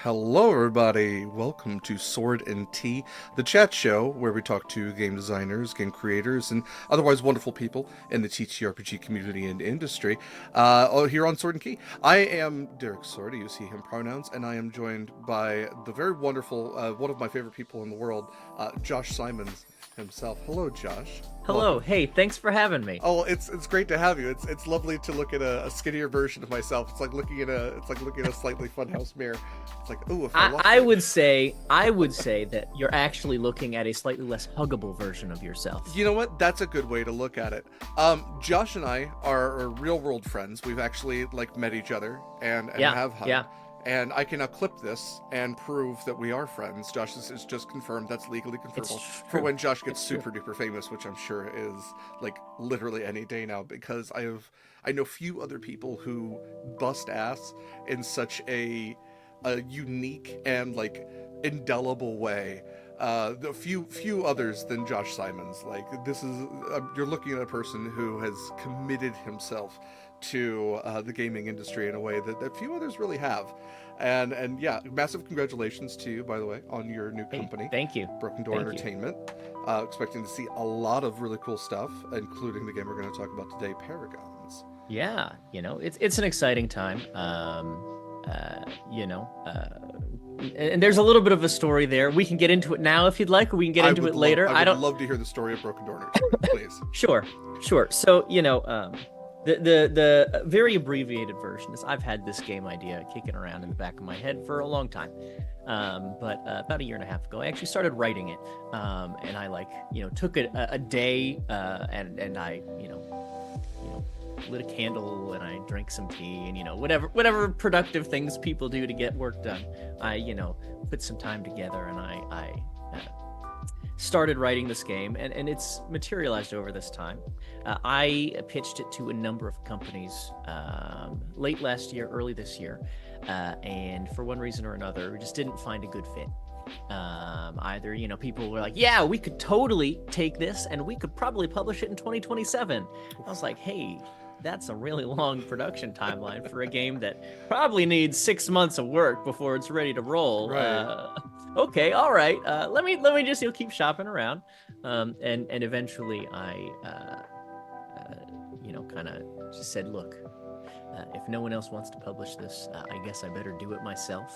Hello, everybody. Welcome to Sword and Tea, the chat show where we talk to game designers, game creators, and otherwise wonderful people in the TTRPG community and industry. Here on Sword and Key, I am Derek Sword, use he/him pronouns, and I am joined by the very wonderful, one of my favorite people in the world, Josh Simons himself. Hello, Josh. Hello. Welcome. Hey, thanks for having me. Oh, it's great to have you. It's lovely to look at a skinnier version of myself. It's like looking at a slightly funhouse mirror. It's like, oh, if I I, lost I it. would say I would say that you're actually looking at a slightly less huggable version of yourself. You know what? That's a good way to look at it. Josh and I are real world friends. We've actually met each other and Yeah, have hugged. yeah. And I can now clip this and prove that we are friends. Josh is just confirmed. That's legally confirmable It's for true. when Josh gets It's true. super duper famous, which I'm sure is literally any day now. Because I know few other people who bust ass in such a unique and indelible way. The few others than Josh Simons. This is you're looking at a person who has committed himself to the gaming industry in a way that few others really have. And yeah, massive congratulations to you, by the way, on your new Hey, company, thank you. Broken Door Thank you. Entertainment. Expecting to see a lot of really cool stuff, including the game we're going to talk about today, Paragons. Yeah, it's an exciting time. Uh, you know, and there's a little bit of a story there. We can get into it now if you'd like, or we can get into it later. I I would don't. love to hear the story of Broken Door Entertainment, please. Sure, sure. So, the very abbreviated version is I've had this game idea kicking around in the back of my head for a long time. But about a year and a half ago, I actually started writing it. And I took a day, and I, lit a candle and I drank some tea and, whatever productive things people do to get work done. I, put some time together and I started writing this game, and it's materialized over this time. I pitched it to a number of companies late last year, early this year, and for one reason or another, we just didn't find a good fit. Either, people were like, yeah, we could totally take this and we could probably publish it in 2027. I was like, hey, that's a really long production timeline for a game that probably needs 6 months of work before it's ready to roll. Right. Okay, all right. Let me just keep shopping around, and eventually I, kind of just said, look, if no one else wants to publish this, I guess I better do it myself.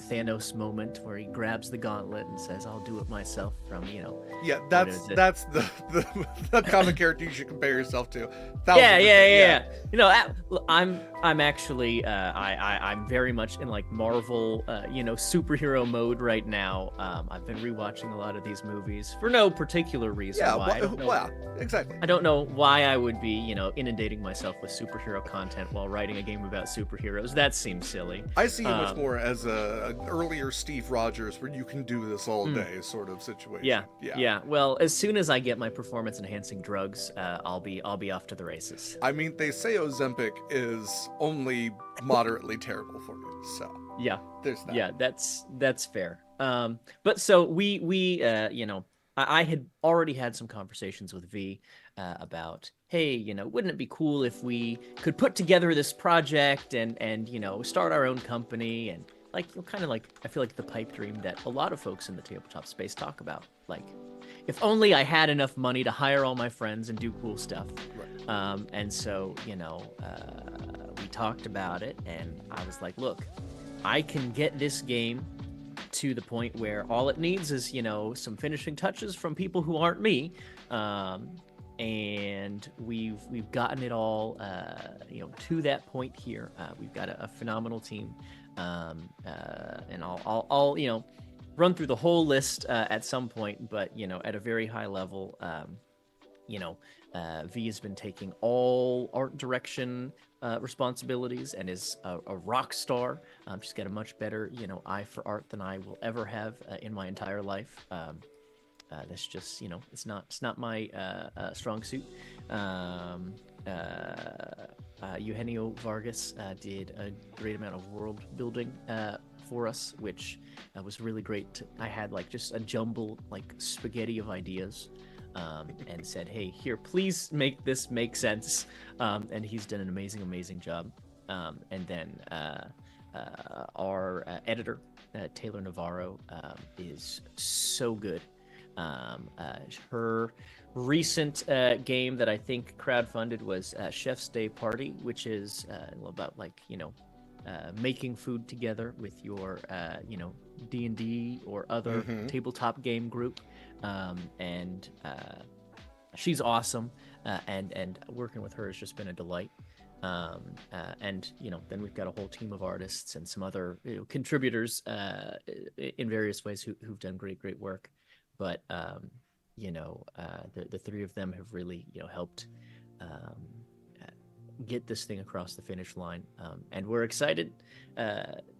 Thanos moment where he grabs the gauntlet and says, "I'll do it myself." From Yeah, what that's is it? that's the comic character you should compare yourself to. Yeah, 1000%. yeah. I'm actually I'm very much in Marvel superhero mode right now. I've been rewatching a lot of these movies for no particular reason Yeah, why. I don't know. well, exactly. I don't know why I would be, inundating myself with superhero content while writing a game about superheroes. That seems silly. I see you much more as an earlier Steve Rogers, where you can do this all Mm, day sort of situation. yeah, Yeah. yeah. Well, as soon as I get my performance-enhancing drugs, I'll be off to the races. I mean, they say Ozempic is only moderately terrible for you, so Yeah, there's that. yeah. That's fair. But so I had already had some conversations with V about, hey, wouldn't it be cool if we could put together this project and start our own company and kind of I feel like the pipe dream that a lot of folks in the tabletop space talk about. If only I had enough money to hire all my friends and do cool stuff. Right. And so, we talked about it, and I was like, look, I can get this game to the point where all it needs is, some finishing touches from people who aren't me. And we've gotten it all, to that point here. We've got a phenomenal team. And I'll run through the whole list at some point, but at a very high level, V has been taking all art direction responsibilities and is a rock star. She's got a much better eye for art than I will ever have in my entire life. That's just it's not my strong suit. Eugenio Vargas did a great amount of world building for us, which was really great. I had just a jumble spaghetti of ideas, and said, hey, here, please make this make sense. And he's done an amazing job. And then our editor, Taylor Navarro, is so good. Her recent game that I think crowdfunded was Chef's Day Party, which is about making food together with your D&D or other tabletop game group, and she's awesome, and working with her has just been a delight. And then we've got a whole team of artists and some other contributors in various ways who've done great work. But the three of them have really helped get this thing across the finish line, and we're excited.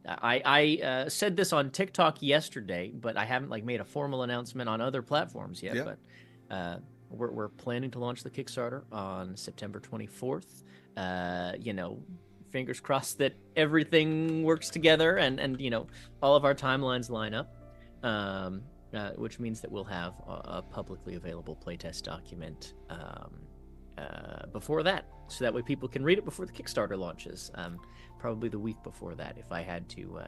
I said this on TikTok yesterday, but I haven't made a formal announcement on other platforms yet. Yeah. But we're planning to launch the Kickstarter on September 24th. Fingers crossed that everything works together and all of our timelines line up, which means that we'll have a publicly available playtest document before that, so that way people can read it before the Kickstarter launches. Probably the week before that, if I had to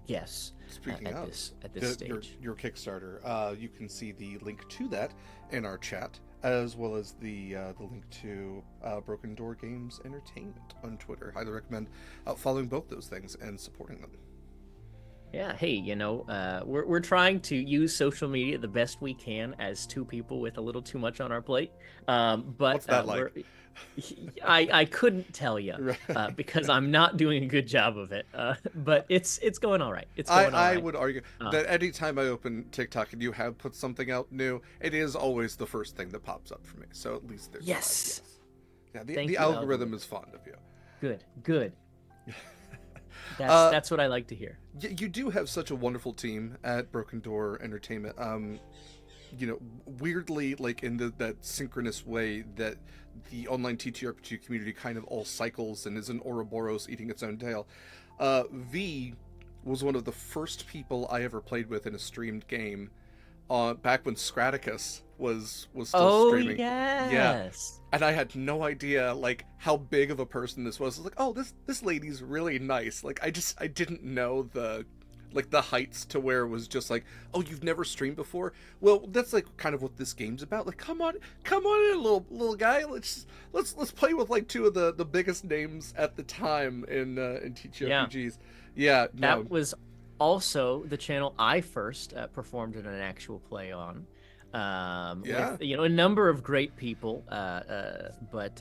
guess. Speaking at of this stage, your Kickstarter, you can see the link to that in our chat, as well as the link to Broken Door Games Entertainment on Twitter. Highly recommend following both those things and supporting them. Yeah, hey, we're trying to use social media the best we can as two people with a little too much on our plate. But what's that like? I couldn't tell you because I'm not doing a good job of it. But it's going all right. It's going all right. I would argue that anytime I open TikTok and you have put something out new, it is always the first thing that pops up for me. So at least there's yes. Yeah, the algorithm is fond of you. Good. That's what I like to hear. You do have such a wonderful team at Broken Door Entertainment. Weirdly, in that synchronous way that the online TTRPG community kind of all cycles and is an Ouroboros eating its own tail. V was one of the first people I ever played with in a streamed game, back when Scraticus was still streaming. Yes. Yeah. And I had no idea how big of a person this was. I was like, oh, this lady's really nice. I didn't know the heights to where it was just oh, you've never streamed before? Well, that's kind of what this game's about. Come on in, little guy. Let's play with two of the biggest names at the time in TTRPGs. Yeah, no. That was also the channel I first performed in an actual play on. With a number of great people, but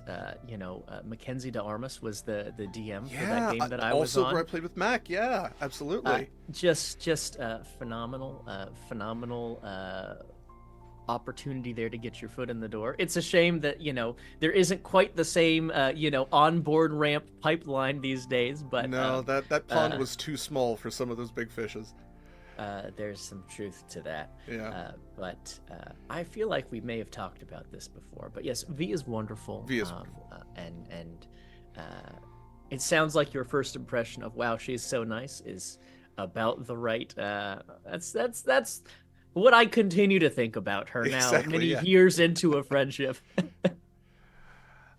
Mackenzie de Armas was the DM for that game that I was on. Also, where I played with Mac. Yeah, absolutely. Just phenomenal opportunity there to get your foot in the door. It's a shame that there isn't quite the same onboard ramp pipeline these days. But no, that pond was too small for some of those big fishes. There's some truth to that. Yeah. But I feel like we may have talked about this before. But yes, V is wonderful. And it sounds like your first impression of wow, she's so nice is about the right. That's what I continue to think about her now, many years into a friendship.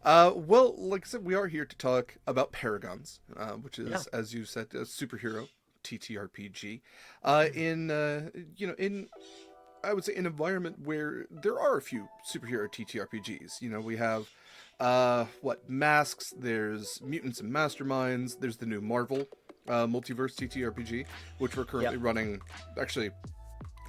Well, like I said, we are here to talk about Paragons, which is, as you said, a superhero TTRPG, in I would say an environment where there are a few superhero TTRPGs. We have Masks, there's Mutants and Masterminds, there's the new Marvel multiverse TTRPG, which we're currently running, actually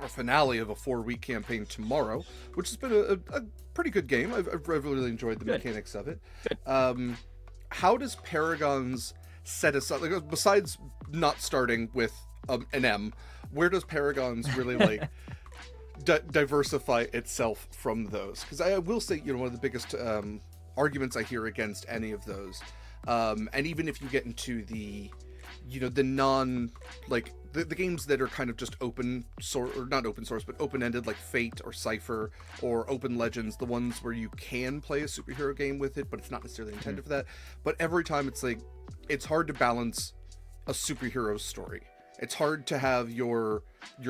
a finale of a 4-week campaign tomorrow, which has been a pretty good game. I've really enjoyed the mechanics of it. How does Paragons set us up, besides not starting with an M, where does Paragons really diversify itself from those? Because I will say, one of the biggest arguments I hear against any of those, and even if you get into the the non the games that are kind of just open source, or not open source, but open-ended, like Fate or Cypher or Open Legends, the ones where you can play a superhero game with it, but it's not necessarily intended for that. But every time it's hard to balance a superhero story. It's hard to have your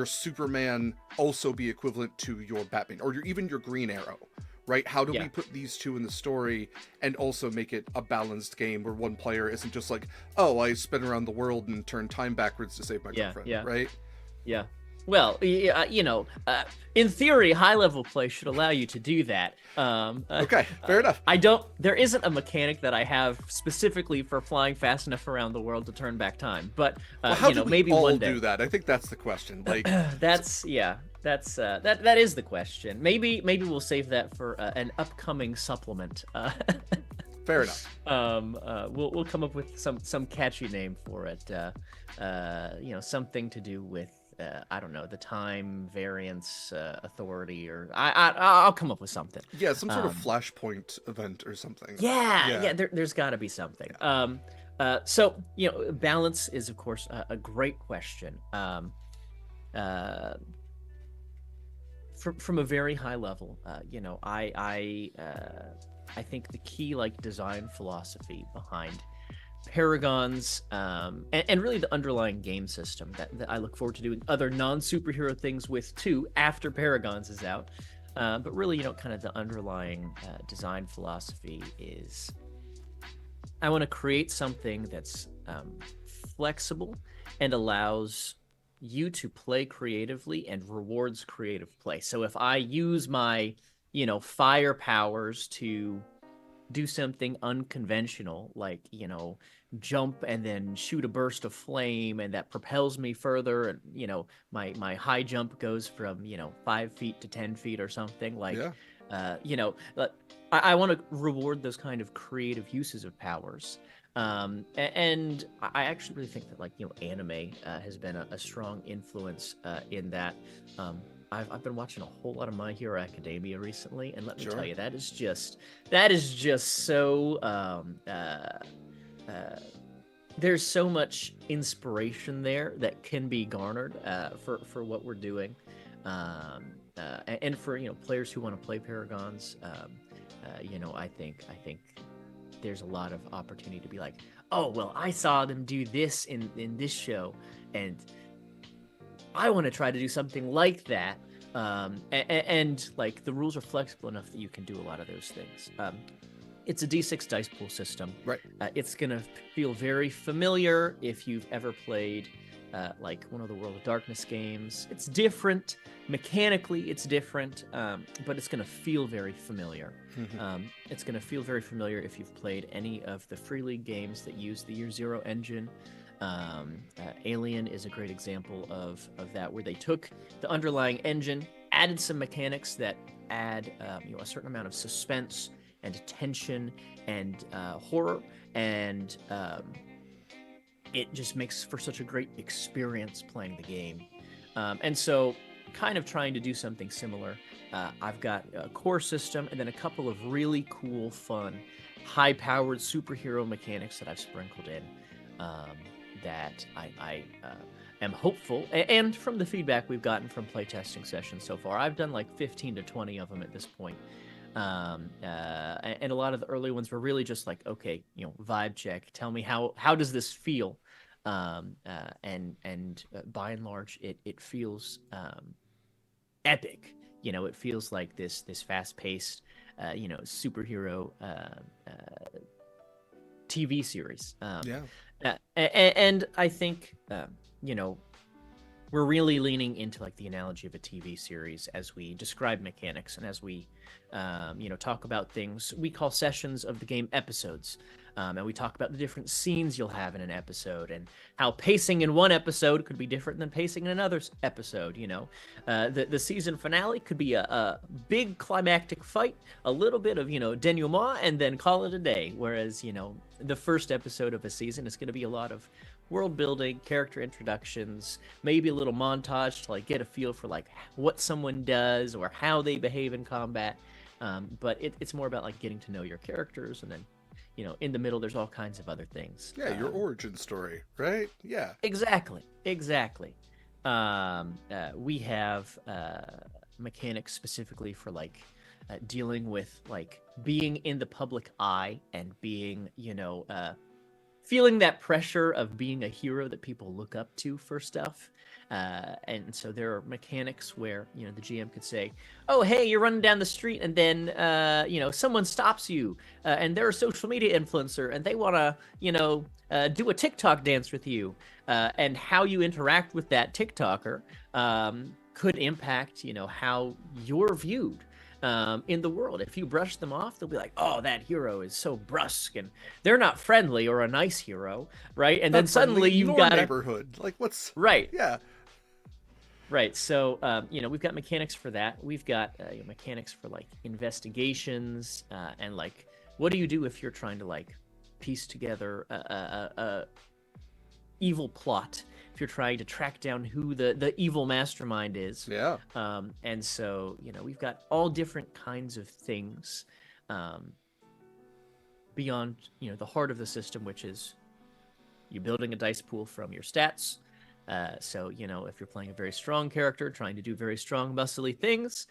Superman also be equivalent to your Batman, or even your Green Arrow, right? How do Yeah. we put these two in the story and also make it a balanced game where one player isn't just like, oh, I spin around the world and turn time backwards to save my Yeah. girlfriend, Yeah. right? Yeah. Well, in theory, high level play should allow you to do that. Okay, fair enough. I don't. There isn't a mechanic that I have specifically for flying fast enough around the world to turn back time. But Well, how do we maybe all one day. do that? I think that's the question. Like, That's yeah. That is the question. Maybe we'll save that for an upcoming supplement. fair enough. We'll come up with some catchy name for it. Something to do with I don't know, the time variance authority, or I'll come up with something. Yeah, some sort of Um, flashpoint event or something. yeah, Yeah. there's got to be something. Yeah. So balance is of course a great question. Uh, from a very high level, I think the key like design philosophy behind Paragons, and really the underlying game system that I look forward to doing other non-superhero things with too after Paragons is out. But really, kind of the underlying design philosophy is I want to create something that's flexible and allows you to play creatively and rewards creative play. So if I use my, fire powers to do something unconventional, like, jump and then shoot a burst of flame, and that propels me further, and, my high jump goes from, 5 feet to 10 feet or something, like, Yeah. uh, you know, I want to reward those kind of creative uses of powers. And I actually really think that, like, anime has been a strong influence in that. I've been watching a whole lot of My Hero Academia recently, and let me tell Sure. you, that is just so. There's so much inspiration there that can be garnered for what we're doing, and for players who want to play Paragons. I think there's a lot of opportunity to be like, oh well, I saw them do this in this show, and I want to try to do something like that. And like the rules are flexible enough that you can do a lot of those things. It's a D6 dice pool system. Right. It's gonna feel very familiar if you've ever played like one of the World of Darkness games. It's different mechanically, it's different, but it's gonna feel very familiar. It's gonna feel very familiar if you've played any of the Free League games that use the Year Zero engine. Alien is a great example of that, where they took the underlying engine, added some mechanics that add a certain amount of suspense and tension and horror, and it just makes for such a great experience playing the game. And so, kind of trying to do something similar. I've got a core system and then a couple of really cool, fun, high-powered superhero mechanics that I've sprinkled in. That I am hopeful, and from the feedback we've gotten from playtesting sessions so far, I've done like 15 to 20 of them at this point. And a lot of the early ones were really just like, okay, vibe check. Tell me how does this feel? And by and large, it feels epic. It feels like this fast paced, superhero TV series. Yeah. And I think, we're really leaning into like the analogy of a TV series as we describe mechanics and as we, talk about things. We call sessions of the game episodes. And we talk about the different scenes you'll have in an episode, and how pacing in one episode could be different than pacing in another episode. The season finale could be a big climactic fight, a little bit of denouement, and then call it a day. Whereas the first episode of a season is going to be a lot of world building, character introductions, maybe a little montage to like get a feel for like what someone does or how they behave in combat. But it's more about like getting to know your characters, and then in the middle, there's all kinds of other things. Yeah, your origin story, right? Yeah. Exactly. We have mechanics specifically for like dealing with like being in the public eye and being, feeling that pressure of being a hero that people look up to for stuff. And so there are mechanics where, you know, the GM could say, oh, hey, you're running down the street, and then, you know, someone stops you, and they're a social media influencer, and they want to, you know, do a TikTok dance with you. And how you interact with that TikToker could impact, you know, how you're viewed in the world. If you brush them off, they'll be like, oh, that hero is so brusque, and they're not friendly or a nice hero, right? And then Not friendly suddenly you've nor got to, neighborhood. Like, what's right, yeah, right. So, you know, we've got mechanics for that. We've got you know, mechanics for like investigations and like, what do you do if you're trying to like piece together a evil plot, if you're trying to track down who the evil mastermind is. yeah. And so, you know, we've got all different kinds of things um, beyond, you know, the heart of the system, which is you building a dice pool from your stats. So, you know, if you're playing a very strong character trying to do very strong, muscly things,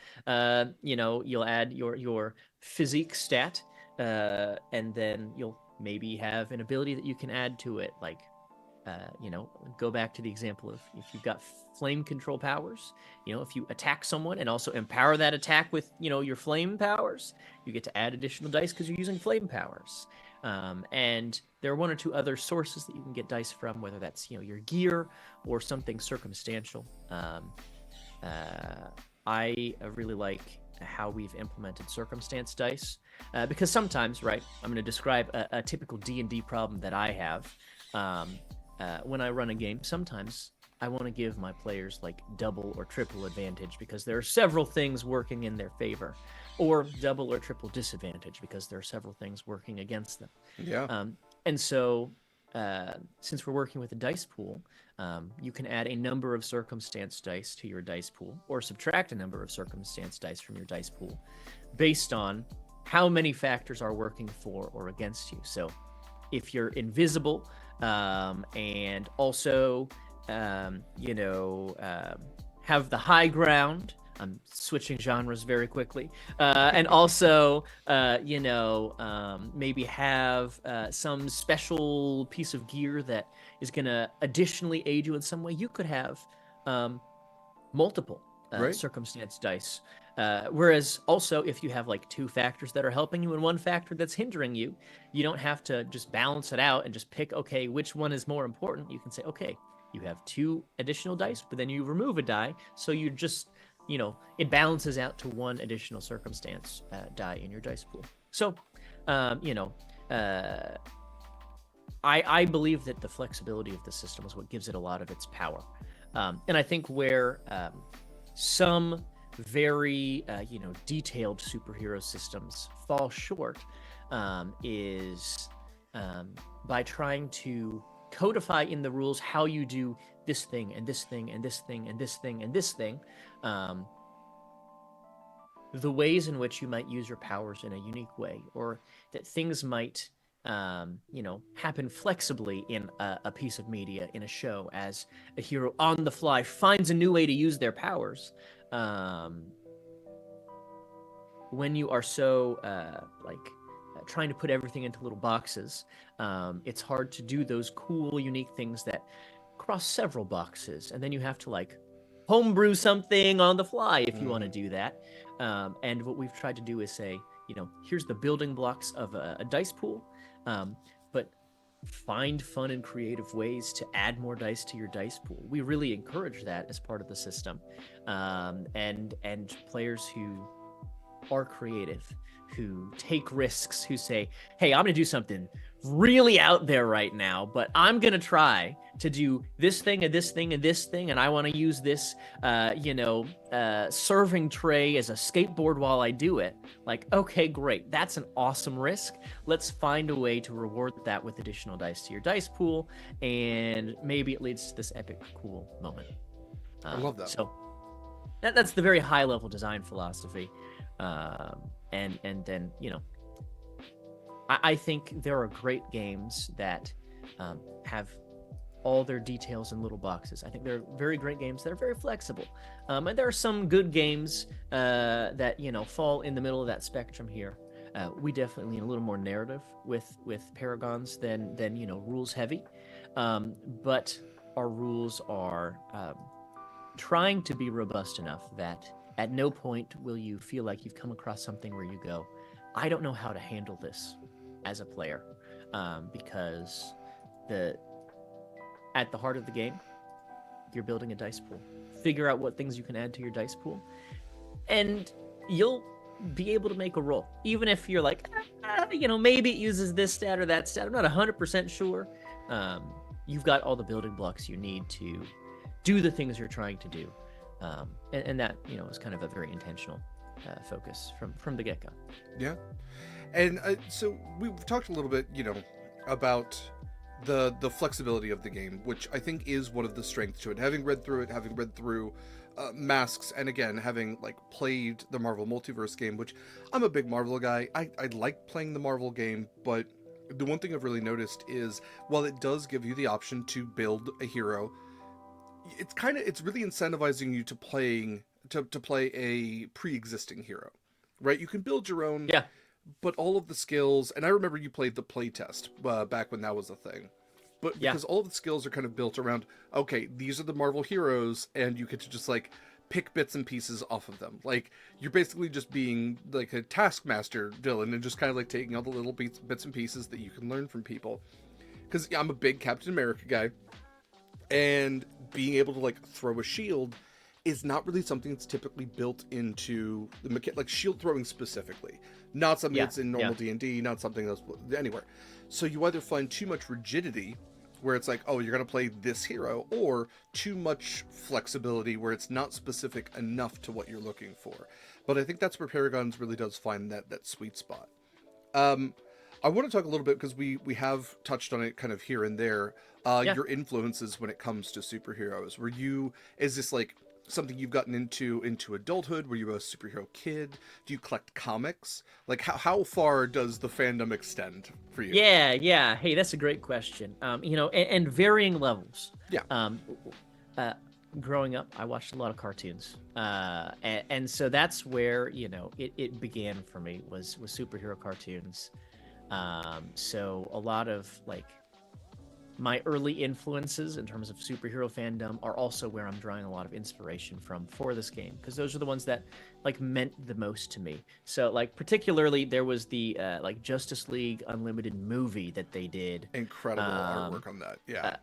you know, you'll add your physique stat, and then you'll maybe have an ability that you can add to it, like you know, go back to the example of if you've got flame control powers, you know, if you attack someone and also empower that attack with, you know, your flame powers, you get to add additional dice because you're using flame powers. And there are one or two other sources that you can get dice from, whether that's, you know, your gear or something circumstantial. I really like how we've implemented circumstance dice because sometimes, right, I'm going to describe a typical D&D problem that I have. When I run a game, sometimes I want to give my players like double or triple advantage because there are several things working in their favor, or double or triple disadvantage because there are several things working against them. Yeah. And so, since we're working with a dice pool, you can add a number of circumstance dice to your dice pool, or subtract a number of circumstance dice from your dice pool based on how many factors are working for or against you. So, if you're invisible, and also, you know, have the high ground. I'm switching genres very quickly. And also, you know, maybe have some special piece of gear that is going to additionally aid you in some way. You could have multiple Right. circumstance dice. Whereas also, if you have like two factors that are helping you and one factor that's hindering you, you don't have to just balance it out and just pick, okay, which one is more important. You can say, okay, you have two additional dice, but then you remove a die. So you just, you know, it balances out to one additional circumstance die in your dice pool. So, you know, I believe that the flexibility of the system is what gives it a lot of its power. And I think where some very you know, detailed superhero systems fall short is by trying to codify in the rules how you do this thing and this thing and this thing and this thing and this thing, the ways in which you might use your powers in a unique way, or that things might you know, happen flexibly in a piece of media, in a show, as a hero on the fly finds a new way to use their powers. When you are so trying to put everything into little boxes, it's hard to do those cool, unique things that cross several boxes, and then you have to like homebrew something on the fly if you want to do that. And what we've tried to do is say, you know, here's the building blocks of a dice pool, but find fun and creative ways to add more dice to your dice pool. We really encourage that as part of the system, and players who are creative, who take risks, who say, hey, I'm going to do something really out there right now, but I'm going to try to do this thing and this thing and this thing, and I want to use this, you know, serving tray as a skateboard while I do it. Like, okay, great. That's an awesome risk. Let's find a way to reward that with additional dice to your dice pool, and maybe it leads to this epic, cool moment. I love that. So that's the very high level design philosophy. And then, you know, I think there are great games that have all their details in little boxes. I think there are very great games that are very flexible. And there are some good games that, you know, fall in the middle of that spectrum here. We definitely lean a little more narrative with Paragons than rules heavy, but our rules are trying to be robust enough that at no point will you feel like you've come across something where you go, I don't know how to handle this as a player, because the at the heart of the game, you're building a dice pool. Figure out what things you can add to your dice pool, and you'll be able to make a roll, even if you're like, maybe it uses this stat or that stat. I'm not 100% sure. You've got all the building blocks you need to do the things you're trying to do, and that is kind of a very intentional focus from the get-go. Yeah. And so we've talked a little bit, about the flexibility of the game, which I think is one of the strengths to it. Having read through Masks, and again, having like played the Marvel Multiverse game, which I'm a big Marvel guy. I like playing the Marvel game, but the one thing I've really noticed is while it does give you the option to build a hero, it's really incentivizing you to play a pre-existing hero, right? You can build your own, Yeah, but all of the skills, and I remember you played the playtest back when that was a thing, but yeah, because all of the skills are kind of built around, okay, these are the Marvel heroes, and you get to just like pick bits and pieces off of them. Like you're basically just being like a taskmaster, Dylan, and just kind of like taking all the little bits and pieces that you can learn from people. Because I'm a big Captain America guy, and being able to like throw a shield is not really something that's typically built into the like shield throwing specifically, not something yeah, that's in yeah, normal D&D, not something that's anywhere. So you either find too much rigidity where it's like, oh, you're going to play this hero, or too much flexibility where it's not specific enough to what you're looking for. But I think that's where Paragons really does find that sweet spot. um I want to talk a little bit, because we have touched on it kind of here and there. yeah. Your influences when it comes to superheroes. Is this like something you've gotten into adulthood? Were you a superhero kid? Do you collect comics? Like how far does the fandom extend for you? Yeah, yeah. Hey, that's a great question. And varying levels. Yeah. Um, uh, Growing up, I watched a lot of cartoons, and so that's where it began for me was superhero cartoons. So a lot of like my early influences in terms of superhero fandom are also where I'm drawing a lot of inspiration from for this game, because those are the ones that like meant the most to me. So like particularly there was the like Justice League Unlimited movie that they did. Incredible Um, artwork on that. Yeah.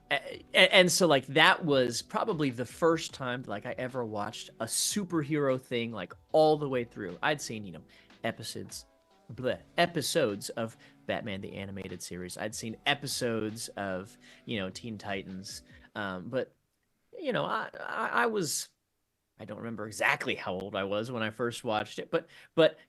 and so like that was probably the first time like I ever watched a superhero thing like all the way through. I'd seen episodes episodes of Batman the Animated Series. I'd seen episodes of Teen Titans, but I was, I don't remember exactly how old I was when I first watched it, but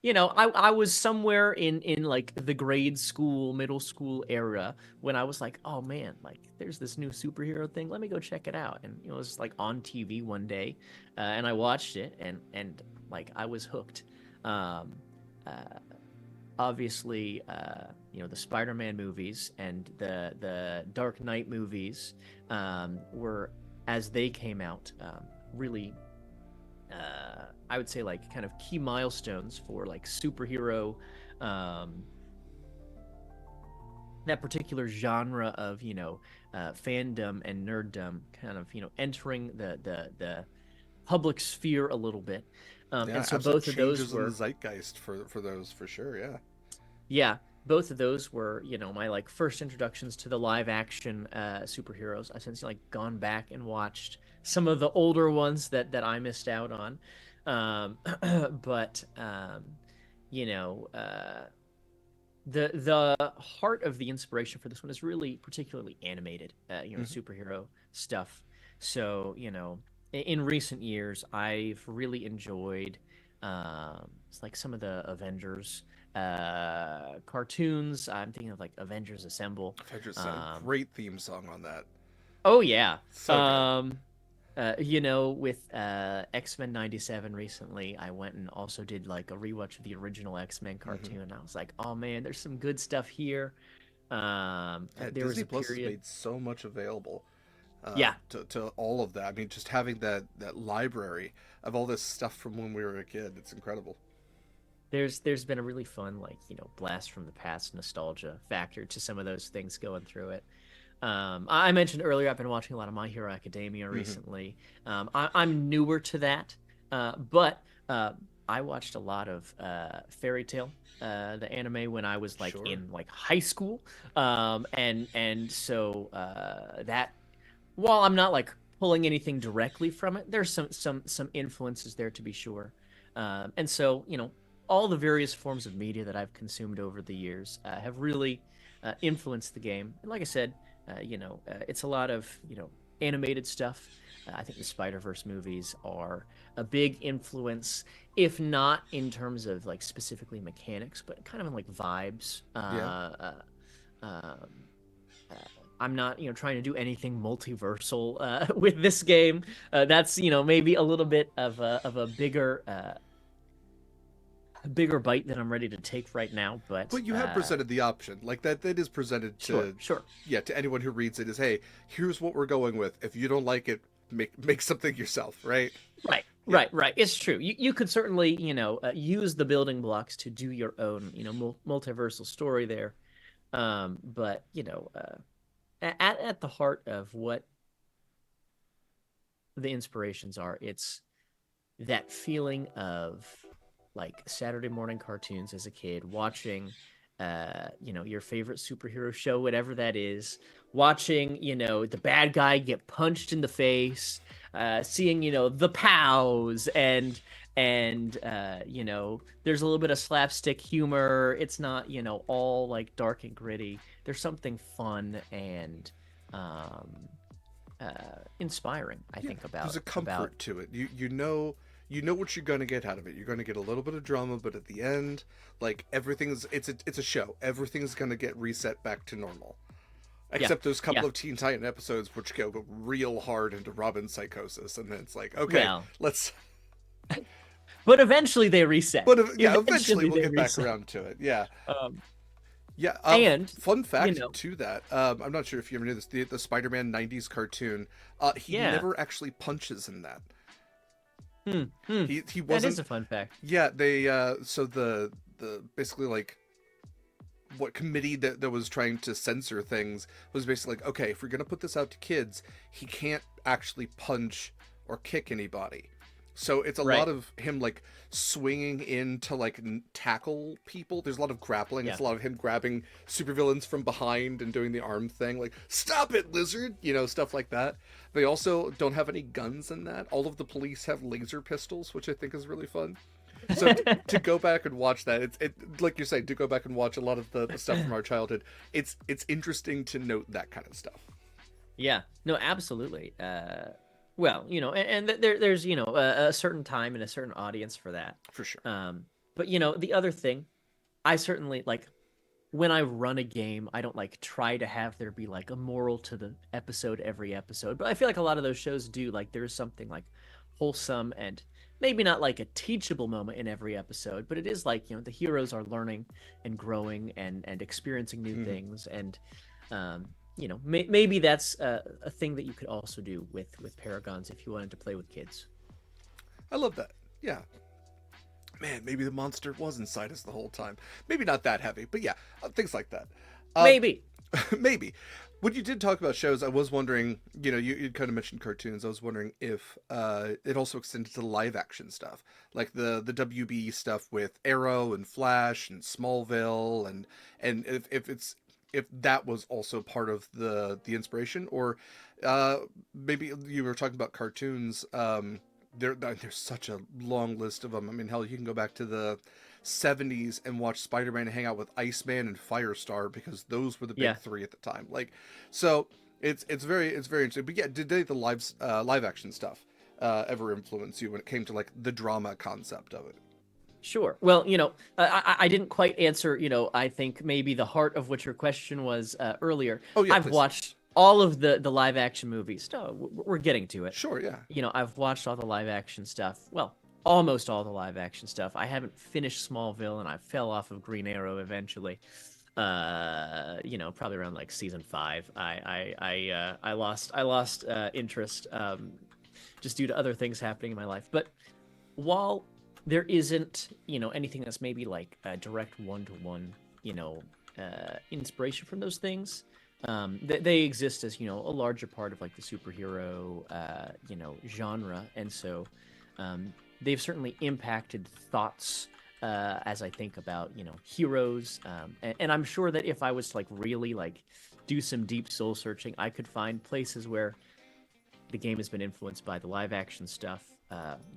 I was somewhere in like the grade school, middle school era when I was like, oh man, like there's this new superhero thing. Let me go check it out. And it was like on TV one day, and I watched it, and like I was hooked. Um, uh, Obviously, the Spider-Man movies and the Dark Knight movies were, as they came out, really, I would say, like kind of key milestones for like superhero, um, that particular genre of fandom and nerddom, kind of entering the public sphere a little bit. Yeah, And so absolute both of those changes in the were, zeitgeist for those, for sure. Yeah. yeah, both of those were my like first introductions to the live action superheroes. I since like gone back and watched some of the older ones that I missed out on. But you know the heart of the inspiration for this one is really particularly animated Hmm. superhero stuff. So in recent years I've really enjoyed it's like some of the Avengers cartoons. I'm thinking of like Avengers Assemble. Fedris had a um great theme song on that. oh yeah. So good. With X-Men 97 recently, I went and also did like a rewatch of the original X-Men Hmm. cartoon. I was like, oh man, there's some good stuff here. Yeah, There was Disney a Plus has period. made so much available Yeah, to all of that. I mean, just having that library of all this stuff from when we were a kid, it's incredible. there's been a really fun, like, blast from the past nostalgia factor to some of those things going through it. I mentioned earlier I've been watching a lot of My Hero Academia Hmm. recently. I'm newer to that, but I watched a lot of Fairy Tail, the anime, when I was like Sure. in like high school, and so that, while I'm not like pulling anything directly from it, there's some influences there to be sure. And so, all the various forms of media that I've consumed over the years have really influenced the game. And like I said, it's a lot of animated stuff. I think the Spider-Verse movies are a big influence, if not in terms of like specifically mechanics, but kind of in like vibes. Yeah. Um, uh, I'm not, trying to do anything multiversal with this game. That's, maybe a little bit of a bigger bite than I'm ready to take right now. But But you have presented the option. Like that is presented sure, to, sure, yeah, to anyone who reads it is, hey, here's what we're going with. If you don't like it, make something yourself, right? right, Yeah. right. It's true. You could certainly, use the building blocks to do your own, multiversal story there. But at the heart of what the inspirations are, it's that feeling of like Saturday morning cartoons as a kid, watching your favorite superhero show, whatever that is, watching, the bad guy get punched in the face, seeing, the pows, and there's a little bit of slapstick humor. It's not, all like dark and gritty. There's something fun and um inspiring, I Yeah. think, There's a about comfort to it. You know what you're going to get out of it. You're going to get a little bit of drama, but at the end, like everything's it's a show. Everything's going to get reset back to normal. yeah, Except those couple yeah. of Teen Titan episodes which go real hard into Robin's psychosis, and then it's like, okay, Well, let's. but eventually they reset. But yeah, eventually Eventually we'll they get back reset. around to it. Yeah, Um, yeah. and Fun you fact know, to that. I'm not sure if you ever knew this. The Spider-Man '90s cartoon. He yeah. never actually punches in that. Hmm, hmm. He That is wasn't. a fun fact. Yeah, they. So the basically like what committee that was trying to censor things was basically like, okay, if we're gonna put this out to kids, he can't actually punch or kick anybody. So it's a lot Right. of him like swinging in to like tackle people. There's a lot of grappling. Yeah. It's a lot of him grabbing supervillains from behind and doing the arm thing, like "Stop it, lizard!" Stuff like that. They also don't have any guns in that. All of the police have laser pistols, which I think is really fun. So to go back and watch that, it like you're saying, to go back and watch a lot of the stuff from our childhood, it's interesting to note that kind of stuff. Yeah. No, absolutely. Well, there's a certain time and a certain audience for that. For sure. But the other thing, I certainly like when I run a game, I don't like try to have there be like a moral to the episode every episode. But I feel like a lot of those shows do. Like there's something like wholesome and maybe not like a teachable moment in every episode, but it is like, the heroes are learning and growing and experiencing new Hmm. things. And maybe that's a thing that you could also do with Paragons if you wanted to play with kids. I love that. Yeah. Man, maybe the monster was inside us the whole time. Maybe not that heavy, but yeah, things like that. Uh, Maybe. maybe. When you did talk about shows, I was wondering, you kind of mentioned cartoons. I was wondering if it also extended to live action stuff, like the WB stuff with Arrow and Flash and Smallville, and if that was also part of the inspiration, or maybe you were talking about cartoons. There's such a long list of them. I mean, hell, you can go back to the '70s and watch Spider-Man hang out with Iceman and Firestar because those were the big Yeah. three at the time. Like, so it's very interesting. But yeah, did any of the live action stuff ever influence you when it came to like the drama concept of it? Sure. Well, I didn't quite answer, I think maybe the heart of what your question was earlier. Oh yeah, I've please. watched all of the live action movies. No, we're getting to it. Sure, yeah. I've watched all the live action stuff. Well, almost all the live action stuff. I haven't finished Smallville, and I fell off of Green Arrow eventually. Probably around like season 5. I lost interest just due to other things happening in my life. But while there isn't, anything that's maybe like a direct one-to-one, inspiration from those things. They exist as, a larger part of like the superhero, genre. And so they've certainly impacted thoughts as I think about, heroes. And I'm sure that if I was to like really like do some deep soul searching, I could find places where the game has been influenced by the live action stuff.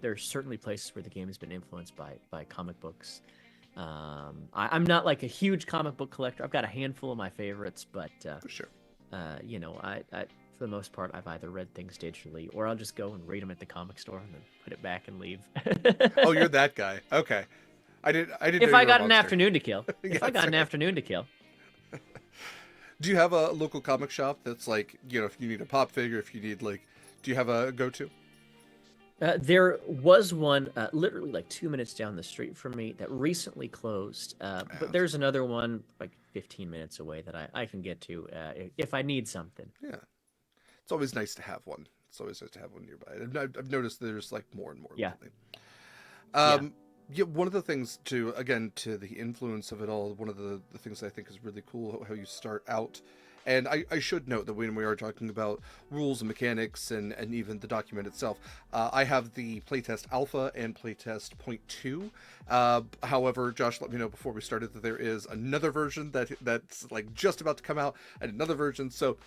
There's certainly places where the game has been influenced by comic books. I'm not like a huge comic book collector. I've got a handful of my favorites, but For sure. I for the most part, I've either read things digitally or I'll just go and read them at the comic store and then put it back and leave. Oh, you're that guy. Okay. I didn't know If you I were a got an monster. afternoon to kill. Yeah, If I got an fair. afternoon to kill. Do you have a local comic shop that's like, if you need a pop figure, if you need like, do you have a go-to? There was one literally like 2 minutes down the street from me that recently closed, but Yeah, there's another one like 15 minutes away that I can get to if I need something. yeah. It's always nice to have one. It's always nice to have one nearby. I've noticed there's like more and more Yeah, lately. yeah. Um, yeah, one of the things to, again, to the influence of it all, one of the things I think is really cool how you start out. And I should note that when we are talking about rules and mechanics and even the document itself, I have the playtest alpha and playtest point two. However, Josh let me know before we started that there is another version that's like just about to come out, and another version. So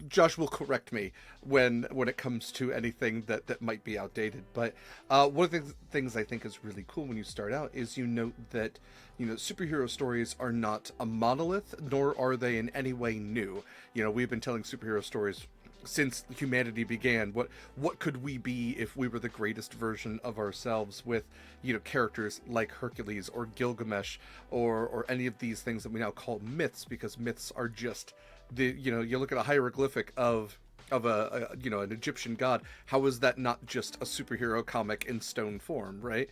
Josh will correct me when it comes to anything that might be outdated. But one of the things I think is really cool when you start out is you note that superhero stories are not a monolith, nor are they in any way new. We've been telling superhero stories since humanity began. What could we be if we were the greatest version of ourselves, with characters like Hercules or Gilgamesh or any of these things that we now call myths, because myths are just you look at a hieroglyphic of an Egyptian god. How is that not just a superhero comic in stone form, right?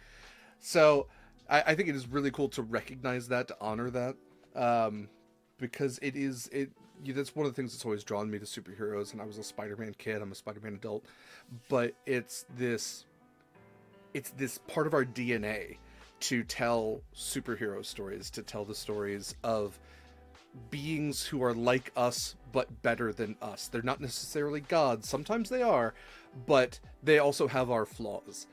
So I think it is really cool to recognize that, to honor that, because that's one of the things that's always drawn me to superheroes. And I was a Spider-Man kid. I'm a Spider-Man adult, but it's this part of our DNA to tell superhero stories, to tell the stories of beings who are like us but better than us. They're not necessarily gods. Sometimes they are, but they also have our flaws.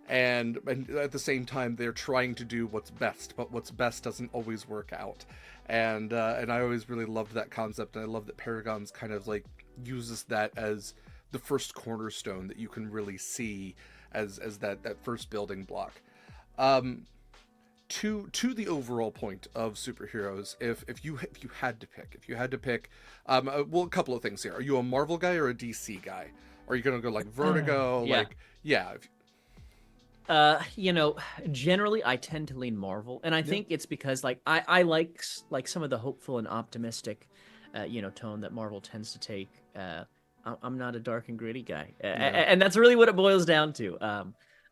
And at the same time, they're trying to do what's best, but what's best doesn't always work out. And I always really loved that concept, and I love that Paragons kind of like uses that as the first cornerstone that you can really see as that first building block. Um, to the overall point of superheroes, if you had to pick, well, a couple of things here. Are you a Marvel guy or a DC guy? Are you gonna go like Vertigo? Yeah. Like, yeah, Uh, you know, Generally I tend to lean Marvel, and I yeah, think it's because like I like some of the hopeful and optimistic, tone that Marvel tends to take. I'm not a dark and gritty guy, yeah. and that's really what it boils down to.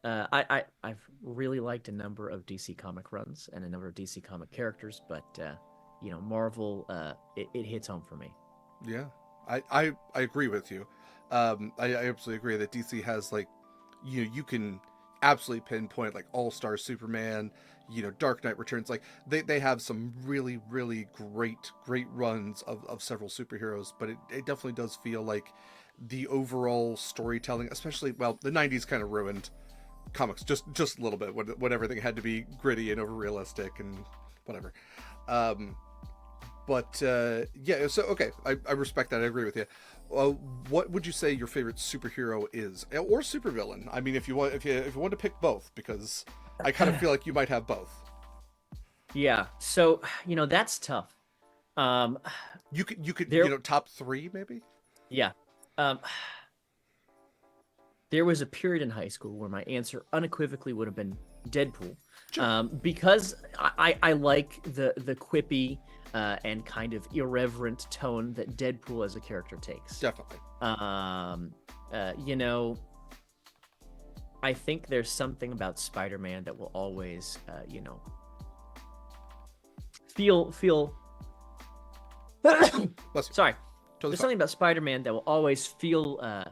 I've really liked a number of DC comic runs and a number of DC comic characters, but Marvel, it hits home for me. Yeah, I agree with you. I absolutely agree that DC has like, you can absolutely pinpoint like All Star Superman, Dark Knight Returns. Like they have some really really great runs of several superheroes, but it definitely does feel like the overall storytelling, especially, well, the '90s kind of ruined comics just a little bit when everything had to be gritty and over realistic and whatever. Um, but yeah, so okay, I respect that. I agree with you. What would you say your favorite superhero is, or supervillain? I mean, if you want to pick both, because I kind of feel like you might have both. Yeah, so that's tough. Um, You could there, top three maybe. yeah. Um, there was a period in high school where my answer unequivocally would have been Deadpool, Sure, because I like the quippy and kind of irreverent tone that Deadpool as a character takes. definitely. Um, uh, you know, I think there's something about Spider-Man that will always, feel. Bless you. Sorry, Totally there's fine. something about Spider-Man that will always feel uh,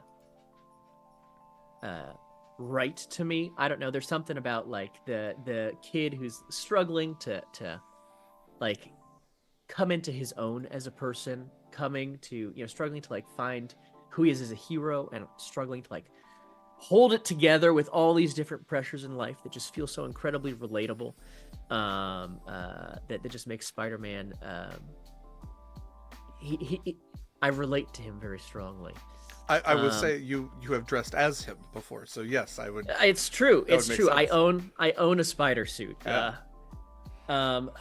right to me. I don't know. There's something about like the kid who's struggling to like come into his own as a person, coming to, struggling to like find who he is as a hero, and struggling to like hold it together with all these different pressures in life that just feel so incredibly relatable. That just makes Spider-Man. I relate to him very strongly. I would say you have dressed as him before, so yes, I would. It's true. That would It's make true. sense. I own a spider suit. Yeah. Um,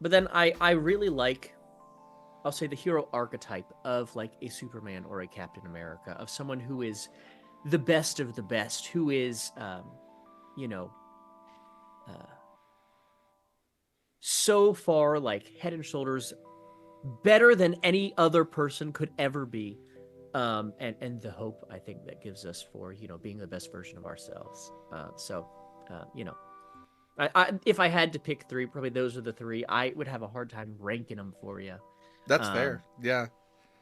but then I really like, I'll say, the hero archetype of like a Superman or a Captain America, of someone who is the best of the best, who is you know uh, so far like head and shoulders better than any other person could ever be. And the hope, I think, that gives us for being the best version of ourselves. So if I had to pick three, probably those are the three. I would have a hard time ranking them for you. That's um fair. Yeah.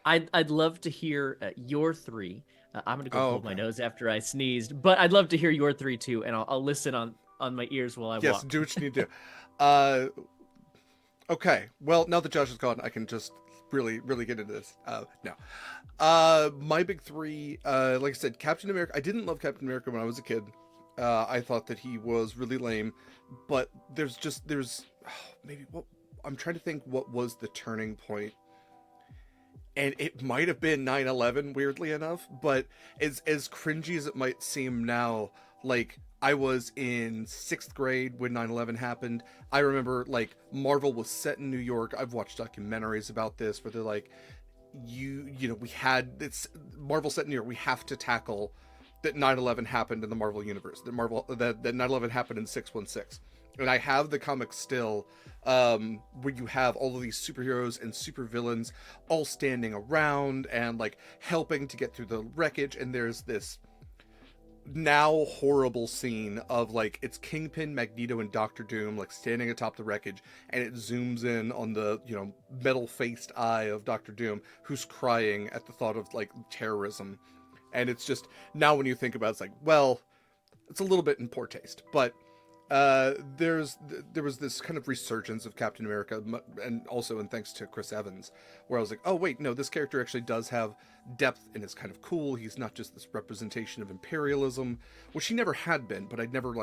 I'd love to hear your three. I'm gonna go Oh, hold my okay. nose after I sneezed, but I'd love to hear your three too, and I'll listen on my ears while I Yes, walk. do what you need to do. Uh, okay. Well, now that Josh is gone, I can just really get into this. No. My big three, like I said, Captain America. I didn't love Captain America when I was a kid. I thought that he was really lame, but there's maybe what I'm trying to think what was the turning point, and it might have been 9/11, weirdly enough, but as cringy as it might seem now, like I was in 6th grade when 9/11 happened. I remember like Marvel was set in New York. I've watched documentaries about this where they're like, we had it's Marvel set in New York. We have to tackle that 9/11 happened in the Marvel universe. That 9/11 happened in 616. And I have the comics still, where you have all of these superheroes and supervillains all standing around and like helping to get through the wreckage. And there's this now horrible scene of like it's Kingpin, Magneto, and Doctor Doom like standing atop the wreckage, and it zooms in on the metal faced eye of Doctor Doom, who's crying at the thought of like terrorism. And it's just, now when you think about it, it's like, well, it's a little bit in poor taste, but there was this kind of resurgence of Captain America, and also in thanks to Chris Evans, where I was like, oh wait, no, this character actually does have depth and is kind of cool. He's not just this representation of imperialism, which he never had been, but I'd never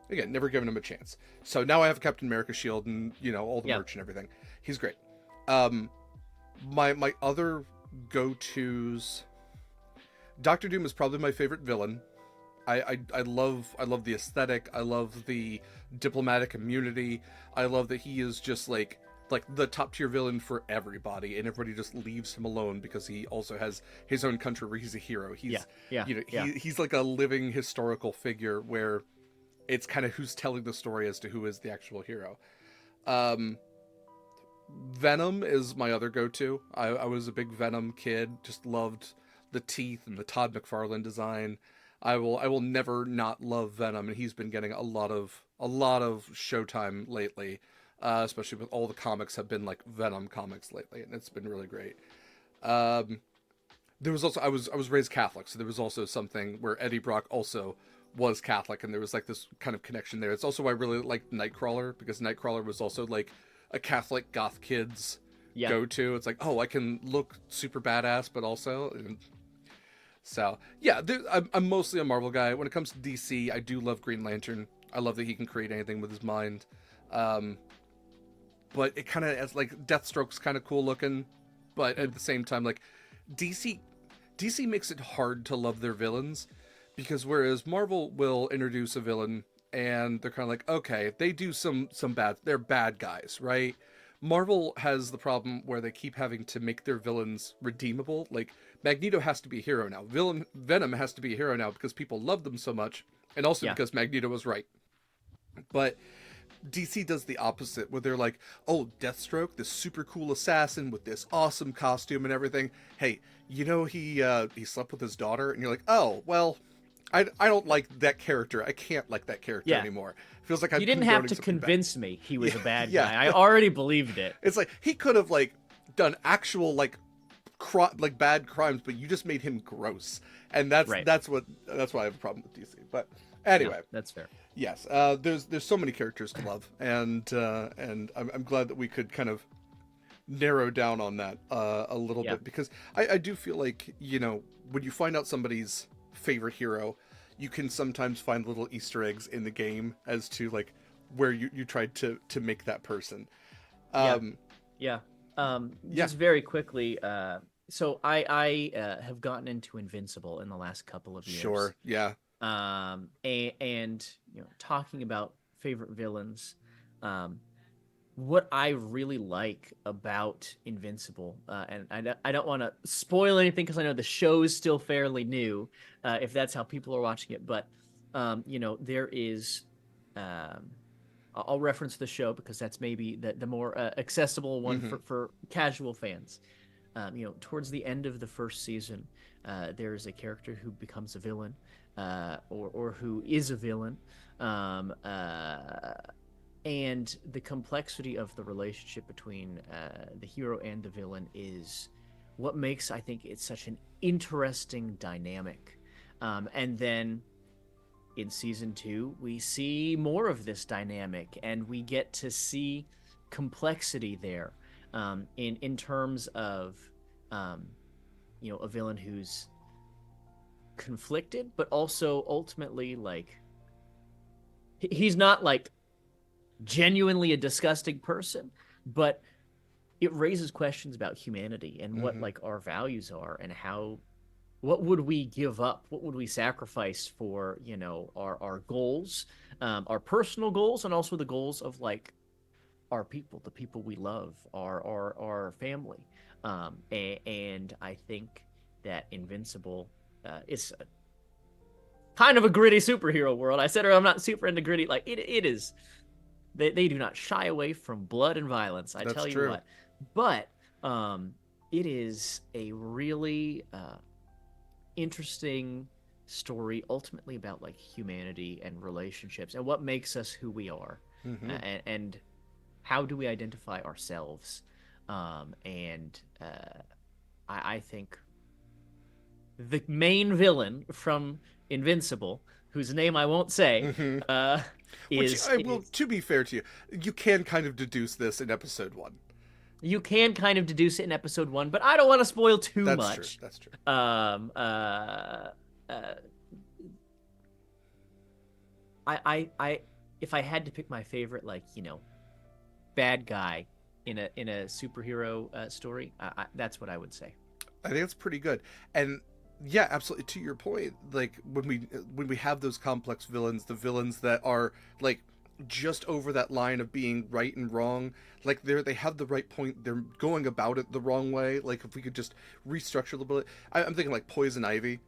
never given him a chance. So now I have Captain America shield and all the Yeah. merch and everything. He's great. My other go-tos, Doctor Doom is probably my favorite villain. I love the aesthetic. I love the diplomatic immunity. I love that he is just like the top tier villain for everybody, and everybody just leaves him alone because he also has his own country where he's a hero. He's like a living historical figure where it's kind of who's telling the story as to who is the actual hero. Um, Venom is my other go-to. I was a big Venom kid. Just loved the teeth and the Todd McFarlane design. I will never not love Venom, and he's been getting a lot of showtime lately, especially with all the comics have been like Venom comics lately, and it's been really great. Um, there was also, I was raised Catholic, so there was also something where Eddie Brock also was Catholic, and there was like this kind of connection there. It's also why I really liked Nightcrawler, because Nightcrawler was also like a Catholic goth kid's Yeah. go to. It's like, oh, I can look super badass, but also. So yeah, I'm mostly a Marvel guy. When it comes to DC, I do love Green Lantern. I love that he can create anything with his mind. Um, but it kind of, as like Deathstroke's kind of cool looking, but at the same time, like DC DC makes it hard to love their villains, because whereas Marvel will introduce a villain and they're kind of like, okay, they do some bad, they're bad guys, right? Marvel has the problem where they keep having to make their villains redeemable. Like Magneto has to be a hero now. Venom has to be a hero now because people love them so much, and also Yeah. because Magneto was right. But DC does the opposite, where they're like, oh, Deathstroke, this super cool assassin with this awesome costume and everything. Hey, he slept with his daughter, and you're like, oh, well, I don't like that character. I can't like that character Yeah. anymore. Feels like I'm You didn't have condoning to something bad. convince me he was Yeah, a bad yeah. guy. I already believed it. It's like he could have like done actual like like bad crimes, but you just made him gross, and that's Right. that's why I have a problem with DC. But No, anyway, that's fair. yes, there's so many characters to love, and I'm glad that we could kind of narrow down on that a little Yeah. bit, because I do feel like, you know, when you find out somebody's favorite hero, you can sometimes find little Easter eggs in the game as to like where you tried to make that person. Yeah. Um, Yeah. yeah, Just very quickly, so I have gotten into Invincible in the last couple of years. sure, yeah. And you know, talking about favorite villains, um, what I really like about Invincible, and I don't want to spoil anything because I know the show is still fairly new, if that's how people are watching it. But you know, there is, um, I'll reference the show because that's maybe the more accessible one Hmm. for casual fans. You know, towards the end of the first season, there's a character who becomes a villain, or who is a villain. Um, uh, and the complexity of the relationship between the hero and the villain is what makes, I think, it's such an interesting dynamic. And then in season 2 we see more of this dynamic, and we get to see complexity there, in terms of, um, you know, a villain who's conflicted but also ultimately like he's not like genuinely a disgusting person, but it raises questions about humanity and what Hmm. like our values are, and how, what would we give up, what would we sacrifice for, you know, our goals, our personal goals, and also the goals of like our people, the people we love, our family. And I think that Invincible, is kind of a gritty superhero world. I said I'm not super into gritty, like it is. They do not shy away from blood and violence, I That's tell you true. what. But it is a really interesting story, ultimately about like humanity and relationships and what makes us who we are, Hmm. and how do we identify ourselves. And I think the main villain from Invincible, whose name I won't say, Hmm. uh, Which is I will, is to be fair to you, you can kind of deduce this in episode 1. you can kind of deduce it in episode 1, but I don't want to spoil too That's true. much. That's true. Um, uh, uh, I, if I had to pick my favorite, like, you know, bad guy in a superhero story, that's what I would say. I think that's pretty good. And yeah, absolutely. To your point, like when we have those complex villains, the villains that are like just over that line of being right and wrong, like they have the right point, they're going about it the wrong way. Like if we could just restructure a little bit, I'm thinking like Poison Ivy.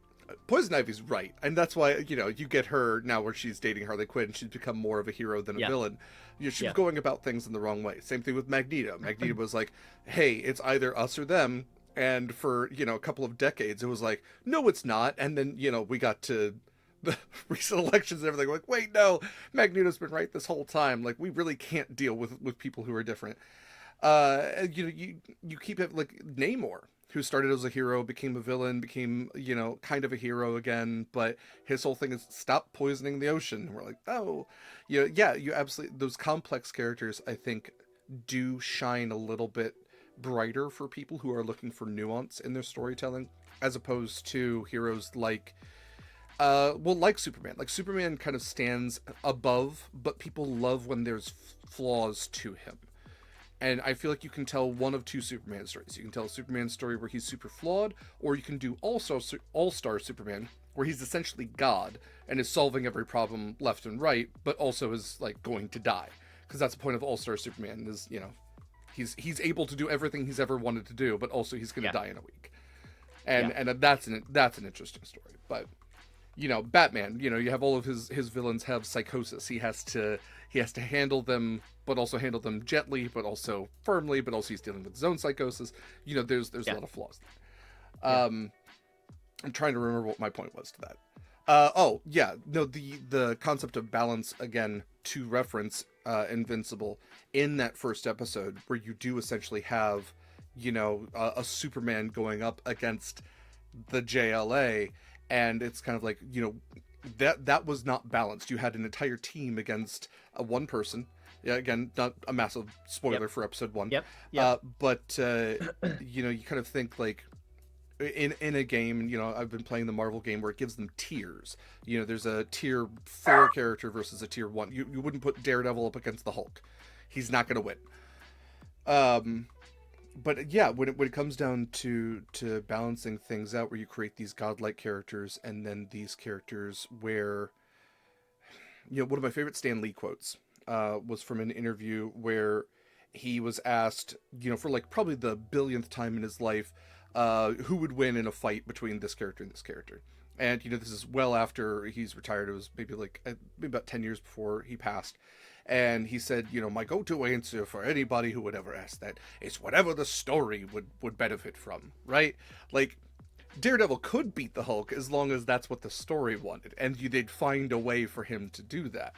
Poison Ivy's right, and that's why, you know, you get her now where she's dating Harley Quinn. And she's become more of a hero than a Yeah, villain. You know, she was yeah, going about things in the wrong way. Same thing with Magneto. Magneto was like, "Hey, it's either us or them," and for, you know, a couple of decades it was like, "No, it's not." And then, you know, we got to the recent elections and everything. We're like, wait, no, Magneto's been right this whole time. Like, we really can't deal with people who are different. You know, you keep it like Namor, who started as a hero, became a villain, became, you know, kind of a hero again, but his whole thing is stop poisoning the ocean. And we're like, oh, you know, yeah, you absolutely, those complex characters, I think, do shine a little bit brighter for people who are looking for nuance in their storytelling, as opposed to heroes like well, like Superman. Like Superman kind of stands above, but people love when there's flaws to him. And I feel like you can tell one of two Superman stories. You can tell a Superman story where he's super flawed, or you can do also All-Star Superman, where he's essentially God and is solving every problem left and right, but also is like going to die. Because that's the point of All-Star Superman is, you know, he's able to do everything he's ever wanted to do, but also he's going to yeah, die in a week. yeah, And that's an interesting story. But you know, Batman, you know, you have all of his villains have psychosis. He has to handle them, but also handle them gently, but also firmly, but also he's dealing with his own psychosis. You know, there's a yeah, lot of flaws there. yeah, I'm trying to remember what my point was to that. Oh yeah, no, the concept of balance again, to reference Invincible in that first episode, where you do essentially have a Superman going up against the JLA, and it's kind of like, that was not balanced. You had an entire team against one person. Yeah, again, not a massive spoiler Yep. for episode one. Yep. Yep. But you kind of think like in a game, I've been playing the Marvel game where it gives them tiers. There's a tier 4 character versus a tier 1. You wouldn't put Daredevil up against the Hulk. He's not going to win. But yeah, when it comes down to balancing things out, where you create these godlike characters and then these characters where, one of my favorite Stan Lee quotes was from an interview where he was asked, for like probably the billionth time in his life, who would win in a fight between this character and this character. And this is well after he's retired. It was maybe about 10 years before he passed. And he said, my go-to answer for anybody who would ever ask that is whatever the story would benefit from, right? Like, Daredevil could beat the Hulk as long as that's what the story wanted, and they'd find a way for him to do that.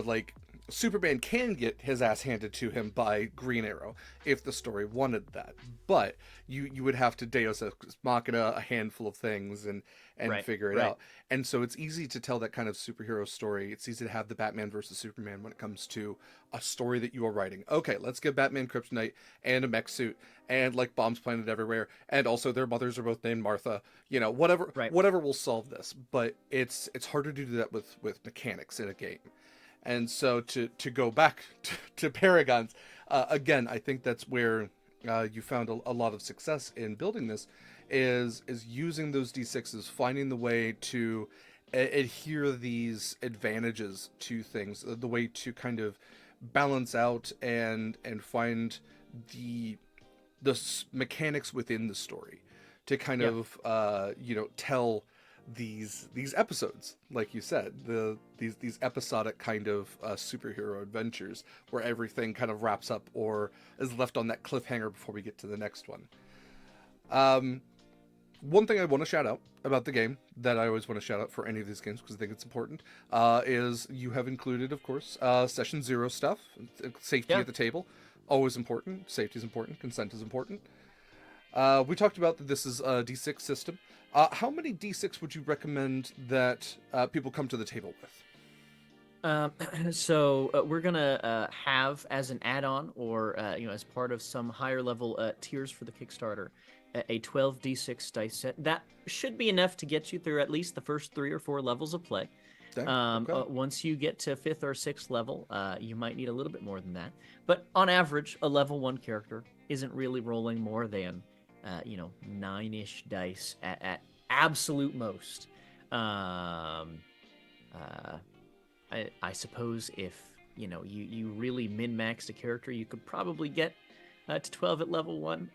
Like, Superman can get his ass handed to him by Green Arrow if the story wanted that, but you would have to Deus Ex Machina a handful of things and Right, figure it right. out. And so it's easy to tell that kind of superhero story. It's easy to have the Batman versus Superman when it comes to a story that you are writing. Okay, let's give Batman kryptonite and a mech suit and like bombs planted everywhere, and also their mothers are both named Martha. Whatever Right. whatever will solve this. But it's harder to do that with mechanics in a game. And so to go back to Paragons, again, I think that's where you found a lot of success in building this, is using those D6s, finding the way to adhere these advantages to things, the way to kind of balance out and find the mechanics within the story to kind Yeah. of tell these episodes, like you said, these episodic kind of superhero adventures where everything kind of wraps up or is left on that cliffhanger before we get to the next one. One thing I want to shout out about the game, that I always want to shout out for any of these games because I think it's important, is you have included, of course, session 0 stuff, safety Yeah. at the table, always important. Safety is important. Consent is important. We talked about that this is a D6 system. How many D6 would you recommend that people come to the table with? So we're gonna have as an add-on, or as part of some higher level tiers for the Kickstarter, a 12d6 dice set. That should be enough to get you through at least the first 3 or 4 levels of play. Okay. Once you get to 5th or 6th level, you might need a little bit more than that. But on average, a level 1 character isn't really rolling more than 9-ish dice at absolute most. I suppose if you really min-maxed a character, you could probably get to 12 at level 1.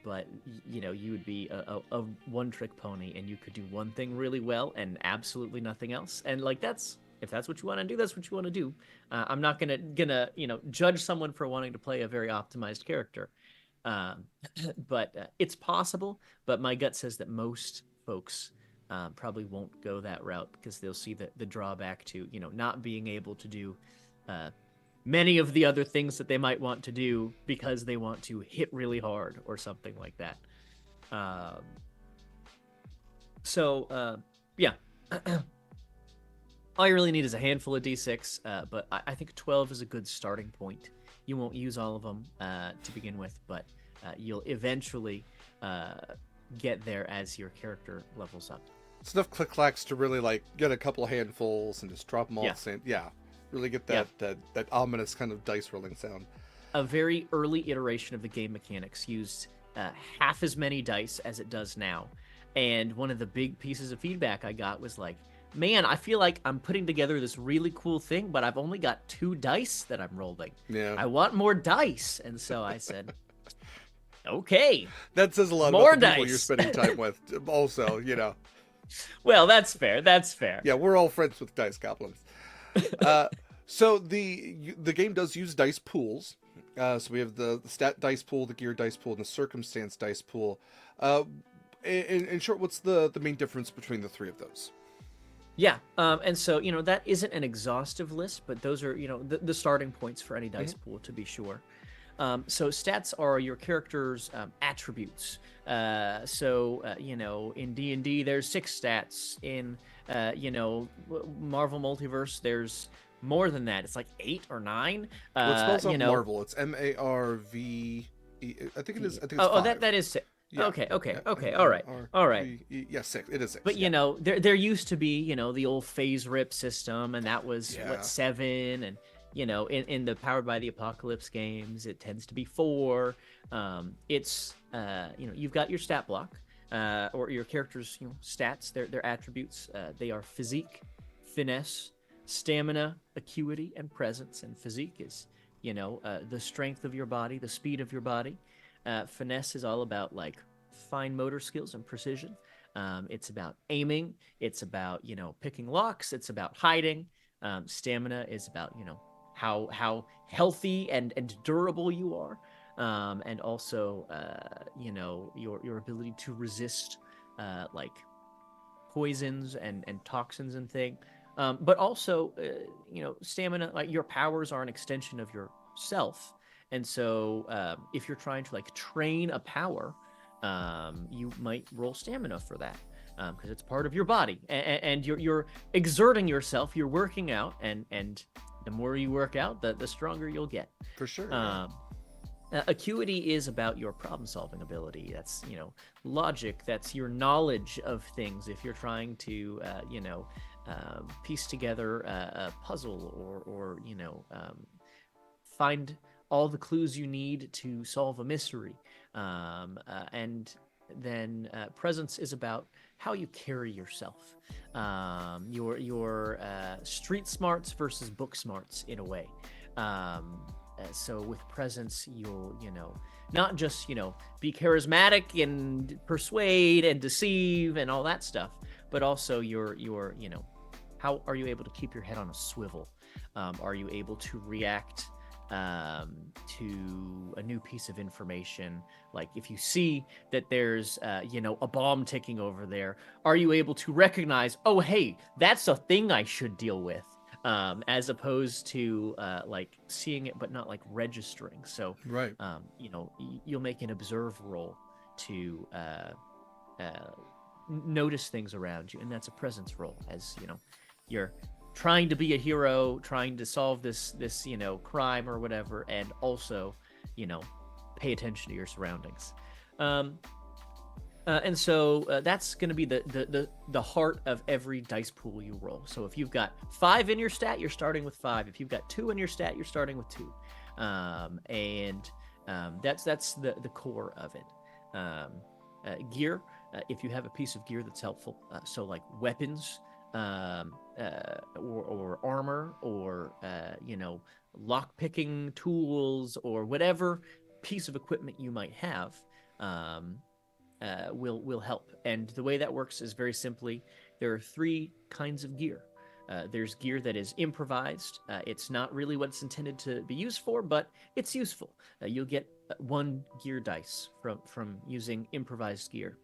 But you would be a one-trick pony, and you could do one thing really well and absolutely nothing else. And like if that's what you want to do, that's what you want to do. I'm not gonna judge someone for wanting to play a very optimized character. But it's possible. But my gut says that most folks probably won't go that route because they'll see the drawback to not being able to do many of the other things that they might want to do because they want to hit really hard or something like that. Yeah. All you really need is a handful of D6, but I think 12 is a good starting point. You won't use all of them to begin with, but you'll eventually get there as your character levels up. It's enough click-clacks to really like get a couple handfuls and just drop them all at the same. Yeah, really get that ominous kind of dice rolling sound. A very early iteration of the game mechanics used half as many dice as it does now. And one of the big pieces of feedback I got was like, man, I feel like I'm putting together this really cool thing, but I've only got 2 dice that I'm rolling. Yeah. I want more dice. And so I said, okay. That says a lot more about the dice. people you're spending time with. Also, Well, that's fair. That's fair. Yeah, we're all friends with dice goblins. So the game does use dice pools. So we have the stat dice pool, the gear dice pool, and the circumstance dice pool. In short, what's the main difference between the 3 of those? Yeah, and so that isn't an exhaustive list, but those are the starting points for any dice pool, to be sure. So stats are your character's attributes. In D&D, there's 6 stats. In Marvel Multiverse, there's more than that. It's like 8 or 9. Well, it spells You out know, Marvel. It's Marve. I think it is. I think it's oh, that 5. that is six. Yeah, Okay, yeah, okay, yeah. okay. M All A right, R all right. V E. Yeah, 6. It is 6. But Yeah, there used to be the old phase rip system, and that was what, yeah, 7, and in the Powered by the Apocalypse games, it tends to be 4. It's you've got your stat block, or your character's stats, their attributes. They are physique, finesse, stamina, acuity, and presence. And physique is the strength of your body, the speed of your body. Finesse is all about like fine motor skills and precision. It's about aiming. It's about picking locks. It's about hiding. Stamina is about how healthy and durable you are, and also your ability to resist like poisons and toxins and thing. But also stamina, like your powers are an extension of yourself. And so if you're trying to like train a power, you might roll stamina for that, because it's part of your body, and you're exerting yourself, you're working out, and the more you work out, the stronger you'll get. for sure. Yeah. Acuity is about your problem solving ability. That's logic. That's your knowledge of things. If you're trying to piece together a puzzle, or find all the clues you need to solve a mystery. And then presence is about how you carry yourself. Your street smarts versus book smarts, in a way. So with presence, you'll not just be charismatic and persuade and deceive and all that stuff, but also your how are you able to keep your head on a swivel? Are you able to react to a new piece of information? Like if you see that there's a bomb ticking over there, are you able to recognize, oh hey, that's a thing I should deal with, as opposed to like seeing it but not like registering? So Right. you'll make an observe roll to uh, notice things around you, and that's a presence roll, as you're trying to be a hero, trying to solve this crime or whatever, and also pay attention to your surroundings. um and so that's going to be the heart of every dice pool you roll. So if you've got 5 in your stat, you're starting with 5. If you've got 2 in your stat, you're starting with 2. And that's the core of it. Gear, if you have a piece of gear that's helpful, so like weapons, or armor, or lock picking tools, or whatever piece of equipment you might have, will help. And the way that works is very simply, there are 3 kinds of gear. There's gear that is improvised. It's not really what it's intended to be used for, but it's useful. You'll get 1 gear dice from using improvised gear.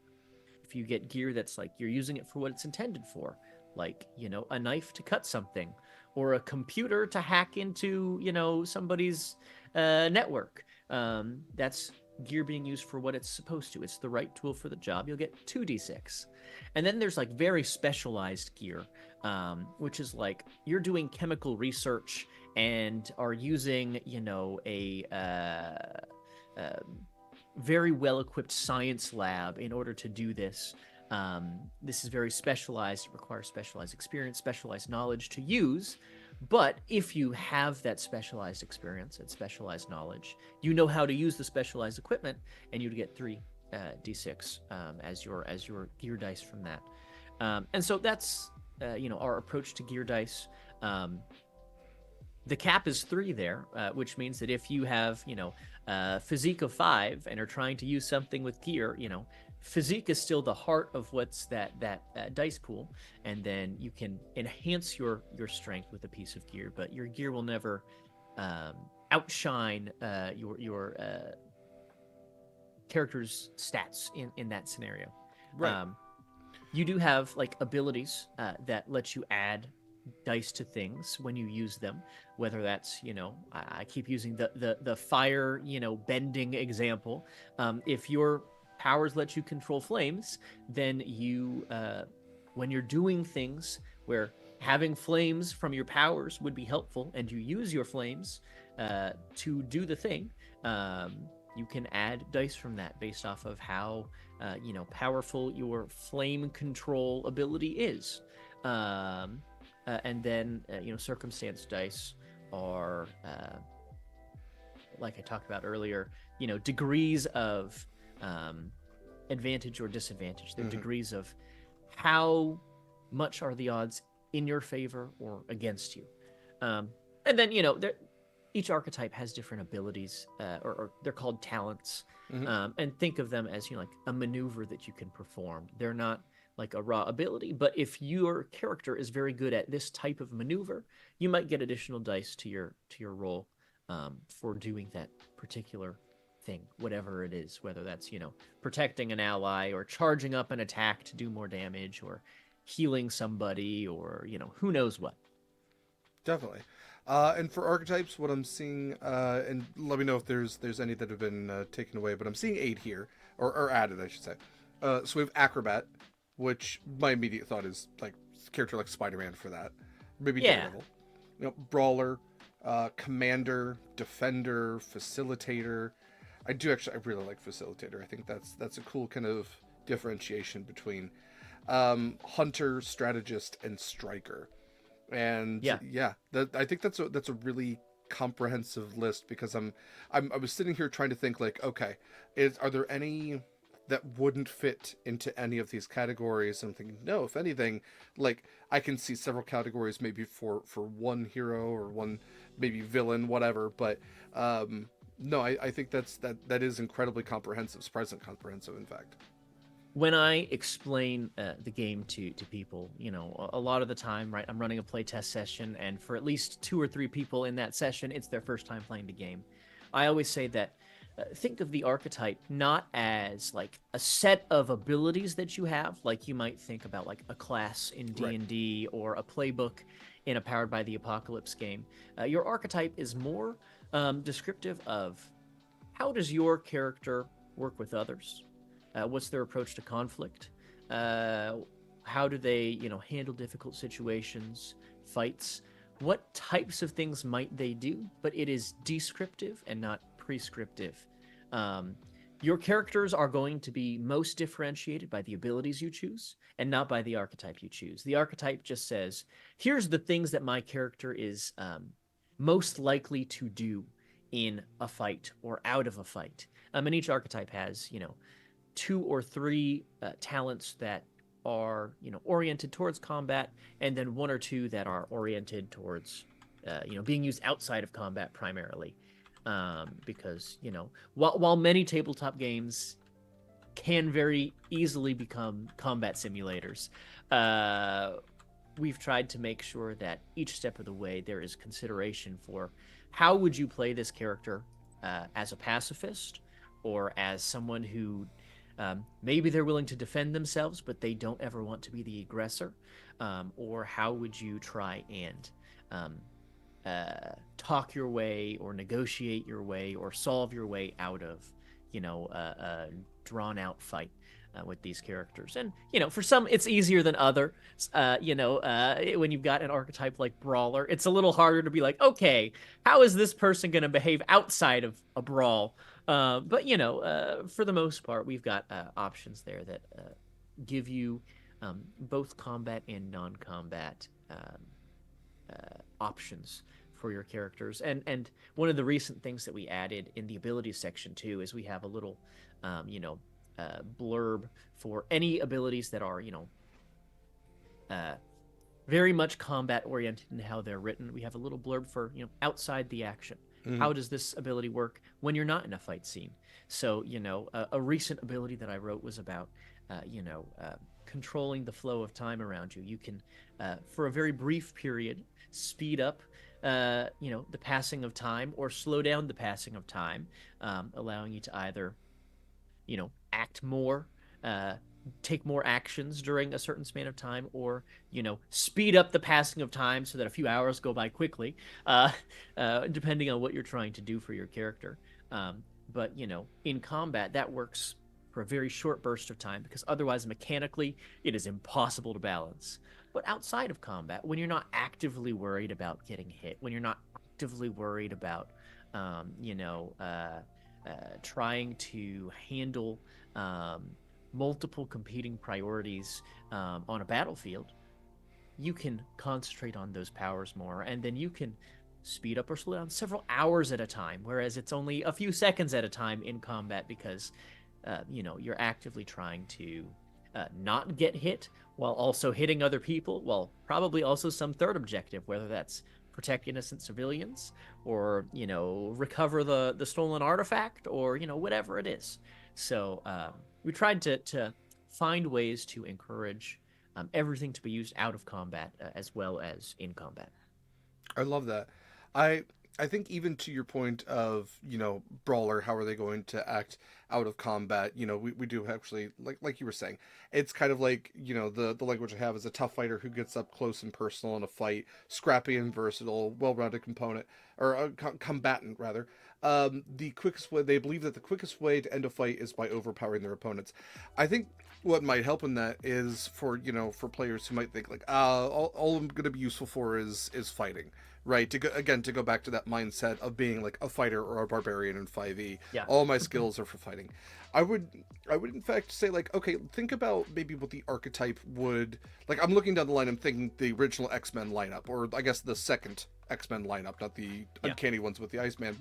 If you get gear that's like you're using it for what it's intended for, like a knife to cut something, or a computer to hack into somebody's network, that's gear being used for what it's supposed to. It's the right tool for the job. You'll get 2d6. And then there's like very specialized gear, which is like you're doing chemical research and are using a very well equipped science lab in order to do this. This is very specialized. It requires specialized experience, specialized knowledge to use. But if you have that specialized experience and specialized knowledge, you know how to use the specialized equipment, and you'd get 3 d6 as your gear dice from that. And so that's our approach to gear dice. The cap is 3 there, which means that if you have physique of 5 and are trying to use something with gear, physique is still the heart of what's that dice pool, and then you can enhance your strength with a piece of gear, but your gear will never outshine your character's stats in that scenario. Right. You do have like abilities that let you add dice to things when you use them, whether that's, I keep using the fire, bending example. If your powers let you control flames, then when you're doing things where having flames from your powers would be helpful, and you use your flames to do the thing, you can add dice from that based off of how powerful your flame control ability is. And then circumstance dice are like I talked about earlier, degrees of um, advantage or disadvantage. They're Hmm. degrees of how much are the odds in your favor or against you. Um, and then, each archetype has different abilities, or they're called talents. Hmm. And think of them as, like a maneuver that you can perform. They're not like a raw ability, but if your character is very good at this type of maneuver, you might get additional dice to your roll for doing that particular thing, whatever it is, whether that's, protecting an ally or charging up an attack to do more damage or healing somebody or, who knows what. Definitely. And for archetypes, what I'm seeing, and let me know if there's any that have been taken away, but I'm seeing 8 here, or added, I should say. So we have acrobat, which my immediate thought is like character like Spider-Man for that, maybe Yeah. Daredevil. Brawler, commander, defender, facilitator. I really like facilitator. I think that's a cool kind of differentiation between hunter, strategist, and striker. And Yeah. yeah, I think that's a really comprehensive list because I was sitting here trying to think like, okay, are there any that wouldn't fit into any of these categories? And I'm thinking, no, if anything, like I can see several categories maybe for one hero or one maybe villain, whatever. But no, I think that is incredibly comprehensive, surprisingly comprehensive, in fact. When I explain the game to people, a lot of the time, right, I'm running a playtest session, and for at least 2 or 3 people in that session, it's their first time playing the game. I always say that think of the archetype not as like a set of abilities that you have, like you might think about like a class in Right. D&D or a playbook in a Powered by the Apocalypse game. Your archetype is more descriptive of how does your character work with others? What's their approach to conflict? Uh, how do they, handle difficult situations, fights? What types of things might they do? But it is descriptive and not prescriptive. Um, your characters are going to be most differentiated by the abilities you choose and not by the archetype you choose. The archetype just says, here's the things that my character is most likely to do in a fight or out of a fight. And each archetype has, 2 or 3 talents that are, oriented towards combat, and then 1 or 2 that are oriented towards, being used outside of combat primarily. Because, while many tabletop games can very easily become combat simulators, uh, we've tried to make sure that each step of the way there is consideration for how would you play this character as a pacifist or as someone who maybe they're willing to defend themselves but they don't ever want to be the aggressor, or how would you try and um, talk your way or negotiate your way or solve your way out of a drawn out fight with these characters. And for some it's easier than other. When you've got an archetype like brawler, it's a little harder to be like, okay, how is this person going to behave outside of a brawl? But for the most part, we've got options there that give you both combat and non-combat options for your characters. And one of the recent things that we added in the abilities section too is we have a little, blurb for any abilities that are uh, very much combat oriented in how they're written. We have a little blurb for outside the action. Hmm. How does this ability work when you're not in a fight scene? So a recent ability that I wrote was about controlling the flow of time around you. You can for a very brief period speed up the passing of time or slow down the passing of time, allowing you to either act more, take more actions during a certain span of time, or speed up the passing of time so that a few hours go by quickly, uh, depending on what you're trying to do for your character. But in combat, that works for a very short burst of time, because otherwise mechanically it is impossible to balance. But outside of combat, when you're not actively worried about getting hit, when you're not actively worried about um, you know uh, trying to handle um, multiple competing priorities on a battlefield, you can concentrate on those powers more, and then you can speed up or slow down several hours at a time, whereas it's only a few seconds at a time in combat, because you're actively trying to not get hit while also hitting other people, while probably also some third objective, whether that's protect innocent civilians, or recover the stolen artifact, or whatever it is. So we tried to find ways to encourage everything to be used out of combat as well as in combat. I love that. I I think even to your point of, brawler, how are they going to act out of combat? We do actually, like you were saying, it's kind of like, the language I have is a tough fighter who gets up close and personal in a fight, scrappy and versatile, well-rounded component, or a combatant rather. The quickest way, they believe that the quickest way to end a fight is by overpowering their opponents. I think what might help in that is for, for players who might think like, all I'm going to be useful for is fighting, right? To go back to that mindset of being like a fighter or a barbarian in 5e. Yeah. All my skills are for fighting. I would I would in fact say, like, okay, think about maybe what the archetype would, like, I'm looking down the line, I'm thinking the original X-Men lineup, or I guess the second X-Men lineup, not the Yeah. uncanny ones with the Iceman,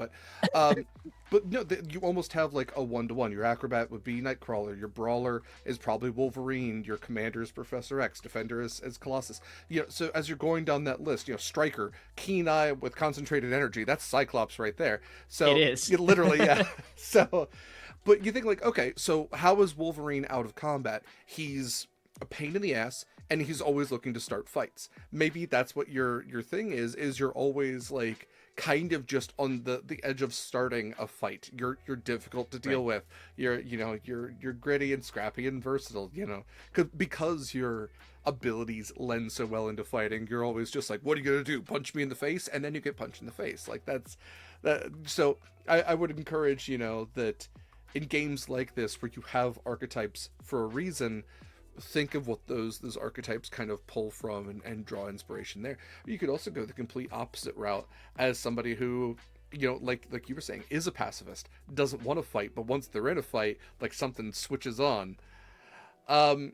um but no, you almost have like a one-to-one. Your acrobat would be Nightcrawler, your brawler is probably Wolverine, your commander is Professor X, defender is Colossus. So as you're going down that list, striker, keen eye with concentrated energy, that's Cyclops right there. It So is. literally, yeah. So, but you think like, okay, so how is Wolverine out of combat? He's a pain in the ass, and he's always looking to start fights. Maybe that's what your thing is you're always like kind of just on the edge of starting a fight. You're difficult to deal Right. with. You're gritty and scrappy and versatile. Because your abilities lend so well into fighting. You're always just like, what are you gonna do? Punch me in the face, and then you get punched in the face. Like that's that. So I would encourage that in games like this where you have archetypes for a reason, think of what those archetypes kind of pull from, and draw inspiration there. You could also go the complete opposite route as somebody who, like you were saying, is a pacifist, doesn't want to fight, but once they're in a fight, like something switches on. I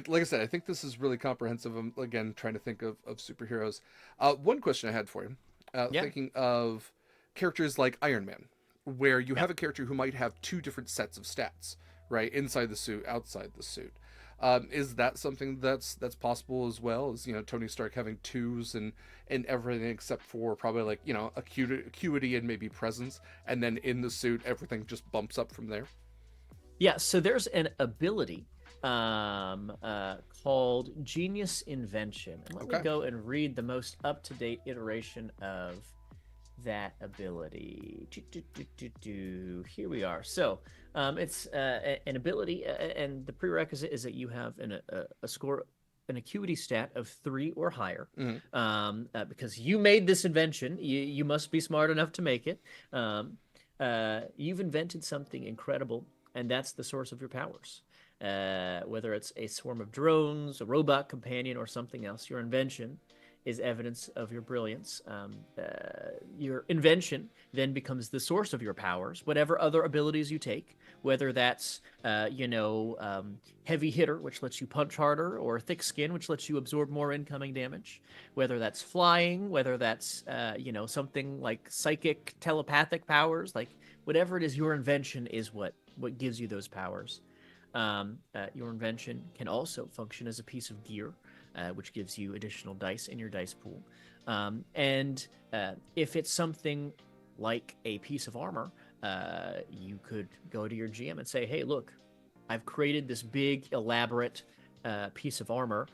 like I said, I think this is really comprehensive. I'm again trying to think of superheroes. One question I had for you, Yeah. thinking of characters like Iron Man, where you Yeah. have a character who might have two different sets of stats, right, inside the suit, outside the suit. Is that something that's possible as well? As Tony Stark having twos and everything except for probably like acuity and maybe presence, and then in the suit everything just bumps up from there. Yeah, so there's an ability called Genius Invention. And let me Okay. go and read the most up-to-date iteration of that ability. Here we are. So it's an ability, and the prerequisite is that you have a score, an acuity stat of 3 or higher. Mm-hmm. Because you made this invention, you must be smart enough to make it. You've invented something incredible, and that's the source of your powers. Whether it's a swarm of drones, a robot companion, or something else, your invention is evidence of your brilliance. Your invention then becomes the source of your powers, whatever other abilities you take, whether that's, heavy hitter, which lets you punch harder, or thick skin, which lets you absorb more incoming damage, whether that's flying, whether that's, something like psychic, telepathic powers, like whatever it is, your invention is what gives you those powers. Your invention can also function as a piece of gear, which gives you additional dice in your dice pool. And if it's something like a piece of armor, you could go to your GM and say, hey, look, I've created this big, elaborate piece of armor.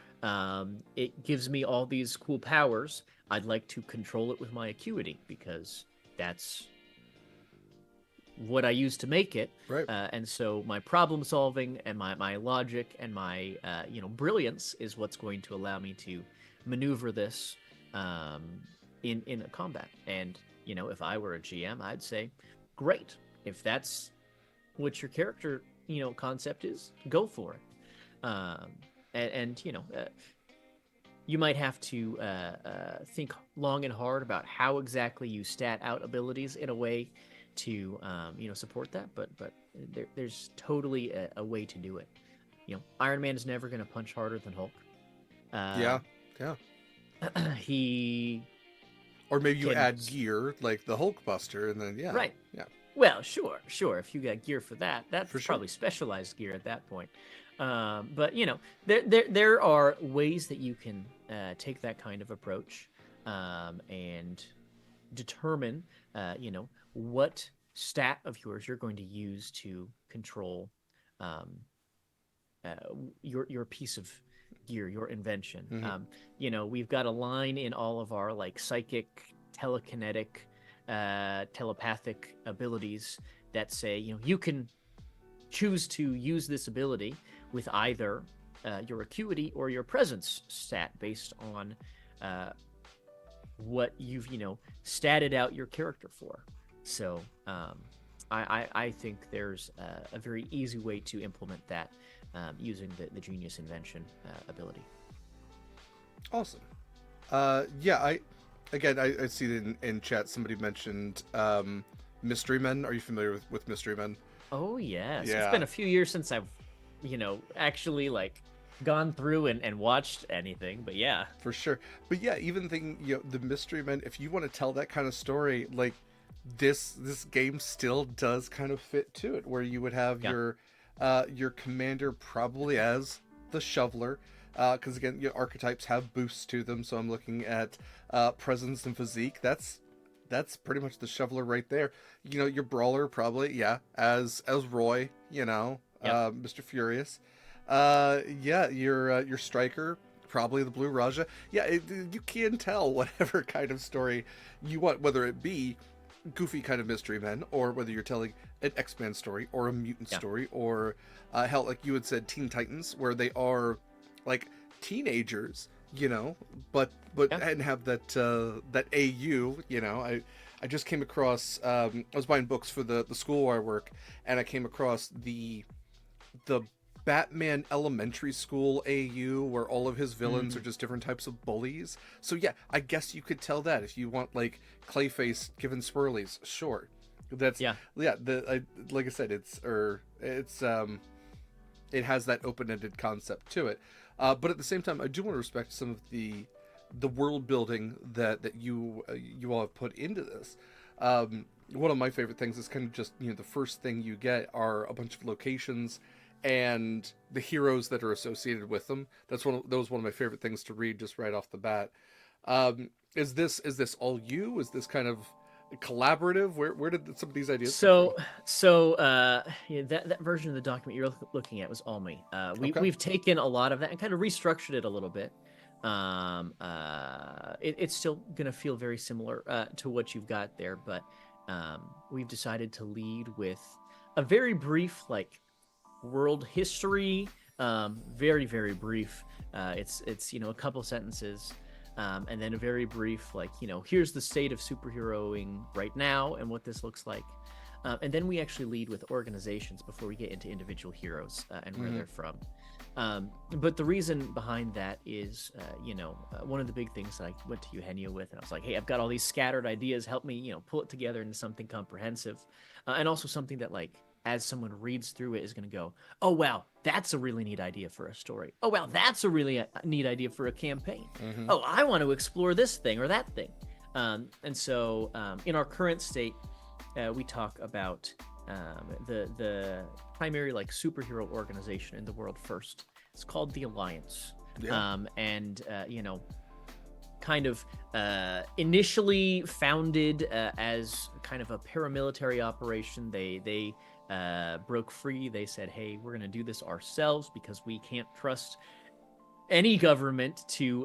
It gives me all these cool powers. I'd like to control it with my acuity, because that's what I use to make it. Right. And so my problem solving and my logic and my brilliance is what's going to allow me to maneuver this um, in a combat. And if I were a GM, I'd say, great. If that's what your character concept is, go for it. And you might have to think long and hard about how exactly you stat out abilities in a way to support that. But there's totally a way to do it. Iron Man is never going to punch harder than Hulk. Yeah. Yeah. He Or maybe you can add gear like the Hulk Buster, and then yeah. right. Yeah. Well, sure. If you got gear for that, that's For sure. probably specialized gear at that point. But there are ways that you can take that kind of approach and determine, what stat of yours you're going to use to control um, your piece of gear, your invention. We've got a line in all of our like psychic, telekinetic, telepathic abilities that say, you can choose to use this ability with either your acuity or your presence stat based on what you've statted out your character for. So I think there's a very easy way to implement that using the genius invention ability. Awesome. Yeah, I see it in chat. Somebody mentioned Mystery Men. Are you familiar with Mystery Men? Oh yes. Yeah. It's been a few years since I've actually like gone through and watched anything, but yeah. For sure. But yeah, even thinking, the Mystery Men, if you want to tell that kind of story, like this game still does kind of fit to it, where you would have your commander probably as the shoveler, because again, archetypes have boosts to them. So I'm looking at presence and physique. That's pretty much the shoveler right there. Your brawler probably as Roy. Mr. Furious. Your striker probably the Blue Raja. Yeah, you can tell whatever kind of story you want, whether it be goofy kind of Mystery Men, or whether you're telling an X-Men story or a mutant story, or hell, like you had said, Teen Titans, where they are like teenagers, but and have that AU. I just came across. I was buying books for the school where I work, and I came across the Batman Elementary School AU, where all of his villains are just different types of bullies. So yeah, I guess you could tell that if you want like Clayface given swirlies, sure. That's like I said, it has that open-ended concept to it. But at the same time, I do want to respect some of the world building that you all have put into this. One of my favorite things is kind of just the first thing you get are a bunch of locations and the heroes that are associated with them. That was one of my favorite things to read just right off the bat. Is this all you? Is this kind of collaborative? Where did some of these ideas come from? That version of the document you're looking at was all me. We've taken a lot of that and kind of restructured it a little bit. It's still gonna feel very similar to what you've got there, but we've decided to lead with a very brief world history, very very brief. It's a couple sentences, and then a very brief here's the state of superheroing right now and what this looks like, and then we actually lead with organizations before we get into individual heroes and where they're from. But the reason behind that is, one of the big things that I went to Eugenio with, and I was like, hey, I've got all these scattered ideas. Help me, pull it together into something comprehensive, and also something that as someone reads through it is going to go, oh, wow, that's a really neat idea for a story. Oh, wow, that's a really neat idea for a campaign. Oh, I want to explore this thing or that thing. And so in our current state, we talk about the primary superhero organization in the world first. It's called the Alliance. Kind of initially founded as kind of a paramilitary operation. They broke free. They said, hey, we're going to do this ourselves because we can't trust any government to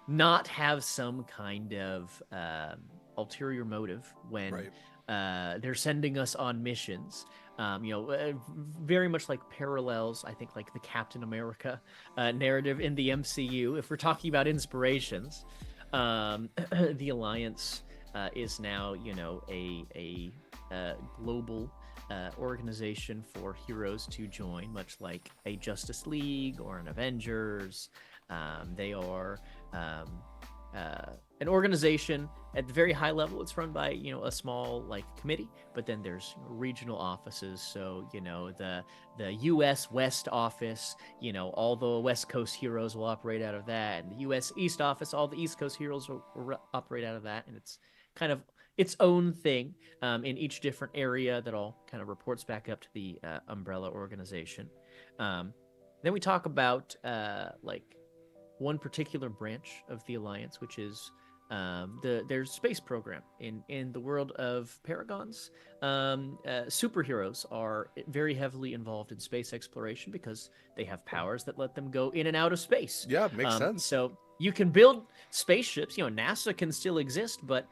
not have some kind of ulterior motive when they're sending us on missions. Very much like parallels, I think, like the Captain America narrative in the MCU. If we're talking about inspirations, the Alliance is now, a global organization for heroes to join, much like a Justice League or an Avengers. They are an organization at the very high level. It's run by a small like committee, but then there's regional offices. So the U.S. West office, all the West Coast heroes will operate out of that, and the U.S. East office, all the East Coast heroes will operate out of that, and it's kind of its own thing in each different area that all kind of reports back up to the umbrella organization. Then we talk about like one particular branch of the Alliance, which is their space program. In the world of Paragons, superheroes are very heavily involved in space exploration because they have powers that let them go in and out of space. Yeah, makes sense. So you can build spaceships. NASA can still exist, but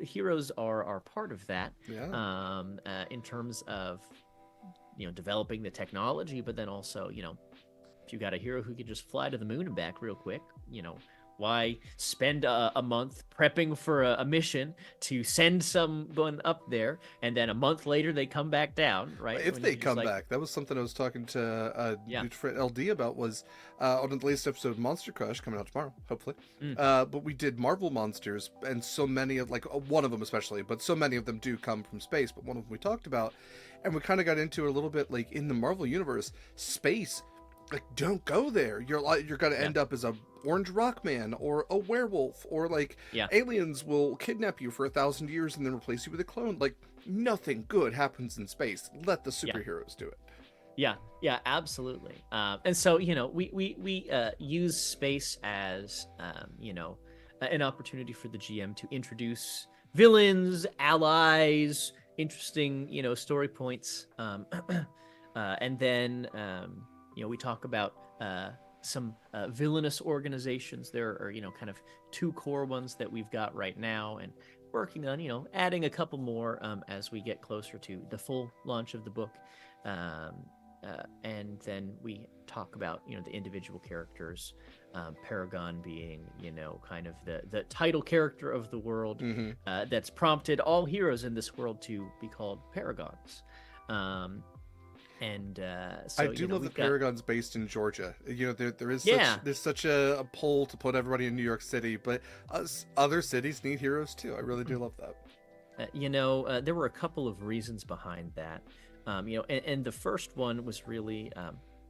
heroes are part of that. Yeah. In terms of developing the technology, but then also if you got a hero who could just fly to the moon and back real quick, why spend a month prepping for a mission to send someone up there, and then a month later they come back down, right? If When they you just come back, that was something I was talking to yeah. friend LD about, was on the latest episode of Monster Crush coming out tomorrow, hopefully. But we did Marvel monsters, and so many of one of them especially, but so many of them do come from space. But one of them we talked about, and we kind of got into it a little bit, like in the Marvel universe, space. Like, don't go there. You're gonna end up as a orange rock man or a werewolf, or like aliens will kidnap you for 1,000 years and then replace you with a clone. Like, nothing good happens in space. Let the superheroes do it. Yeah, absolutely. And so we use space as an opportunity for the GM to introduce villains, allies, interesting story points, and then we talk about some villainous organizations. There are kind of two core ones that we've got right now, and working on adding a couple more as we get closer to the full launch of the book. And then we talk about the individual characters, Paragon being kind of the title character of the world, that's prompted all heroes in this world to be called Paragons. And so I do love that Paragon's based in Georgia. There is there's such a pull to put everybody in New York City, but other cities need heroes too. I really do love that. There were a couple of reasons behind that. And the first one was really,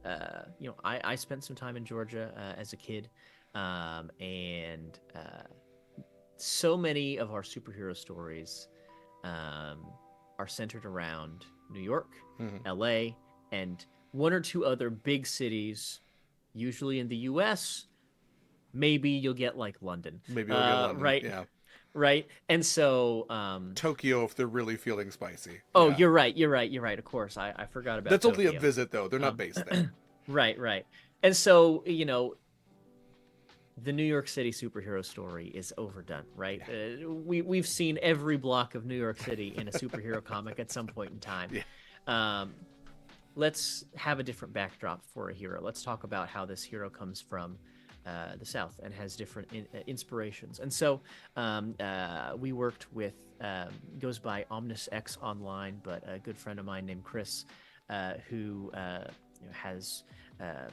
I spent some time in Georgia as a kid, and so many of our superhero stories are centered around New York, LA, and one or two other big cities, usually in the US. Maybe you'll get like London. Maybe you'll get London, right? Yeah. Right. And so Tokyo, if they're really feeling spicy. Oh, yeah. You're right. Of course. I forgot about That's Tokyo. only a visit, though. They're not based there. Right. And so, the New York City superhero story is overdone, right? Yeah. We've seen every block of New York City in a superhero comic at some point in time. Yeah. Let's have a different backdrop for a hero. Let's talk about how this hero comes from the South and has different inspirations. And so we worked with, goes by Omnis X online, but a good friend of mine named Chris, who has a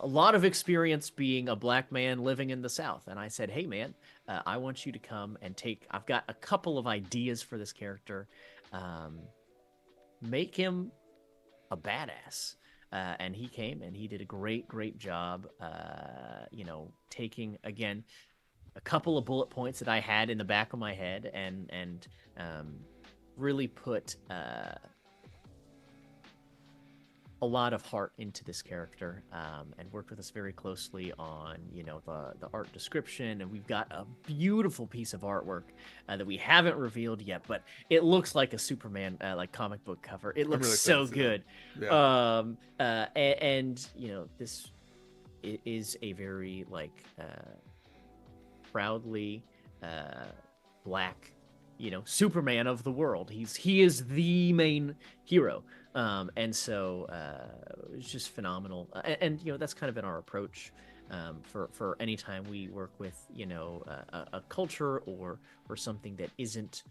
lot of experience being a black man living in the South. And I said, hey, man, I want you to come and I've got a couple of ideas for this character. Make him a badass. And he came and he did a great job, taking, again, a couple of bullet points that I had in the back of my head and really put a lot of heart into this character, and worked with us very closely on, the art description. And we've got a beautiful piece of artwork that we haven't revealed yet, but it looks like a Superman, like comic book cover. It looks really so good. Yeah. And this is a very proudly black Superman of the world. He is the main hero. And so it's just phenomenal. And that's kind of been our approach for any time we work with a culture or something that isn't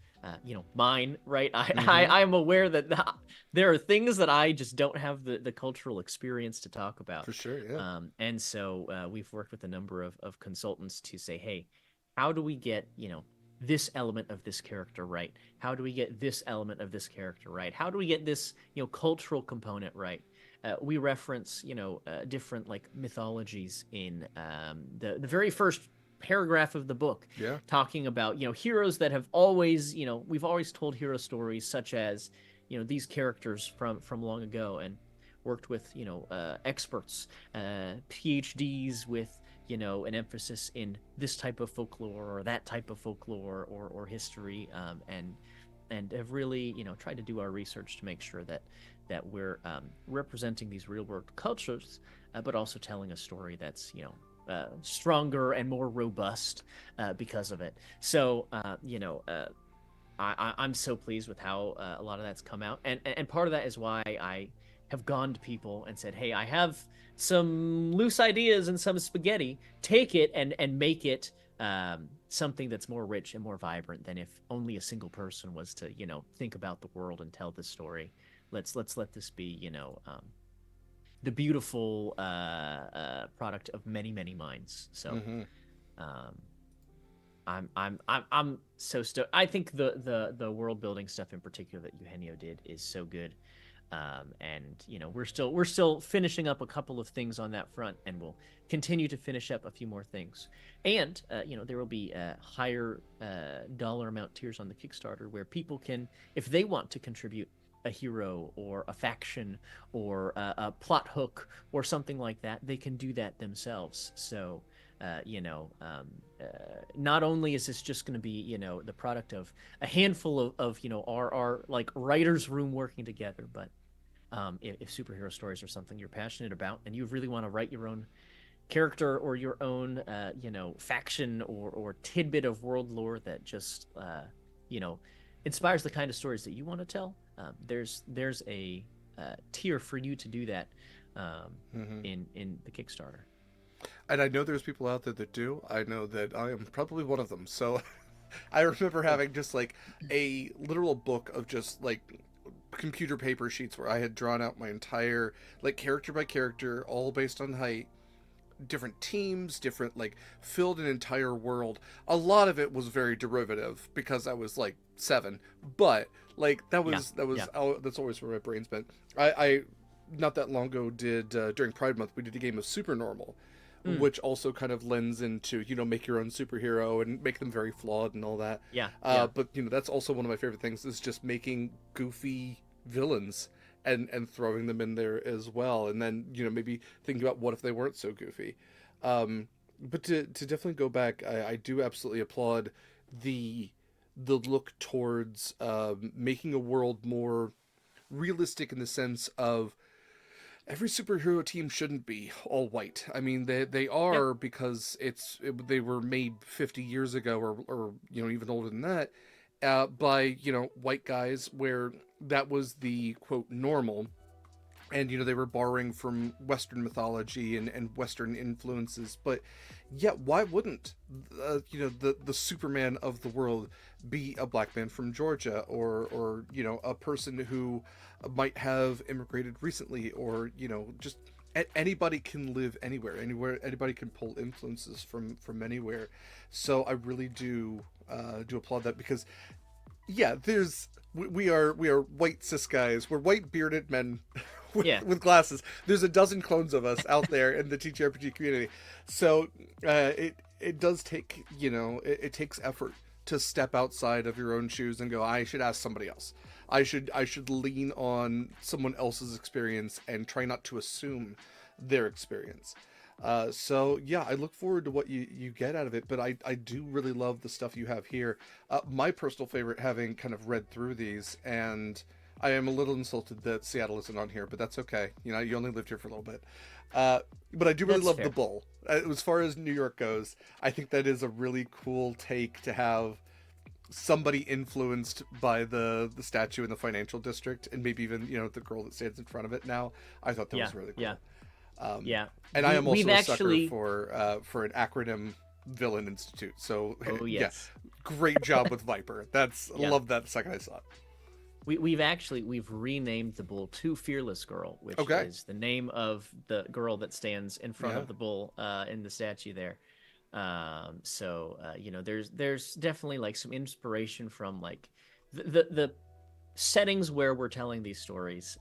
mine, right? Mm-hmm. I'm aware that there are things that I just don't have the cultural experience to talk about. For sure, yeah. And so we've worked with a number of consultants to say, hey, how do we get this element of this character right? How do we get this element of this character right? How do we get this cultural component right? We reference different like mythologies in the very first paragraph of the book, Yeah. talking about heroes that have always we've always told hero stories such as these characters from long ago, and worked with experts, PhDs with an emphasis in this type of folklore or that type of folklore or history, and have really tried to do our research to make sure that we're representing these real world cultures, but also telling a story that's stronger and more robust because of it. So I'm so pleased with how a lot of that's come out, and part of that is why I have gone to people and said, "Hey, I have some loose ideas and some spaghetti. Take it and make it something that's more rich and more vibrant than if only a single person was to think about the world and tell this story. Let's let this be the beautiful product of many minds." So. Mm-hmm. Um, I'm so stoked. I think the world building stuff in particular that Eugenio did is so good. And we're still finishing up a couple of things on that front, and we'll continue to finish up a few more things. And there will be higher dollar amount tiers on the Kickstarter where people can, if they want to contribute a hero or a faction or a plot hook or something like that, they can do that themselves. So uh, you know, um, uh, not only is this just going to be, the product of a handful of our like writers' room working together, but if superhero stories are something you're passionate about and you really want to write your own character or your own, faction or tidbit of world lore that just, you know, inspires the kind of stories that you want to tell, there's a tier for you to do that um, Mm-hmm. in the Kickstarter. And I know there's people out there that do. I know that I am probably one of them. So I remember Cool. having just like a literal book of just like computer paper sheets where I had drawn out my entire like character by character, all based on height, different teams, different like filled an entire world. A lot of it was very derivative because I was like 7, but like that Yeah, was that yeah. was that's always where my brain's been. I not that long ago did during Pride Month we did a game of Supernormal, Mm, which also kind of lends into make your own superhero and make them very flawed and all that. yeah, yeah. But that's also one of my favorite things is just making goofy villains and throwing them in there as well, and then maybe thinking about what if they weren't so goofy. But to definitely go back, I do absolutely applaud the look towards making a world more realistic in the sense of every superhero team shouldn't be all white. I mean, they Yep. are because they were made 50 years ago or even older than that by white guys where that was the quote normal, and they were borrowing from Western mythology and Western influences. But yet, why wouldn't the Superman of the world be a black man from Georgia, or a person who might have immigrated recently, or just anybody can live anywhere, anybody can pull influences from anywhere. So I really do applaud that, because yeah, we are white cis guys. We're white bearded men Yeah. with glasses. There's a dozen clones of us out there in the TTRPG community. So it does take it takes effort to step outside of your own shoes and go, I should ask somebody else. I should lean on someone else's experience and try not to assume their experience. So yeah, I look forward to what you get out of it, but I do really love the stuff you have here. My personal favorite, having kind of read through these, and I am a little insulted that Seattle isn't on here, but that's okay. You only lived here for a little bit. But I do really That's love the fair. bull. As far as New York goes, I think that is a really cool take to have somebody influenced by the statue in the financial district, and maybe even the girl that stands in front of it now. I thought that Yeah, was really yeah, cool. Um, yeah. and I am We've also a sucker actually. for an acronym villain institute. So Oh yeah, yes. great job with Viper. That's Yeah. love that the second I saw it. We've renamed the bull to Fearless Girl, which Okay. is the name of the girl that stands in front Yeah. of the bull in the statue there. There's definitely like some inspiration from like the settings where we're telling these stories.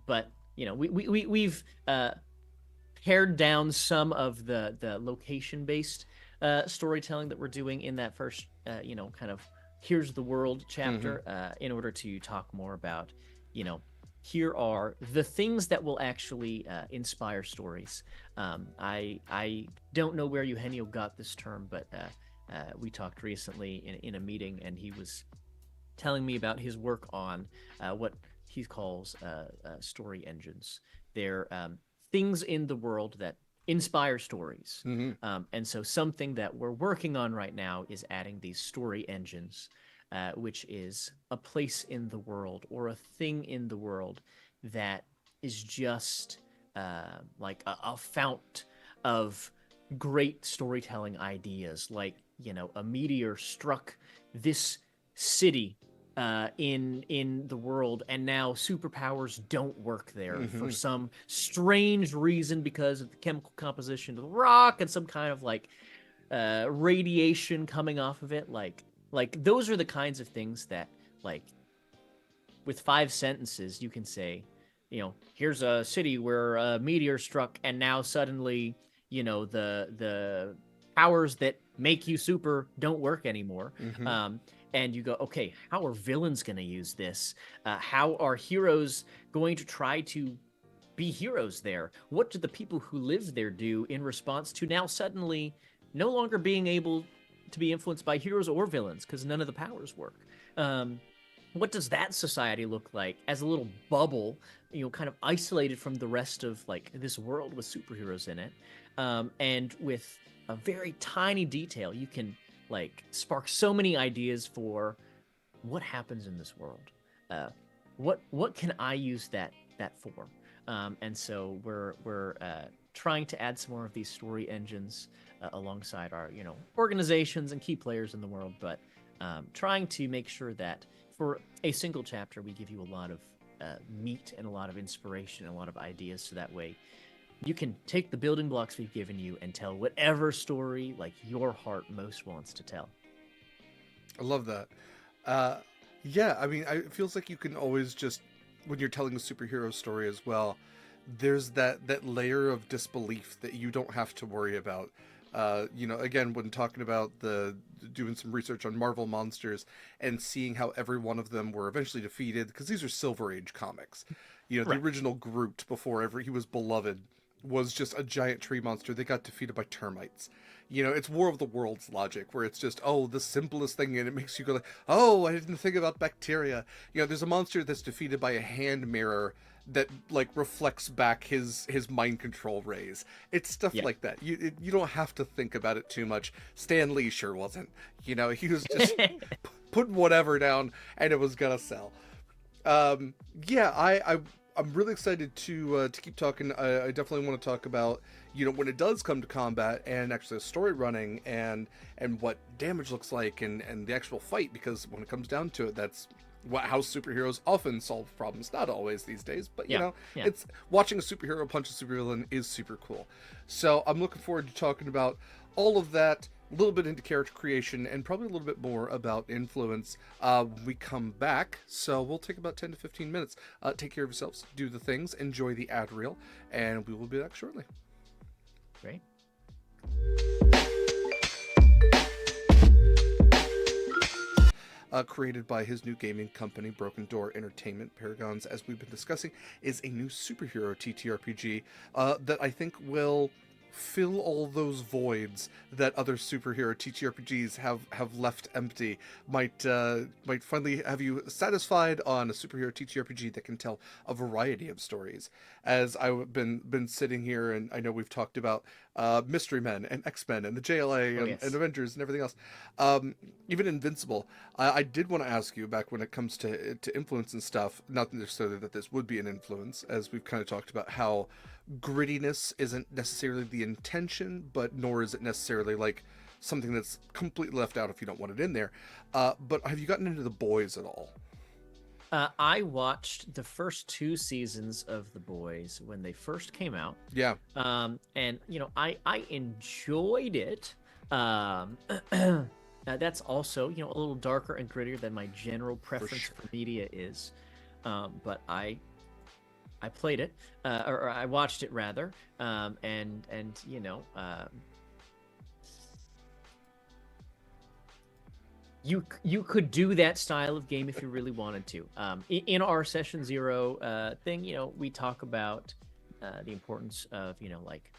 But we've pared down some of the location based storytelling that we're doing in that first kind of here's the world Mm-hmm. chapter in order to talk more about you know here are the things that will actually inspire stories. I don't know where Eugenio got this term, but we talked recently in a meeting, and he was telling me about his work on what he calls story engines. They're things in the world that inspire stories. Mm-hmm. And so, something that we're working on right now is adding these story engines, which is a place in the world or a thing in the world that is just like a fount of great storytelling ideas. Like, a meteor struck this city in the world, and now superpowers don't work there for Mm-hmm. some strange reason because of the chemical composition of the rock and some kind of like radiation coming off of it. Like those are the kinds of things that like with 5 sentences you can say, here's a city where a meteor struck, and now suddenly, the powers that make you super don't work anymore. Mm-hmm. And you go, okay, how are villains going to use this? How are heroes going to try to be heroes there? What do the people who live there do in response to now suddenly no longer being able to be influenced by heroes or villains because none of the powers work? What does that society look like as a little bubble, kind of isolated from the rest of like this world with superheroes in it? And with a very tiny detail, you can like spark so many ideas for what happens in this world. Uh, what can I use that for? And so we're trying to add some more of these story engines alongside our organizations and key players in the world, but trying to make sure that for a single chapter we give you a lot of meat and a lot of inspiration and a lot of ideas, so that way you can take the building blocks we've given you and tell whatever story like your heart most wants to tell. I love that. Uh, yeah, I mean, it feels like you can always just, when you're telling a superhero story as well, there's that layer of disbelief that you don't have to worry about. Again, when talking about the doing some research on Marvel monsters and seeing how every one of them were eventually defeated, because these are Silver Age comics. The Right. original Groot, before ever he was beloved, was just a giant tree monster. They got defeated by termites. It's War of the Worlds logic, where it's just, oh, the simplest thing, and it makes you go like, oh, I didn't think about bacteria. There's a monster that's defeated by a hand mirror that like reflects back his mind control rays. It's stuff Yeah. like that. You don't have to think about it too much. Stan Lee sure wasn't. He was just putting whatever down, and it was gonna sell. Yeah, I'm really excited to keep talking. I definitely want to talk about when it does come to combat and actually story running and what damage looks like and the actual fight, because when it comes down to it, that's how superheroes often solve problems. Not always these days, but Yeah. Yeah. it's watching a superhero punch a supervillain is super cool. So I'm looking forward to talking about all of that, a little bit into character creation, and probably a little bit more about influence when we come back. So we'll take about 10 to 15 minutes. Take care of yourselves, do the things, enjoy the ad reel, and we will be back shortly. Great. Created by his new gaming company, Broken Door Entertainment. Paragons, as we've been discussing, is a new superhero TTRPG that I think will fill all those voids that other superhero TTRPGs have left empty. Might finally have you satisfied on a superhero TTRPG that can tell a variety of stories. As I've been sitting here, and I know we've talked about Mystery Men and X-Men and the JLA Oh and yes. Avengers and everything else, even Invincible. I did want to ask you back when it comes to influence and stuff. Not necessarily that this would be an influence, as we've kind of talked about how grittiness isn't necessarily the intention, but nor is it necessarily like something that's completely left out if you don't want it in there. But have you gotten into The Boys at all? I watched the first two seasons of The Boys when they first came out. Yeah, And I enjoyed it. That's also a little darker and grittier than my general for preference sure. for media is. But I played it, or I watched it rather, and you could do that style of game if you really wanted to. In our session zero thing, we talk about the importance of like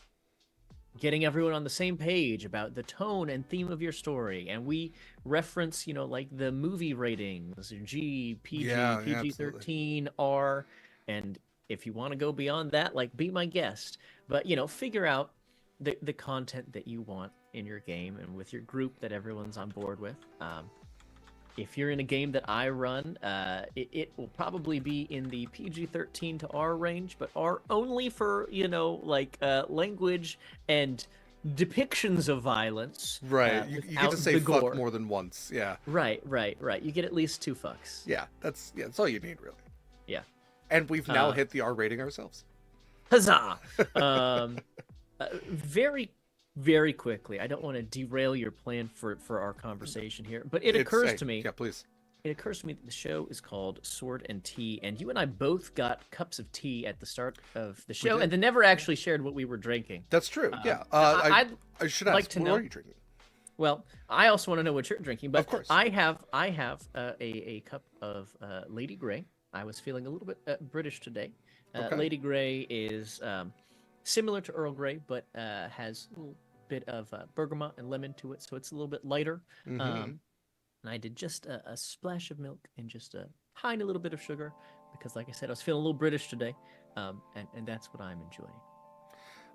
getting everyone on the same page about the tone and theme of your story, and we reference like the movie ratings: G, PG, Yeah, yeah, PG absolutely. 13, R, and if you want to go beyond that, like, be my guest. But figure out the content that you want in your game and with your group that everyone's on board with. If you're in a game that I run, it will probably be in the PG-13 to R range, but R only for like language and depictions of violence, Right. You get to without say the fuck gore. more than once. Yeah. Right. You get at least two fucks. That's all you need really. Yeah. And we've now Uh, hit the R rating ourselves. Huzzah! Um, very, very quickly. I don't want to derail your plan for our conversation here, but it It's occurs hey, to me yeah, please. it occurs to me that the show is called Sword and Tea, and you and I both got cups of tea at the start of the We show, did. and then never actually shared what we were drinking. That's true. Yeah. Now, I should I'd like ask, to what are know. you drinking? Well, I also want to know what you're drinking, Of but course. I have a cup of Lady Grey. I was feeling a little bit British today. Okay. Lady Grey is similar to Earl Grey, but has a little bit of bergamot and lemon to it, so it's a little bit lighter. Mm-hmm. Um, and I did just a splash of milk and just a tiny little bit of sugar because, like I said, I was feeling a little British today, and that's what I'm enjoying.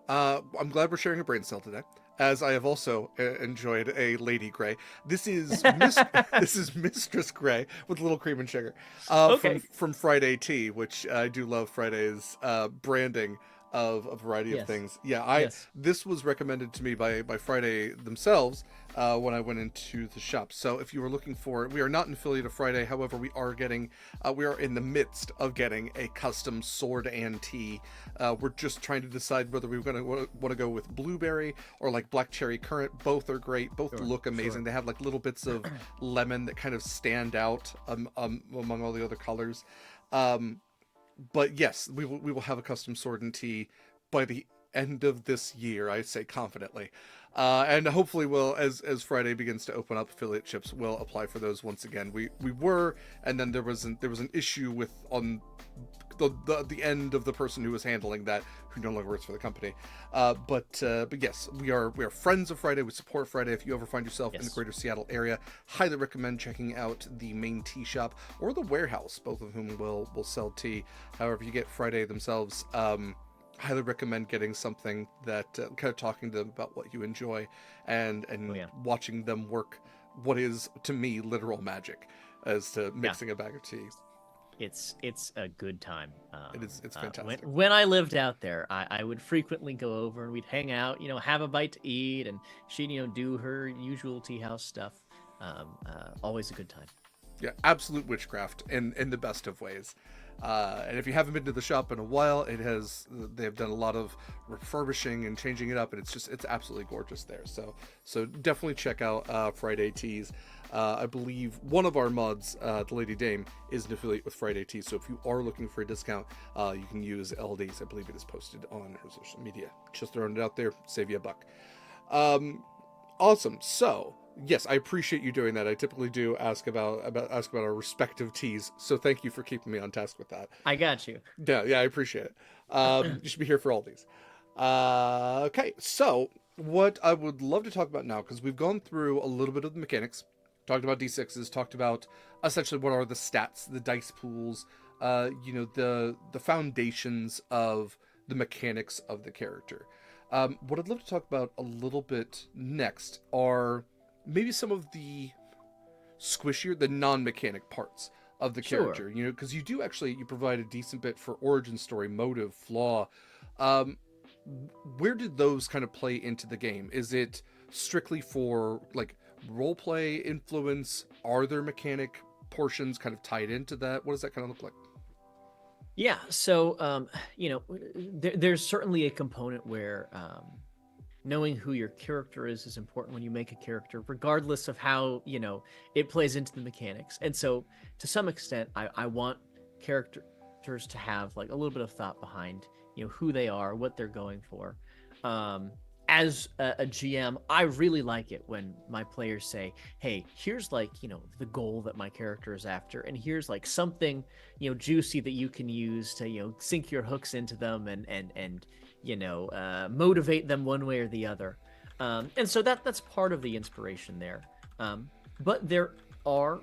I'm glad we're sharing a brain cell today, as I have also enjoyed a Lady Grey. This is this is Mistress Grey with a little cream and sugar, Okay. from Friday Tea, which I do love Friday's branding of a variety of Yes. things. Yeah, I Yes. this was recommended to me by Friday themselves when I went into the shop. So if you were looking for, we are not an affiliate of Friday. However, we are in the midst of getting a custom sword and tea. We're just trying to decide whether we're going to want to go with blueberry or like black cherry currant. Both are great. Both Sure. look amazing. Sure. They have like little bits of lemon that kind of stand out among all the other colors. Um, but yes, we will have a custom sword and tea by the end of this year. I say confidently, and hopefully, will as Friday begins to open up, affiliate ships will apply for those once again. We were, and then there was an issue with on the end of the person who was handling that, who no longer works for the company. But yes, we are friends of Friday. We support Friday. If you ever find yourself in the Yes. greater Seattle area, highly recommend checking out the main tea shop or the warehouse, both of whom will sell tea. However, you get Friday themselves. Highly recommend getting something that kind of talking to them about what you enjoy, and Oh and yeah. watching them work what is to me literal magic as to Yeah. mixing a bag of tea. It's a good time. It's When fantastic. I lived out there, I would frequently go over and we'd hang out, have a bite to eat, and she'd do her usual tea house stuff. Always a good time. Yeah, absolute witchcraft in the best of ways. And if you haven't been to the shop in a while, they have done a lot of refurbishing and changing it up, and it's absolutely gorgeous there. So definitely check out Friday Teas. I believe one of our mods, the Lady Dame, is an affiliate with Friday Teas. So if you are looking for a discount, you can use LDs. I believe it is posted on her social media. Just throwing it out there, save you a buck. Um, Awesome. So yes, I appreciate you doing that. I typically do ask about our respective teas. So thank you for keeping me on task with that. I got you. Yeah, I appreciate it. You should be here for all these. Okay, so what I would love to talk about now, because we've gone through a little bit of the mechanics, talked about d6s, talked about essentially what are the stats, the dice pools, the foundations of the mechanics of the character. What I'd love to talk about a little bit next are maybe some of the squishier, the non-mechanic parts of the Sure. character. Because you do actually you provide a decent bit for origin story, motive, flaw. Um, where did those kind of play into the game? Is it strictly for like role play influence? Are there mechanic portions kind of tied into that? What does that kind of look like? Yeah. So, there's certainly a component where knowing who your character is important when you make a character, regardless of how it plays into the mechanics. And so, to some extent, I want characters to have like a little bit of thought behind who they are, what they're going for. Um, as a GM, I really like it when my players say, "Hey, here's like the goal that my character is after, and here's like something juicy that you can use to sink your hooks into them and motivate them one way or the other." And so that's part of the inspiration there. But there are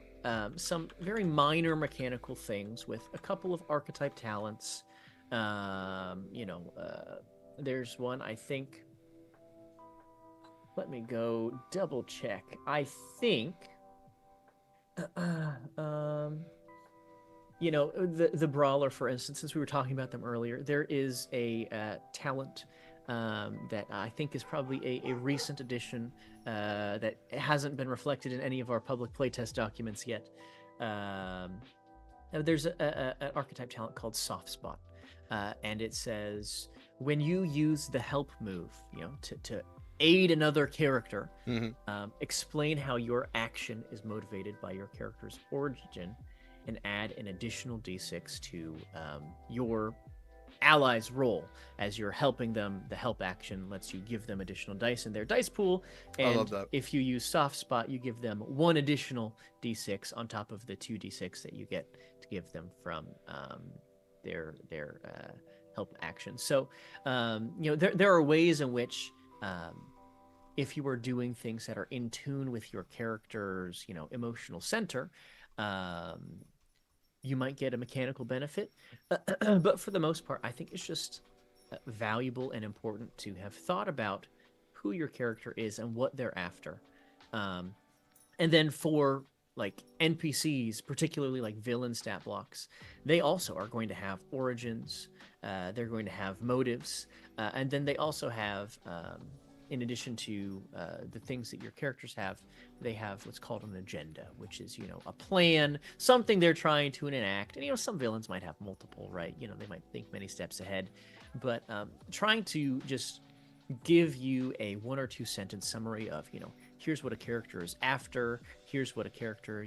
some very minor mechanical things with a couple of archetype talents. There's one I think. Let me go double check. I think. um, the brawler, for instance, since we were talking about them earlier, there is a talent that I think is probably a recent addition that hasn't been reflected in any of our public playtest documents yet. Um, there's an archetype talent called Soft Spot, and it says when you use the help move, to aid another character, Mm-hmm. explain how your action is motivated by your character's origin, and add an additional d6 to your ally's roll as you're helping them. The help action lets you give them additional dice in their dice pool, I love and that. if you use Soft Spot, you give them one additional d6 on top of the 2d6 that you get to give them from their help action. So there are ways in which if you are doing things that are in tune with your character's emotional center, um, you might get a mechanical benefit. But for the most part, I think it's just valuable and important to have thought about who your character is and what they're after. Um, and then for like NPCs, particularly like villain stat blocks, they also are going to have origins. They're going to have motives, and then they also have, in addition to the things that your characters have, they have what's called an agenda, which is a plan, something they're trying to enact. And some villains might have multiple, right? They might think many steps ahead, but trying to just give you a one or two sentence summary of here's what a character is after, here's what a character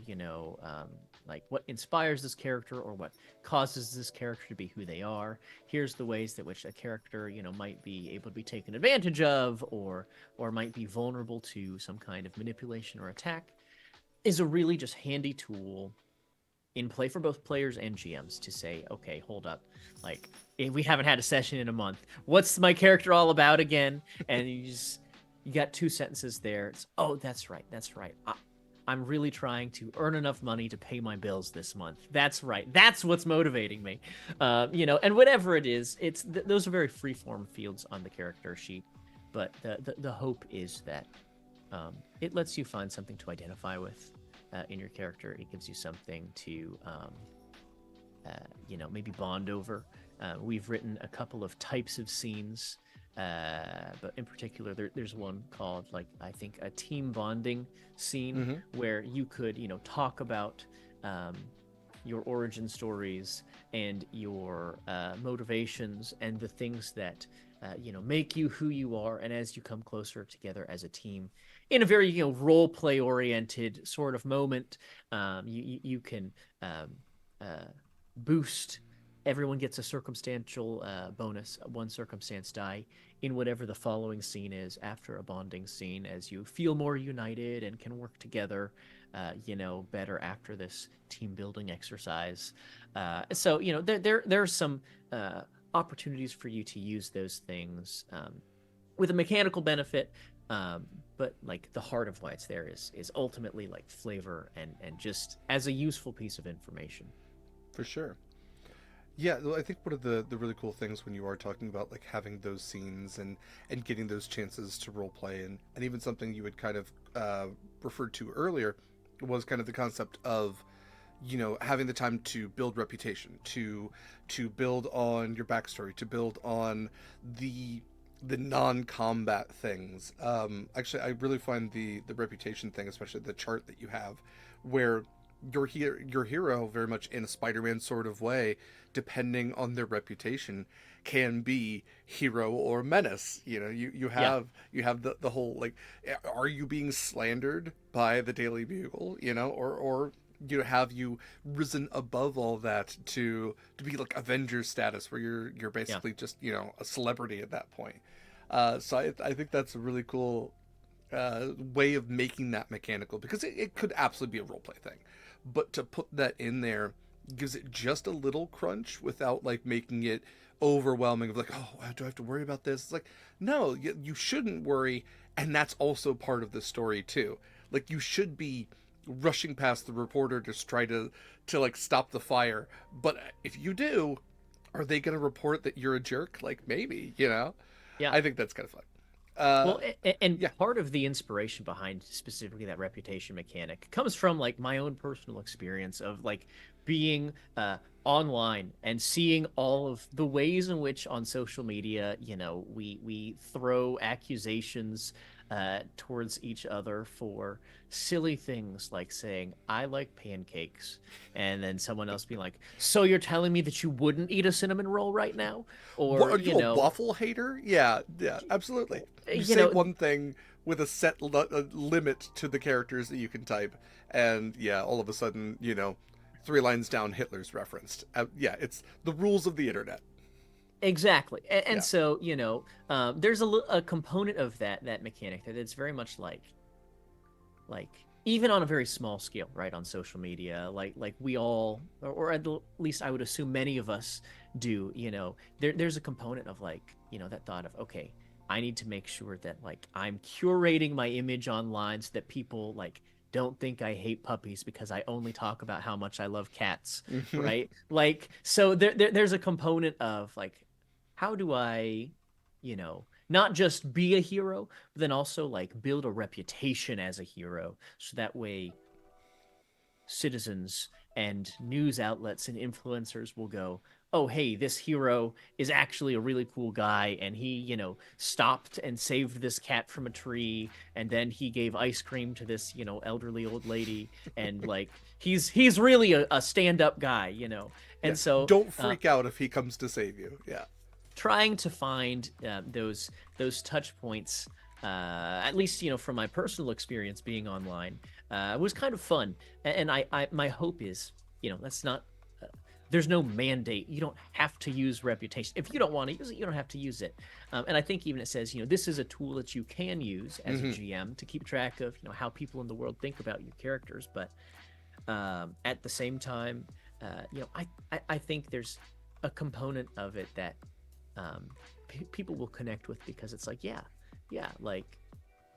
like what inspires this character or what causes this character to be who they are, here's the ways that which a character might be able to be taken advantage of or might be vulnerable to some kind of manipulation or attack, is a really just handy tool in play for both players and GMs to say, okay, hold up, like we haven't had a session in a month. What's my character all about again? And you got two sentences there. It's, oh, that's right, that's right. I'm really trying to earn enough money to pay my bills this month. That's right. That's what's motivating me. And whatever it is, those are very free-form fields on the character sheet. But the hope is that it lets you find something to identify with in your character. It gives you something to, maybe bond over. We've written a couple of types of scenes, but in particular, there's one called, like, I think a team bonding scene Mm-hmm. where you could, talk about your origin stories and your motivations and the things that make you who you are. And as you come closer together as a team in a very role play oriented sort of moment, you can um, uh, boost. Everyone gets a circumstantial bonus, one circumstance die in whatever the following scene is after a bonding scene, as you feel more united and can work together better after this team building exercise. So there's some opportunities for you to use those things with a mechanical benefit, but like the heart of why it's there is ultimately like flavor and just as a useful piece of information. For sure. Yeah, well, I think one of the really cool things when you are talking about like having those scenes and getting those chances to role play, and even something you had kind of referred to earlier was kind of the concept of, having the time to build reputation, to build on your backstory, to build on the non-combat things. Actually, I really find the reputation thing, especially the chart that you have, where your hero, very much in a Spider-Man sort of way, depending on their reputation, can be hero or menace. You Yeah, have the whole, like, are you being slandered by the Daily Bugle, or have you risen above all that to be like Avengers status, where you're yeah. basically just a celebrity at that point. So I think that's a really cool way of making that mechanical, because it could absolutely be a role play thing, but to put that in there gives it just a little crunch without like making it overwhelming of like, oh, do I have to worry about this? It's like, no, you shouldn't worry, and that's also part of the story too. Like, you should be rushing past the reporter to try to like stop the fire, but if you do, are they going to report that you're a jerk? Like, maybe, Yeah. I think that's kind of fun. uh Well, and yeah. part of the inspiration behind specifically that reputation mechanic comes from like my own personal experience of like being online and seeing all of the ways in which on social media, we throw accusations towards each other for silly things like saying I like pancakes, and then someone else being like, "So you're telling me that you wouldn't eat a cinnamon roll right now?" What, Or, are you a waffle hater? Yeah, yeah, absolutely. You you say know, one thing with a set limit to the characters that you can type, and yeah, all of a sudden, 3 lines down, Hitler's referenced. Yeah, it's the rules of the internet. Exactly. And Yeah. so, there's a component of that mechanic that's very much like even on a very small scale, right, on social media, like we all, or at least I would assume many of us do, there's a component of like, that thought of, okay, I need to make sure that like I'm curating my image online so that people like don't think I hate puppies because I only talk about how much I love cats, Hmm. right? Like, so there's a component of like, how do I, not just be a hero, but then also like build a reputation as a hero, so that way citizens and news outlets and influencers will go, oh, hey, this hero is actually a really cool guy, and he, stopped and saved this cat from a tree, and then he gave ice cream to this, elderly old lady, and like he's really a stand-up guy, Yeah. and so Don't freak out if he comes to save you. Yeah. trying to find those touch points, at least from my personal experience being online, was kind of fun. And I my hope is, that's not. There's no mandate. You don't have to use reputation. If you don't want to use it, you don't have to use it. And I think even it says, this is a tool that you can use as a Hmm. GM to keep track of, how people in the world think about your characters. But at the same time, I think there's a component of it that um, people will connect with, because it's like, yeah, like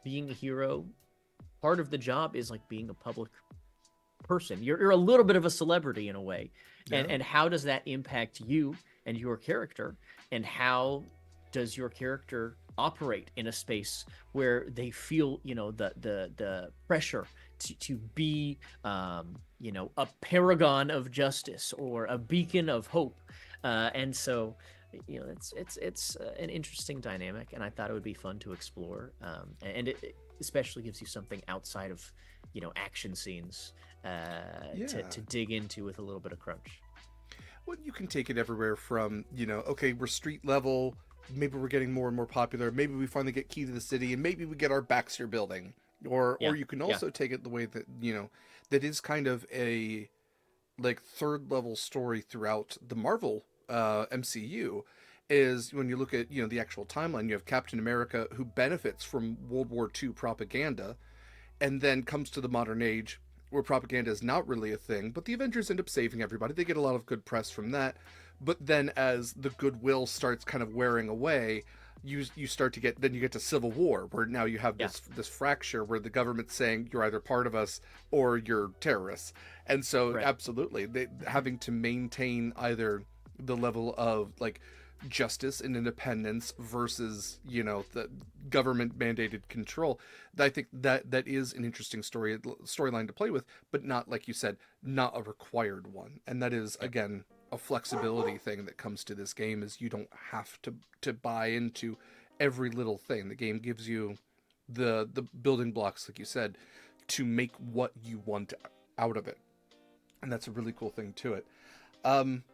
being a hero, part of the job is like being a public person. You're a little bit of a celebrity in a way, and Yeah. how does that impact you and your character, and how does your character operate in a space where they feel the pressure to be a paragon of justice or a beacon of hope, and so it's an interesting dynamic, and I thought it would be fun to explore, and it especially gives you something outside of action scenes to Yeah. dig into with a little bit of crunch. Well, you can take it everywhere from, okay, we're street level, maybe we're getting more and more popular, maybe we finally get key to the city, and maybe we get our Baxter building. Or Yeah, you can yeah, also take it the way that, that is kind of a like third level story throughout the Marvel MCU, is when you look at, the actual timeline, you have Captain America, who benefits from World War II propaganda, and then comes to the modern age where propaganda is not really a thing, but the Avengers end up saving everybody. They get a lot of good press from that. But then as the goodwill starts kind of wearing away, you start to get, then you get to civil war, where now you have Yeah, this fracture where the government's saying you're either part of us or you're terrorists. And so right. absolutely, they having to maintain either the level of like justice and independence versus, you know, the government mandated control. I think that that is an interesting storyline to play with, but not, like you said, not a required one. And that is, Yep. again, a flexibility thing that comes to this game, is you don't have to buy into every little thing. The game gives you the building blocks, like you said, to make what you want out of it. And that's a really cool thing to it. Um,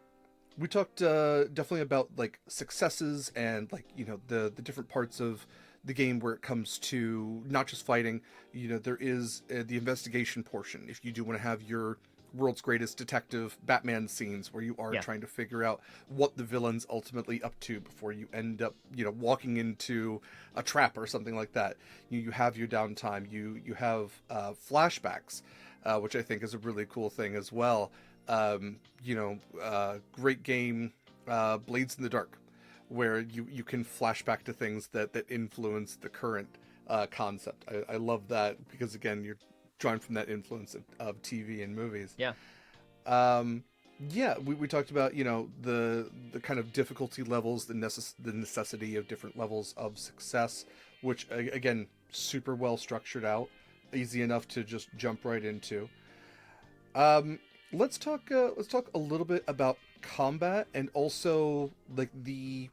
we talked definitely about like successes and, like, you know, the different parts of the game where it comes to not just fighting. You know, there is the investigation portion. If you do want to have your world's greatest detective Batman scenes where you are Yeah. trying to figure out what the villain's ultimately up to before you end up, you know, walking into a trap or something like that. You have your downtime. You have flashbacks, which I think is a really cool thing as well. You know, great game, Blades in the Dark, where you can flash back to things that influence the current concept. I love that because, again, you're drawn from that influence of TV and movies. Yeah. Um, yeah, we talked about, you know, the kind of difficulty levels, the necessity of different levels of success, which again, super well structured out, easy enough to just jump right into. Um, let's talk a little bit about combat, and also like the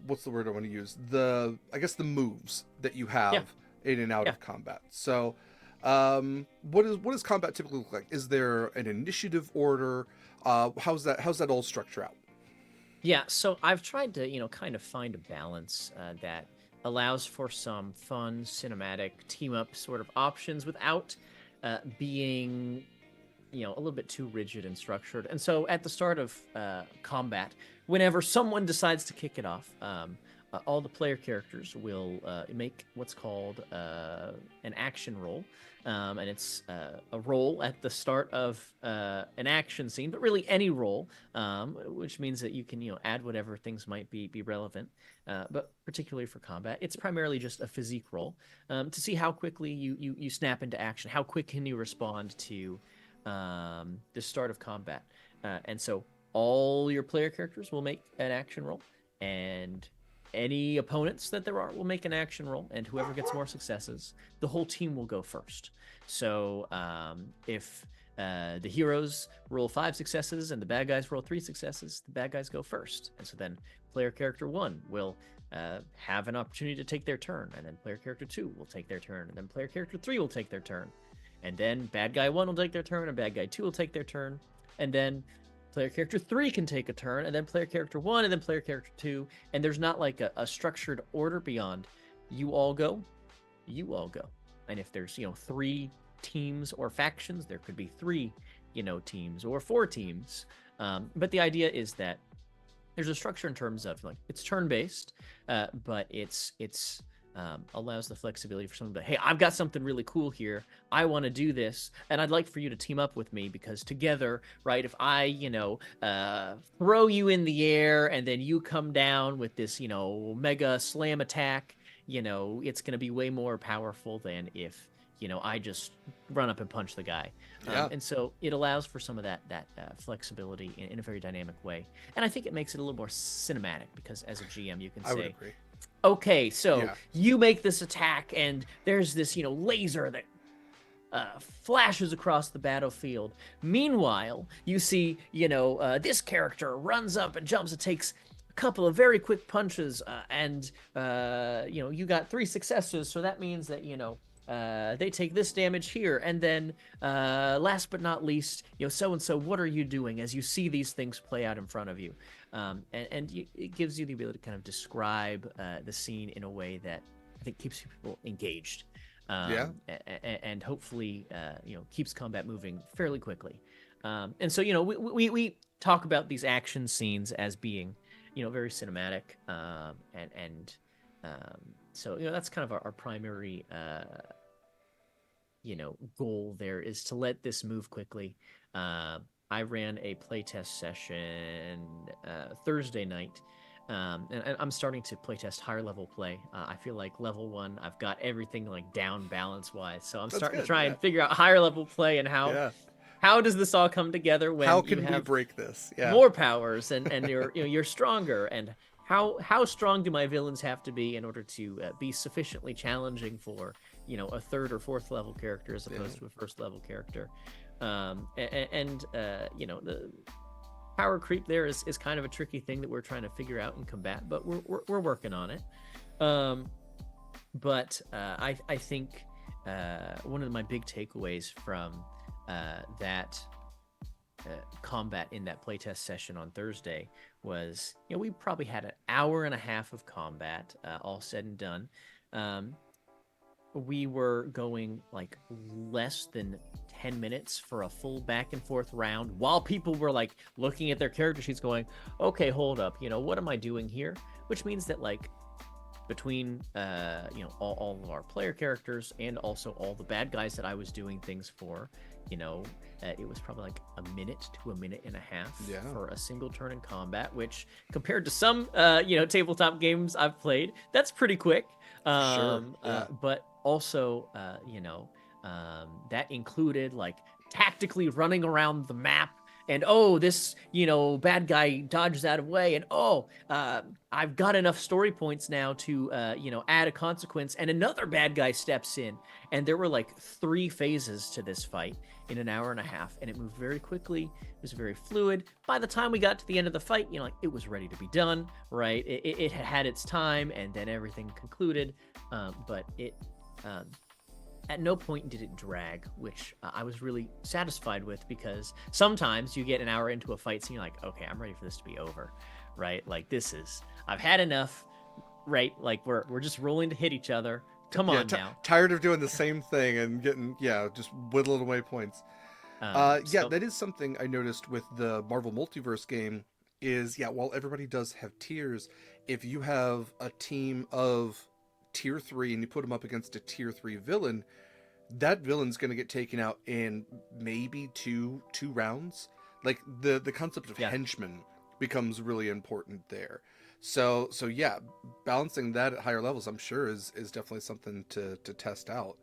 what's the word I want to use? The, I guess, the moves that you Yeah. have in and out Yeah. of combat. So, what does combat typically look like? Is there an initiative order? How's that all structure out? Yeah, so I've tried to, kind of find a balance that allows for some fun cinematic team up sort of options without being, a little bit too rigid and structured. And so at the start of combat, whenever someone decides to kick it off, all the player characters will make what's called an action roll. And it's a roll at the start of an action scene, but really any roll, which means that you can, add whatever things might be relevant. But particularly for combat, it's primarily just a physique roll to see how quickly you snap into action. How quick can you respond to the start of combat? And so all your player characters will make an action roll, and any opponents that there are will make an action roll, and whoever gets more successes, the whole team will go first. So if the heroes roll 5 successes and the bad guys roll 3 successes, the bad guys go first. And so then player character 1 will have an opportunity to take their turn, and then player character 2 will take their turn, and then player character 3 will take their turn. And then bad guy 1 will take their turn, and bad guy 2 will take their turn. And then player character 3 can take a turn, and then player character 1, and then player character 2. And there's not like a structured order beyond you all go, you all go. And if there's, 3 teams or factions, there could be 3, teams or 4 teams. But the idea is that there's a structure in terms of like it's turn based, but it's allows the flexibility for someone to, hey, I've got something really cool here. I want to do this, and I'd like for you to team up with me because together, right? If I, throw you in the air and then you come down with this, mega slam attack, it's going to be way more powerful than if I just run up and punch the guy. Yeah, And so it allows for some of that flexibility in a very dynamic way. And I think it makes it a little more cinematic because as a GM, you can I would say, agree. okay, so Yeah, you make this attack, and there's this, laser that flashes across the battlefield. Meanwhile, you see, this character runs up and jumps and takes a couple of very quick punches, and you got 3 successes, so that means that they take this damage here, and then last but not least, so and so, what are you doing as you see these things play out in front of you? It gives you the ability to kind of describe the scene in a way that I think keeps people engaged, yeah. and hopefully, keeps combat moving fairly quickly. And so, we talk about these action scenes as being, very cinematic, and so that's kind of our primary goal there is to let this move quickly. I ran a playtest session Thursday night. And I'm starting to playtest higher level play. I feel like level 1, I've got everything like down balance wise. So I'm That's starting to good. try Yeah. and figure out higher level play and Yeah. how does this all come together How when you can we have break this? Yeah. more powers and you're stronger, and how strong do my villains have to be in order to be sufficiently challenging for a third or fourth level character as Yeah. opposed to a first level character. And the power creep there is kind of a tricky thing that we're trying to figure out and combat, but we're working on it. But I think one of my big takeaways from that combat in that playtest session on Thursday was, we probably had an hour and a half of combat, all said and done. We were going like less than 10 minutes for a full back and forth round while people were like looking at their character sheets going, okay, hold up, what am I doing here? Which means that like between all of our player characters and also all the bad guys that I was doing things for, it was probably like a minute to a minute and a half for a single turn in combat, which compared to some tabletop games I've played, that's pretty quick. Sure. Yeah. But also that included like tactically running around the map, and this bad guy dodges out of way, and I've got enough story points now to add a consequence, and another bad guy steps in. And there were like 3 phases to this fight in an hour and a half, and it moved very quickly. It was very fluid. By the time we got to the end of the fight, it was ready to be done, right? It had its time, and then everything concluded. But it at no point did it drag, which I was really satisfied with, because sometimes you get an hour into a fight scene, you're like, okay, I'm ready for this to be over, right? Like, I've had enough, right? Like, we're just rolling to hit each other. Come on now. Tired of doing the same thing and getting, just whittling away points. That is something I noticed with the Marvel Multiverse game is, while everybody does have tiers, if you have a team of tier 3 and you put them up against a tier 3 villain, that villain's going to get taken out in maybe two rounds. Like the concept of henchman becomes really important there. So balancing that at higher levels, I'm sure is definitely something to test out.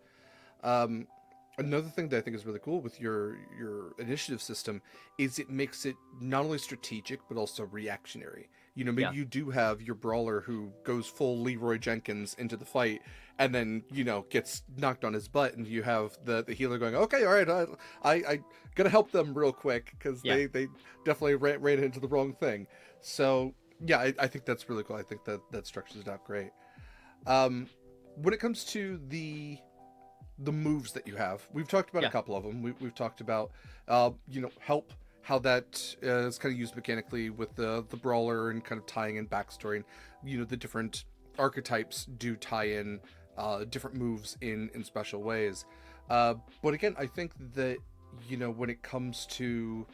Another thing that I think is really cool with your initiative system is it makes it not only strategic but also reactionary. Maybe you do have your brawler who goes full Leroy Jenkins into the fight and then, gets knocked on his butt, and you have the healer going, okay, all right, I gotta help them real quick because they definitely ran into the wrong thing. So, I think that's really cool. I think that structures it out great. When it comes to the moves that you have, we've talked about a couple of them. We've talked about, help, how that is kind of used mechanically with the brawler and kind of tying in backstory, and the different archetypes do tie in different moves in special ways. But again, I think that when it comes to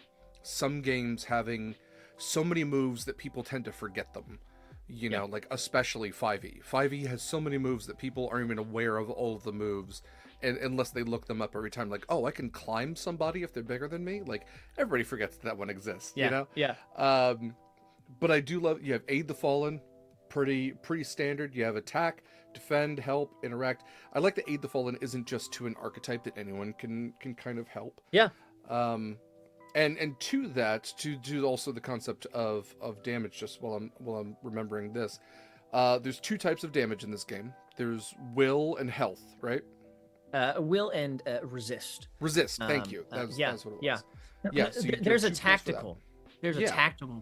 some games having so many moves that people tend to forget them, like especially 5e. 5e has so many moves that people aren't even aware of all of the moves, and unless they look them up every time, like, oh, I can climb somebody if they're bigger than me. Like, everybody forgets that one exists. But I do love, you have Aid the Fallen, pretty standard. You have attack, defend, help, interact. I like that Aid the Fallen isn't just to an archetype that anyone can kind of help. And to that, to do also the concept of damage, just while I'm remembering this, there's 2 types of damage in this game. There's will and health, right? Will and resist. Resist. Thank you. That's what it was. So there's a tactical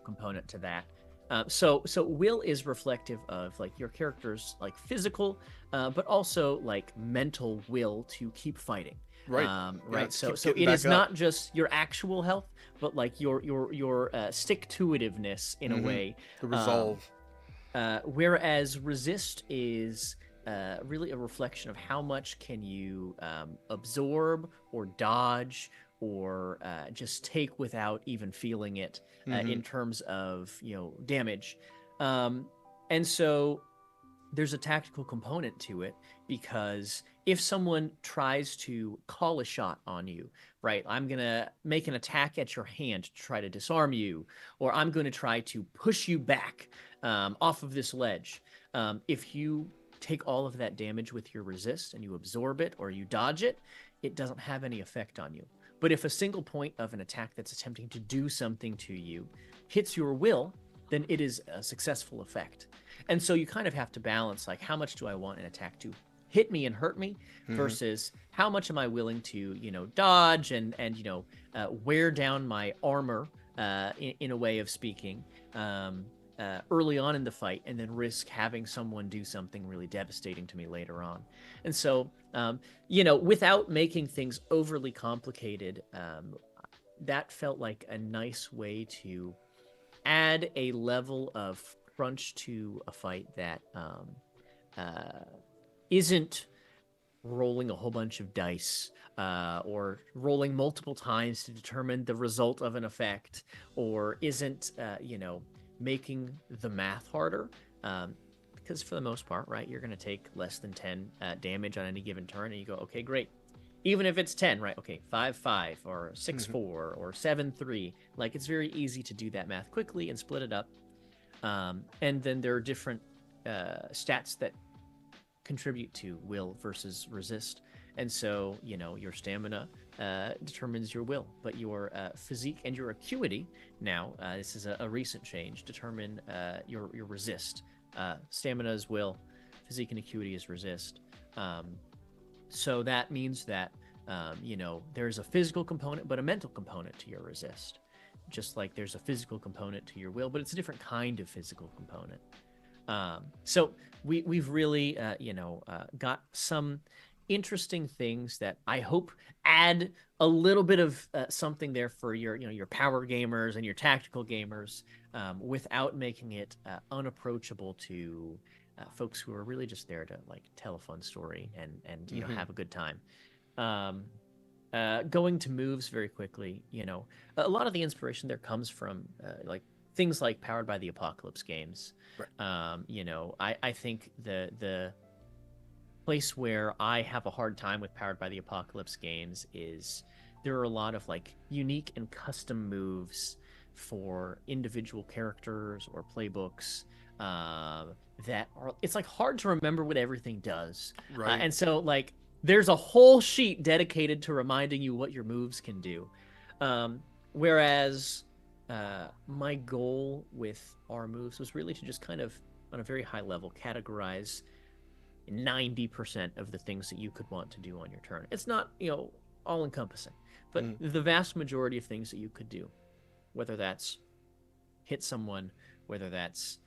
component to that. So will is reflective of like your character's like physical, but also like mental will to keep fighting. Right. So it is not just your actual health, but like your stick to itiveness in a way. The resolve. Whereas resist is really a reflection of how much can you absorb or dodge or just take without even feeling it in terms of damage. And so there's a tactical component to it, because if someone tries to call a shot on you, right? I'm going to make an attack at your hand to try to disarm you, or I'm going to try to push you back off of this ledge. If you take all of that damage with your resist and you absorb it or you dodge it, it doesn't have any effect on you. But if a single point of an attack that's attempting to do something to you hits your will, then it is a successful effect. And so you kind of have to balance, like, how much do I want an attack to hit me and hurt me Hmm. versus how much am I willing to, dodge and wear down my armor, in a way of speaking, early on in the fight, and then risk having someone do something really devastating to me later on. And so, without making things overly complicated, that felt like a nice way to add a level of crunch to a fight that uh, isn't rolling a whole bunch of dice, or rolling multiple times to determine the result of an effect, or isn't, making the math harder. Because for the most part, right, you're going to take less than 10 damage on any given turn, and you go, okay, great. Even if it's 10, right? Okay, 5-5 or 6-4 or 7-3. Like, it's very easy to do that math quickly and split it up. And then there are different stats that contribute to will versus resist. And so, your stamina determines your will, but your physique and your acuity, now, this is a recent change, determine your resist. Stamina is will, physique and acuity is resist. So that means that, there's a physical component, but a mental component to your resist. Just like there's a physical component to your will, but it's a different kind of physical component. So we've really, got some interesting things that I hope add a little bit of something there for your power gamers and your tactical gamers, without making it unapproachable to folks who are really just there to, like, tell a fun story and Hmm. have a good time. Um, Going to moves very quickly, a lot of the inspiration there comes from, like, things like Powered by the Apocalypse games. Right. I think the place where I have a hard time with Powered by the Apocalypse games is there are a lot of, like, unique and custom moves for individual characters or playbooks, uh, that are, it's like hard to remember what everything does. Right. And so, like, there's a whole sheet dedicated to reminding you what your moves can do. Um, Whereas my goal with our moves was really to just kind of, on a very high level, categorize 90% of the things that you could want to do on your turn. It's not, all encompassing, but Mm. the vast majority of things that you could do, whether that's hit someone, whether that's,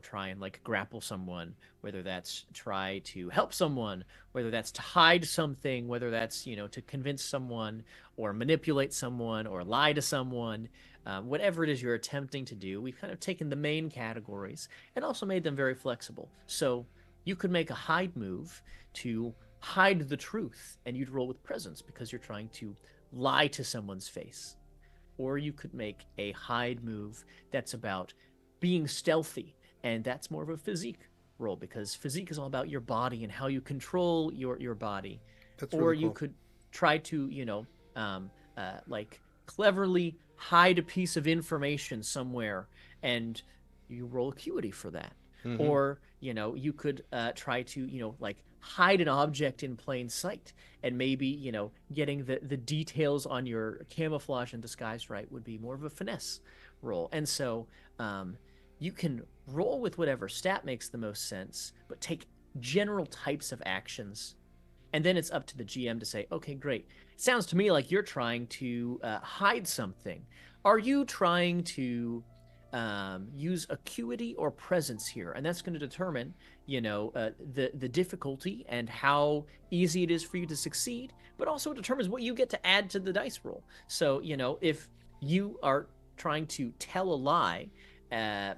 try and, like, grapple someone, whether that's try to help someone, whether that's to hide something, whether that's, to convince someone or manipulate someone or lie to someone, whatever it is you're attempting to do, we've kind of taken the main categories and also made them very flexible. So you could make a hide move to hide the truth, and you'd roll with presence because you're trying to lie to someone's face. Or you could make a hide move that's about being stealthy, and that's more of a physique roll because physique is all about your body and how you control your body. That's Or really you cool. could try to, like, cleverly hide a piece of information somewhere, and you roll acuity for that. Hmm. Or, you could try to, like, hide an object in plain sight, and maybe, getting the details on your camouflage and disguise right would be more of a finesse roll. And so, um, you can roll with whatever stat makes the most sense, but take general types of actions, and then it's up to the GM to say, okay, great, it sounds to me like you're trying to hide something. Are you trying to use acuity or presence here? And that's going to determine, the difficulty and how easy it is for you to succeed, but also it determines what you get to add to the dice roll. So, if you are trying to tell a lie,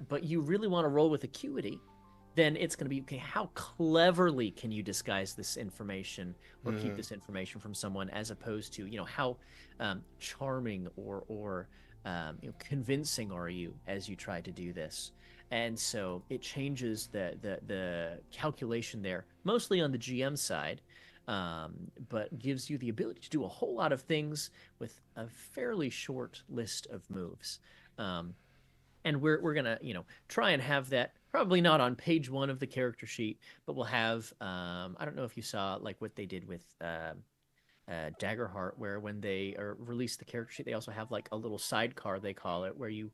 but you really want to roll with acuity, then it's going to be, okay, how cleverly can you disguise this information or keep Hmm. this information from someone, as opposed to, how charming or convincing are you as you try to do this. And so it changes the calculation there, mostly on the GM side, but gives you the ability to do a whole lot of things with a fairly short list of moves. Um, and we're gonna try and have that probably not on page one of the character sheet, but we'll have I don't know if you saw like what they did with Daggerheart, where when they release the character sheet, they also have like a little sidecar, they call it, where you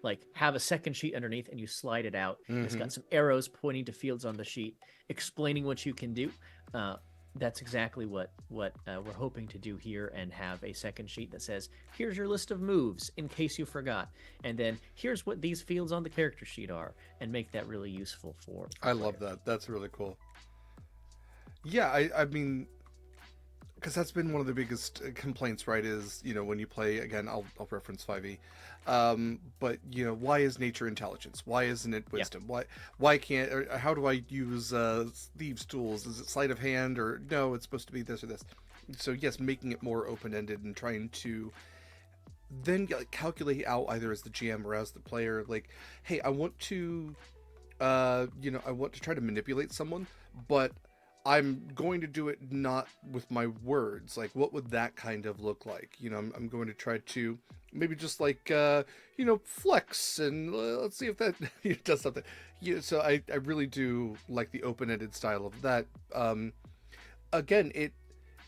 like have a second sheet underneath and you slide it out, and it's Mm-hmm. got some arrows pointing to fields on the sheet, explaining what you can do. Uh, that's exactly what we're hoping to do here, and have a second sheet that says, "Here's your list of moves in case you forgot," and then here's what these fields on the character sheet are, and make that really useful for I love players. that. That's really cool. Yeah, I mean, because that's been one of the biggest complaints, right? Is when you play again, I'll reference 5e, but why is nature intelligence? Why isn't it Yeah, wisdom? Why can't? Or how do I use thieves' tools? Is it sleight of hand, or no? It's supposed to be this or this. So yes, making it more open ended and trying to then like, calculate out either as the GM or as the player, like, hey, I want to I want to try to manipulate someone, but I'm going to do it not with my words. Like, what would that kind of look like? I'm going to try to maybe just like, flex and let's see if that does something. So I really do like the open ended style of that. Again,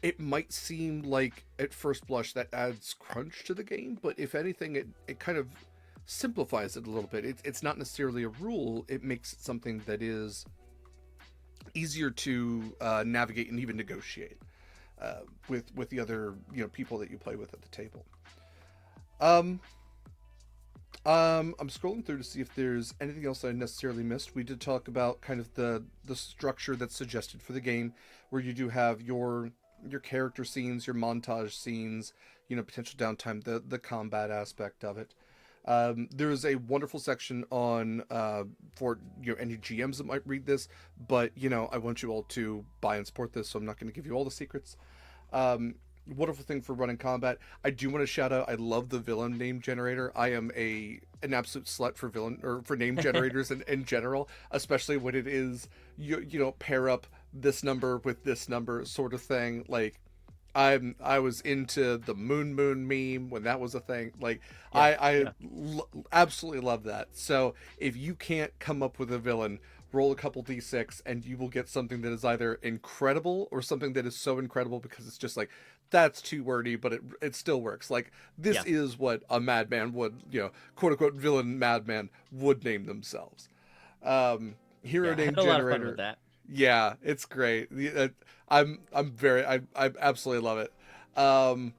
it might seem like at first blush that adds crunch to the game, but if anything, it kind of simplifies it a little bit. It's not necessarily a rule. It makes it something that is easier to navigate and even negotiate with the other people that you play with at the table. Um, I'm scrolling through to see if there's anything else I necessarily missed. We did talk about kind of the structure that's suggested for the game, where you do have your character scenes, your montage scenes, potential downtime, the combat aspect of it. There is a wonderful section on for any GMs that might read this, but I want you all to buy and support this, so I'm not going to give you all the secrets. Wonderful thing for running combat. I do want to shout out. I love the villain name generator. I am an absolute slut for villain or for name generators in general, especially when it is pair up this number with this number sort of thing. Like I was into the moon meme when that was a thing. Like yeah, yeah, absolutely love that. So if you can't come up with a villain, roll a couple d6 and you will get something that is either incredible or something that is so incredible because it's just like that's too wordy, but it still works. Like this yeah, is what a madman would, quote unquote villain madman would name themselves. Hero yeah. I name had a lot of fun with generator. that. Yeah, it's great. I absolutely love it. Um,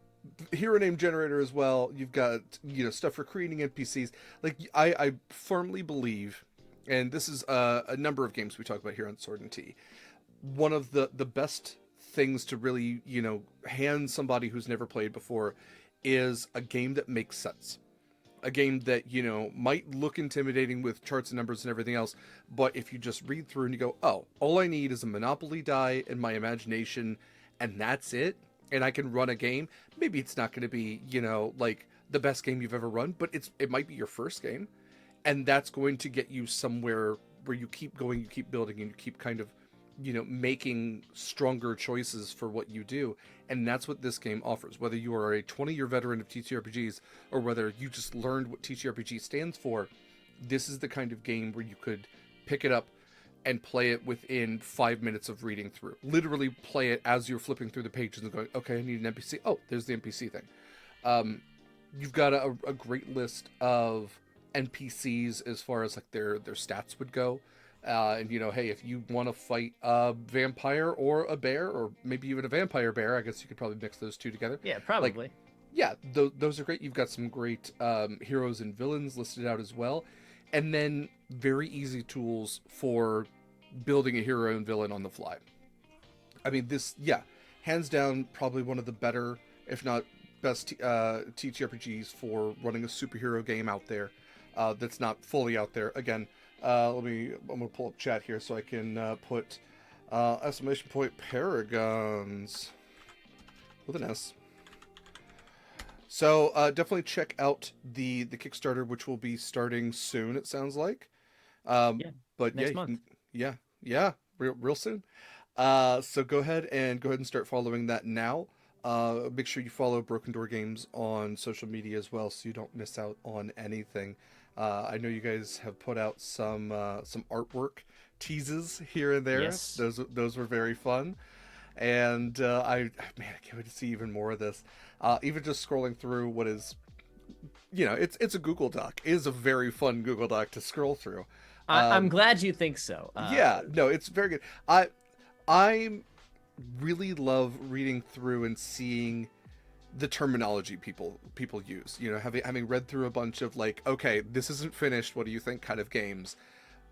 Hero name generator as well. You've got stuff for creating NPCs. Like I firmly believe, and this is a number of games we talk about here on Sword and Tea. One of the best things to really hand somebody who's never played before is a game that makes sense, a game that might look intimidating with charts and numbers and everything else, but if you just read through and you go, oh, all I need is a Monopoly die and my imagination, and that's it, and I can run a game. Maybe it's not going to be like the best game you've ever run, but it might be your first game, and that's going to get you somewhere where you keep going, you keep building, and you keep kind of making stronger choices for what you do. And that's what this game offers, whether you are a 20-year veteran of TTRPGs or whether you just learned what TTRPG stands for. This is the kind of game where you could pick it up and play it within 5 minutes of reading through. Literally play it as you're flipping through the pages and going, okay, I need an NPC. Oh, there's the NPC thing. You've got a great list of NPCs as far as like their stats would go. And hey, if you want to fight a vampire or a bear, or maybe even a vampire bear, I guess you could probably mix those two together. Yeah, Like, probably. yeah, those are great. You've got some great heroes and villains listed out as well, and then very easy tools for building a hero and villain on the fly. I mean, this, yeah, hands down, probably one of the better, if not best, TTRPGs for running a superhero game out there. That's not fully out there. Again, I'm gonna pull up chat here so I can put exclamation point Paragons with an S. So definitely check out the Kickstarter, which will be starting soon. It sounds like. Um, Yeah, but yeah, next you month. can, yeah, yeah, real soon. So go ahead and start following that now. Make sure you follow Broken Door Games on social media as well, so you don't miss out on anything. I know you guys have put out some artwork teases here and there. Yes. Those were very fun, and man, I can't wait to see even more of this. Even just scrolling through what is, it's a Google Doc. It is a very fun Google Doc to scroll through. I'm Um, glad you think so. yeah, no, it's very good. I really love reading through and seeing the terminology people use. Having read through a bunch of like, okay, this isn't finished. What do you think? Kind of games.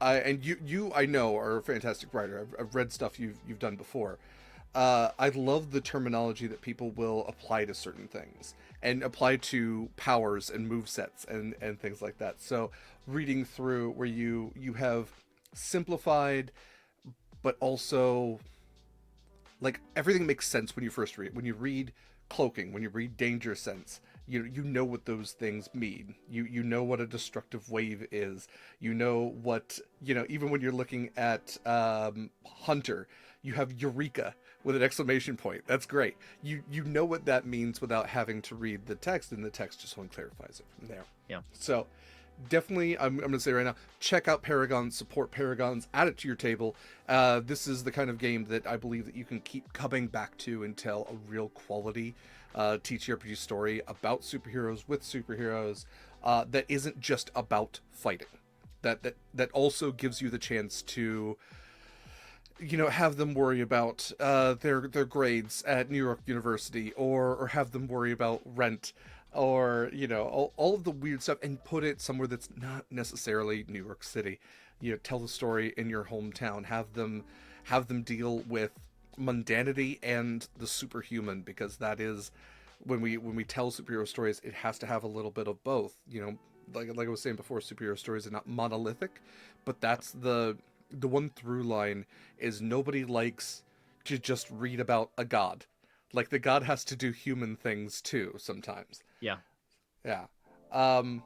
And you I know are a fantastic writer. I've read stuff you've done before. I love the terminology that people will apply to certain things and apply to powers and move sets and things like that. So reading through where you have simplified, but also like everything makes sense when you first read. When you read cloaking, when you read danger sense, you know what those things mean. You know what a destructive wave is. You know what, even when you're looking at hunter, you have eureka with an exclamation point. That's great. You know what that means without having to read the text, and the text just only clarifies it from there. Yeah. So definitely, I'm going to say right now, check out Paragons, support Paragons, add it to your table. This is the kind of game that I believe that you can keep coming back to and tell a real quality TTRPG story about superheroes with superheroes that isn't just about fighting. That also gives you the chance to have them worry about their grades at New York University, or have them worry about rent, or all of the weird stuff, and put it somewhere that's not necessarily New York City. Tell the story in your hometown. Have them deal with mundanity and the superhuman, because that is when we tell superhero stories, it has to have a little bit of both. Like I was saying before, superhero stories are not monolithic, but that's the one through line is nobody likes to just read about a god. Like the god has to do human things too sometimes. Yeah. Yeah. Um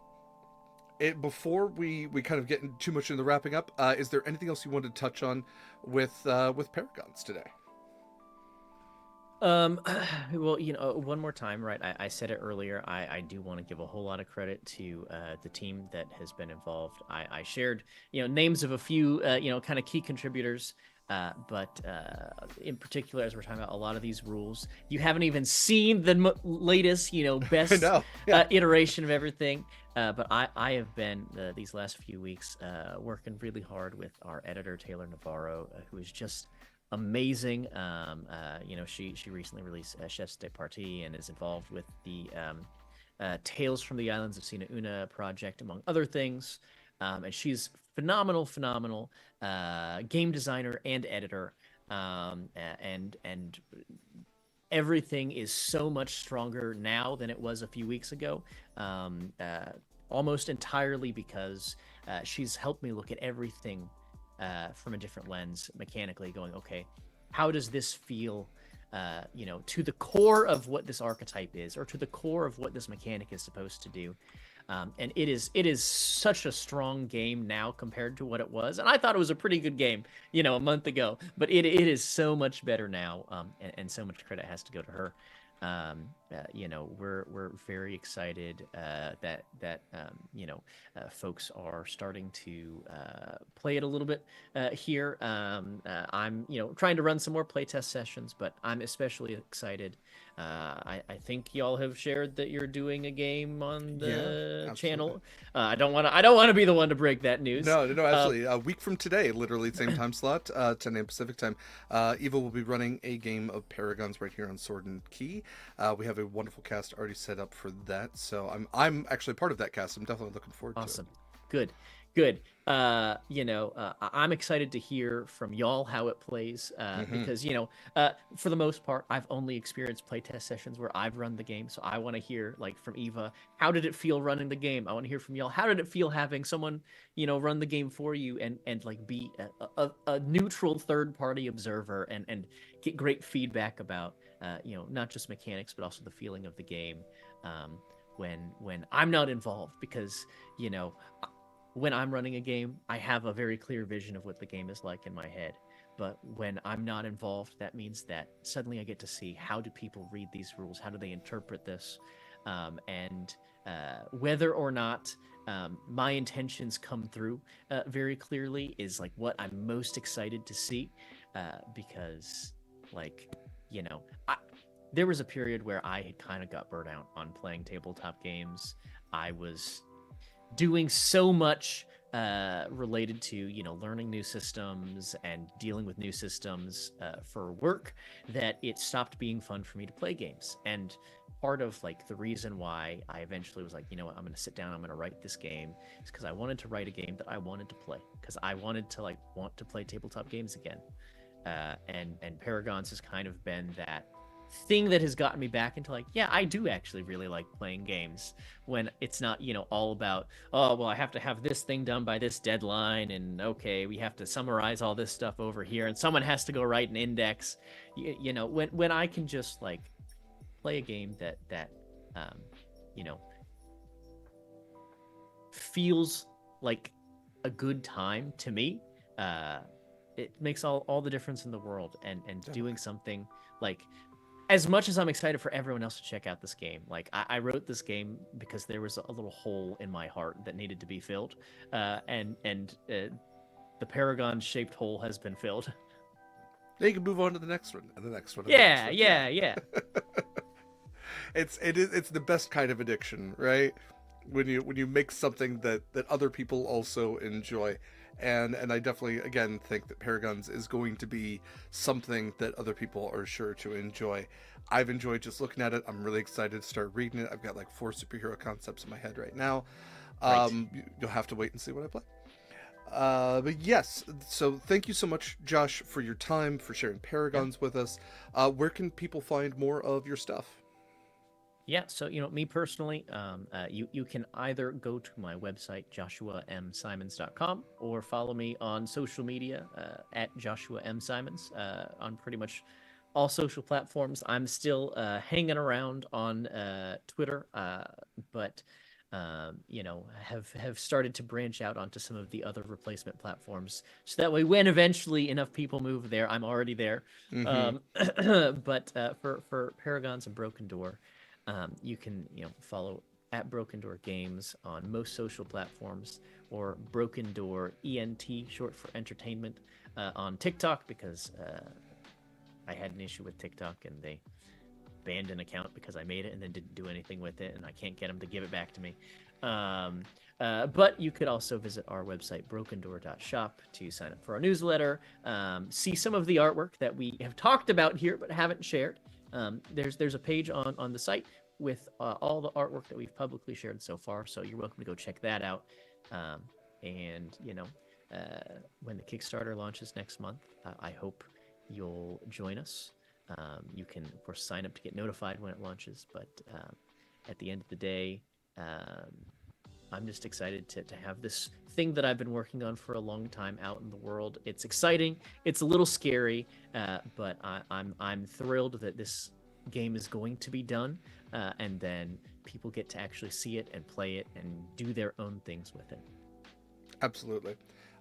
before we kind of get too much into the wrapping up, is there anything else you wanted to touch on with Paragons today? Um, well, one more time, right? I said it earlier. I do want to give a whole lot of credit to the team that has been involved. I shared, names of a few, kind of key contributors. But in particular, as we're talking about a lot of these rules, you haven't even seen the latest, I best know. Yeah. iteration of everything. But I have been these last few weeks working really hard with our editor Taylor Navarro, who is just amazing. She recently released Chef's de Partie and is involved with the Tales from the Islands of Sina Una project, among other things. And she's phenomenal game designer and editor. And everything is so much stronger now than it was a few weeks ago. Um, uh, Almost entirely because she's helped me look at everything from a different lens mechanically, going, okay, how does this feel? To the core of what this archetype is, or to the core of what this mechanic is supposed to do. And it is such a strong game now compared to what it was. And I thought it was a pretty good game, a month ago, but it is so much better now. And so much credit has to go to her. We're very excited that folks are starting to play it a little bit here. I'm trying to run some more playtest sessions, but I'm especially excited. I think y'all have shared that you're doing a game on Yeah, the absolutely. channel. I don't want to be the one to break that news. No, no, no, absolutely. A week from today, literally same time slot, 10 a.m. Pacific time. Eva will be running a game of Paragons right here on Sword and Key. We have a wonderful cast already set up for that, so I'm actually part of that cast. I'm definitely looking forward to it. Awesome. Good. I'm excited to hear from y'all how it plays Hmm. because, for the most part, I've only experienced playtest sessions where I've run the game. So I want to hear, like, from Eva, how did it feel running the game? I want to hear from y'all. How did it feel having someone, run the game for you and like be a neutral third party observer and get great feedback about, not just mechanics, but also the feeling of the game. Um, when I'm not involved, because you know when I'm running a game, I have a very clear vision of what the game is like in my head. But when I'm not involved, that means that suddenly I get to see how do people read these rules, how do they interpret this, and whether or not my intentions come through very clearly is like what I'm most excited to see, because like you know I, there was a period where I had kind of got burnt out on playing tabletop games. I was doing so much related to learning new systems and dealing with new systems for work that it stopped being fun for me to play games. And part of like the reason why I eventually was like, you know what, I'm going to sit down, I'm going to write this game, is because I wanted to write a game that I wanted to play, because I wanted to like want to play tabletop games again. And Paragons has kind of been that thing that has gotten me back into like, yeah, I do actually really like playing games when it's not, all about, oh, well, I have to have this thing done by this deadline, and okay, we have to summarize all this stuff over here, and someone has to go write an index. When I can just like play a game that um, you know feels like a good time to me, uh, it makes all the difference in the world. And Definitely. doing something like, as much as I'm excited for everyone else to check out this game, like I wrote this game because there was a little hole in my heart that needed to be filled, and the Paragon shaped hole has been filled. Now you can move on to the next one, and the next one, and the next Yeah, one. Yeah, yeah. it's the best kind of addiction, right? When you make something that other people also enjoy. And I definitely again think that Paragons is going to be something that other people are sure to enjoy. I've enjoyed just looking at it. I'm really excited to start reading it. I've got like 4 superhero concepts in my head right now. Right. You'll have to wait and see what I play. But yes, so thank you so much, Josh, for your time, for sharing Yeah. Paragons with us. Where can people find more of your stuff? Yeah, so me personally, you can either go to my website joshuamsimons.com or follow me on social media at Joshua M Simons on pretty much all social platforms. I'm still hanging around on Twitter, but have started to branch out onto some of the other replacement platforms, so that way when eventually enough people move there, I'm already there. Mm-hmm. Um, but for Paragons and Broken Door. You can follow at Broken Door Games on most social platforms, or Broken Door ENT, short for entertainment, on TikTok, because I had an issue with TikTok and they banned an account because I made it and then didn't do anything with it, and I can't get them to give it back to me. Um, but you could also visit our website, brokendoor.shop, to sign up for our newsletter, see some of the artwork that we have talked about here but haven't shared. There's a page on the site with all the artwork that we've publicly shared so far, so you're welcome to go check that out. Um, and when the Kickstarter launches next month, I hope you'll join us. You can, of course, sign up to get notified when it launches, but at the end of the day, um, I'm just excited to have this thing that I've been working on for a long time out in the world. It's exciting. It's a little scary, but I'm thrilled that this game is going to be done, and then people get to actually see it and play it and do their own things with it. Absolutely.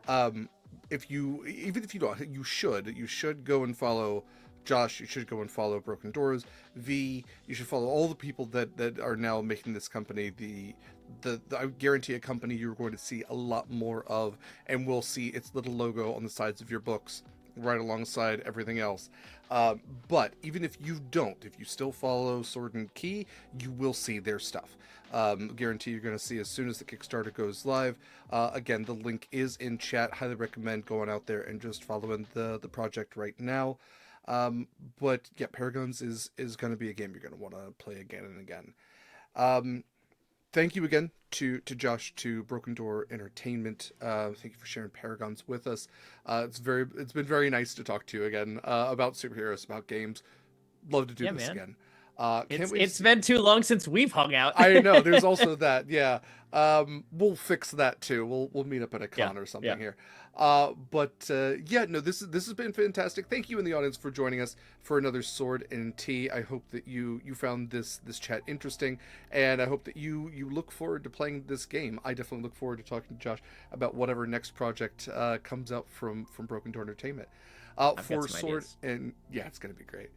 Um, if you even if you don't, you should go and follow Josh. You should go and follow Broken Doors. V. You should follow all the people that are now making this company the I guarantee a company you're going to see a lot more of, and we'll see its little logo on the sides of your books right alongside everything else. But even if you don't, if you still follow Sword and Key, you will see their stuff. Guarantee you're going to see as soon as the Kickstarter goes live. Again, the link is in chat. Highly recommend going out there and just following the project right now. But yeah, Paragons is going to be a game you're going to want to play again and again. Um, Thank you again to Josh, to Broken Door Entertainment. Thank you for sharing Paragons with us. It's been very nice to talk to you again about superheroes, about games. Love to do Yeah, this man. again. Can't wait to It's see. been too long since we've hung out. I know. There's also that. Yeah. We'll fix that too. We'll meet up at a Yeah, con or something yeah. here. But yeah, no. This has been fantastic. Thank you in the audience for joining us for another Sword and Tea. I hope that you found this chat interesting, and I hope that you look forward to playing this game. I definitely look forward to talking to Josh about whatever next project comes out from Broken Door Entertainment. I've got For some Sword ideas. and yeah, it's gonna be great.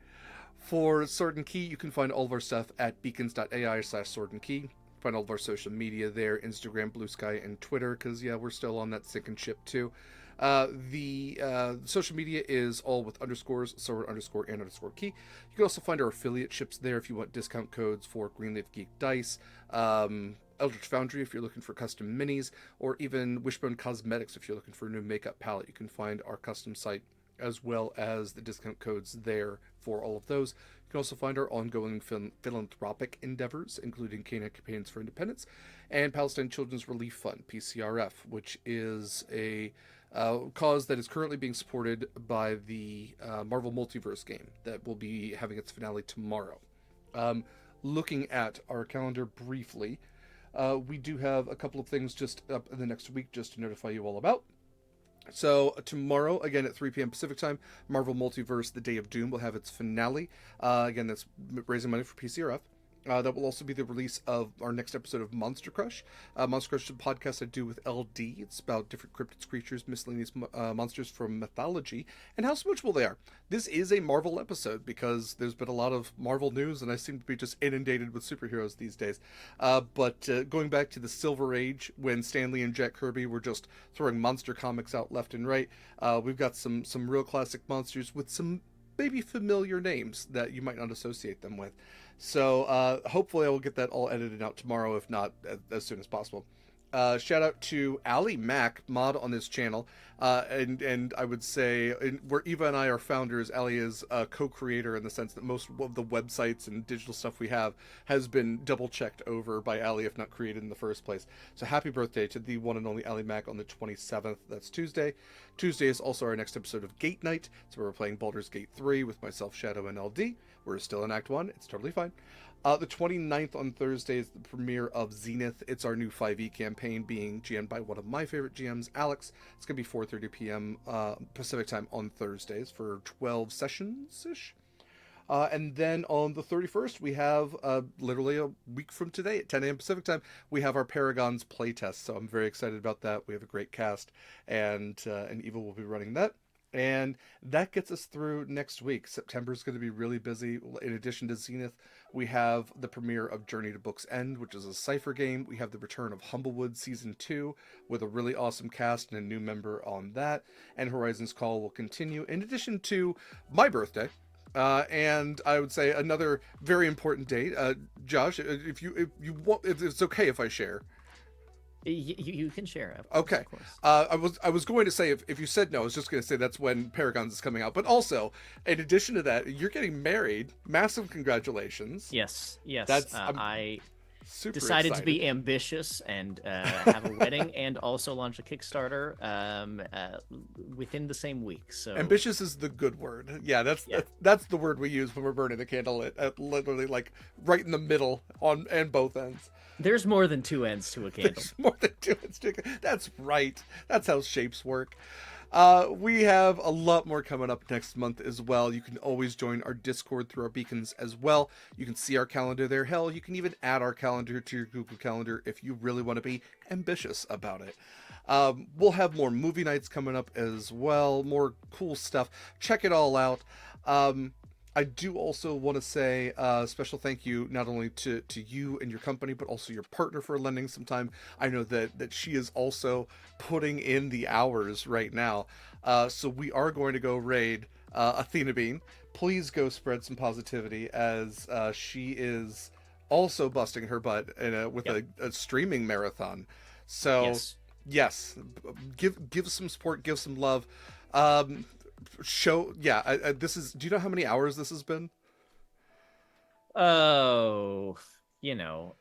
For Sword and Key, you can find all of our stuff at beacons.ai/Sword and Key. Find all of our social media there: Instagram, Blue Sky, and Twitter. Because yeah, we're still on that sinking ship too. The social media is all with underscores, sword underscore and underscore key. You can also find our affiliate ships there if you want discount codes for Greenleaf Geek Dice, Eldritch Foundry if you're looking for custom minis, or even Wishbone Cosmetics if you're looking for a new makeup palette. You can find our custom site as well as the discount codes there for all of those. You can also find our ongoing philanthropic endeavors, including Canine Campaigns for Independence and Palestine Children's Relief Fund, PCRF, which is a cause that is currently being supported by the Marvel Multiverse game that will be having its finale tomorrow. Looking at our calendar briefly, we do have a couple of things just up in the next week just to notify you all about. So tomorrow, again at 3 p.m. Pacific time, Marvel Multiverse: The Day of Doom will have its finale. Again, that's raising money for PCRF. That will also be the release of our next episode of Monster Crush. Monster Crush is a podcast I do with LD. It's about different cryptid creatures, miscellaneous monsters from mythology, and how switchable they are. This is a Marvel episode because there's been a lot of Marvel news, and I seem to be just inundated with superheroes these days. But going back to the Silver Age, when Stan Lee and Jack Kirby were just throwing monster comics out left and right, we've got some real classic monsters with some maybe familiar names that you might not associate them with. So hopefully I will get that all edited out tomorrow, if not as soon as possible. Shout out to Ali Mack, mod on this channel, and I would say where Eva and I are founders, Ali is a co-creator in the sense that most of the websites and digital stuff we have has been double checked over by Ali, if not created in the first place. So happy birthday to the one and only Ali Mack on the 27th. That's Tuesday. Tuesday is also our next episode of Gate Night, so we're playing Baldur's Gate 3 with myself, Shadow, and LD. We're still in Act 1. It's totally fine. The 29th on Thursday is the premiere of Zenith. It's our new 5e campaign being GM'd by one of my favorite GMs, Alex. It's going to be 4:30 p.m. Pacific time on Thursdays for 12 sessions-ish. And then on the 31st, we have literally a week from today at 10 a.m. Pacific time, we have our Paragons playtest. So I'm very excited about that. We have a great cast, and Eva will be running that. And that gets us through next week. September is going to be really busy. In addition to Zenith, we have the premiere of Journey to Book's End, which is a cipher game. We have the return of Humblewood Season 2 with a really awesome cast and a new member on that. And Horizon's Call will continue, in addition to my birthday. And I would say another very important date. Josh, if you want, if it's okay if I share. You can share, of course, Okay. of course. I was going to say if you said no, I was just going to say that's when Paragons is coming out. But also, in addition to that, you're getting married. Massive congratulations. Yes, yes. That's I super decided excited. to be ambitious and have a wedding and also launch a Kickstarter within the same week. So Ambitious is the good word. Yeah, that's the word we use when we're burning the candle at literally like right in the middle on and both ends. there's more than two ends to a candle. There's more than two ends to it. That's right. That's how shapes work. We have a lot more coming up next month as well. You can always join our Discord through our beacons as well. You can see our calendar there. Hell, you can even add our calendar to your Google Calendar if you really want to be ambitious about it. We'll have more movie nights coming up as well. More cool stuff. Check it all out. I do also want to say a special thank you not only to you and your company, but also your partner for lending some time. I know that she is also putting in the hours right now. So we are going to go raid Athena Bean. Please go spread some positivity as she is also busting her butt with a streaming marathon. So yes, give some support, give some love. This is, do you know how many hours this has been? Oh,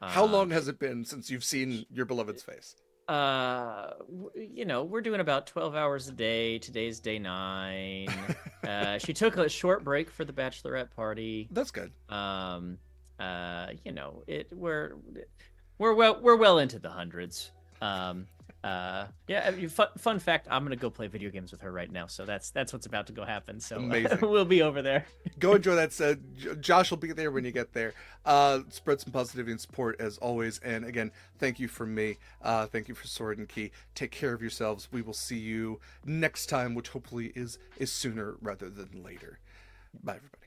How long has it been since you've seen your beloved's face? We're doing about 12 hours a day. Today's day 9. She took a short break for the bachelorette party. That's good. You know, we're well into the hundreds. Um, yeah. I mean, fun fact: I'm gonna go play video games with her right now, so that's what's about to go happen. So Amazing. we'll be over there. Go enjoy that. Josh will be there when you get there. Spread some positivity and support as always. And again, thank you for me. Thank you for Sword and Key. Take care of yourselves. We will see you next time, which hopefully is sooner rather than later. Bye, everybody.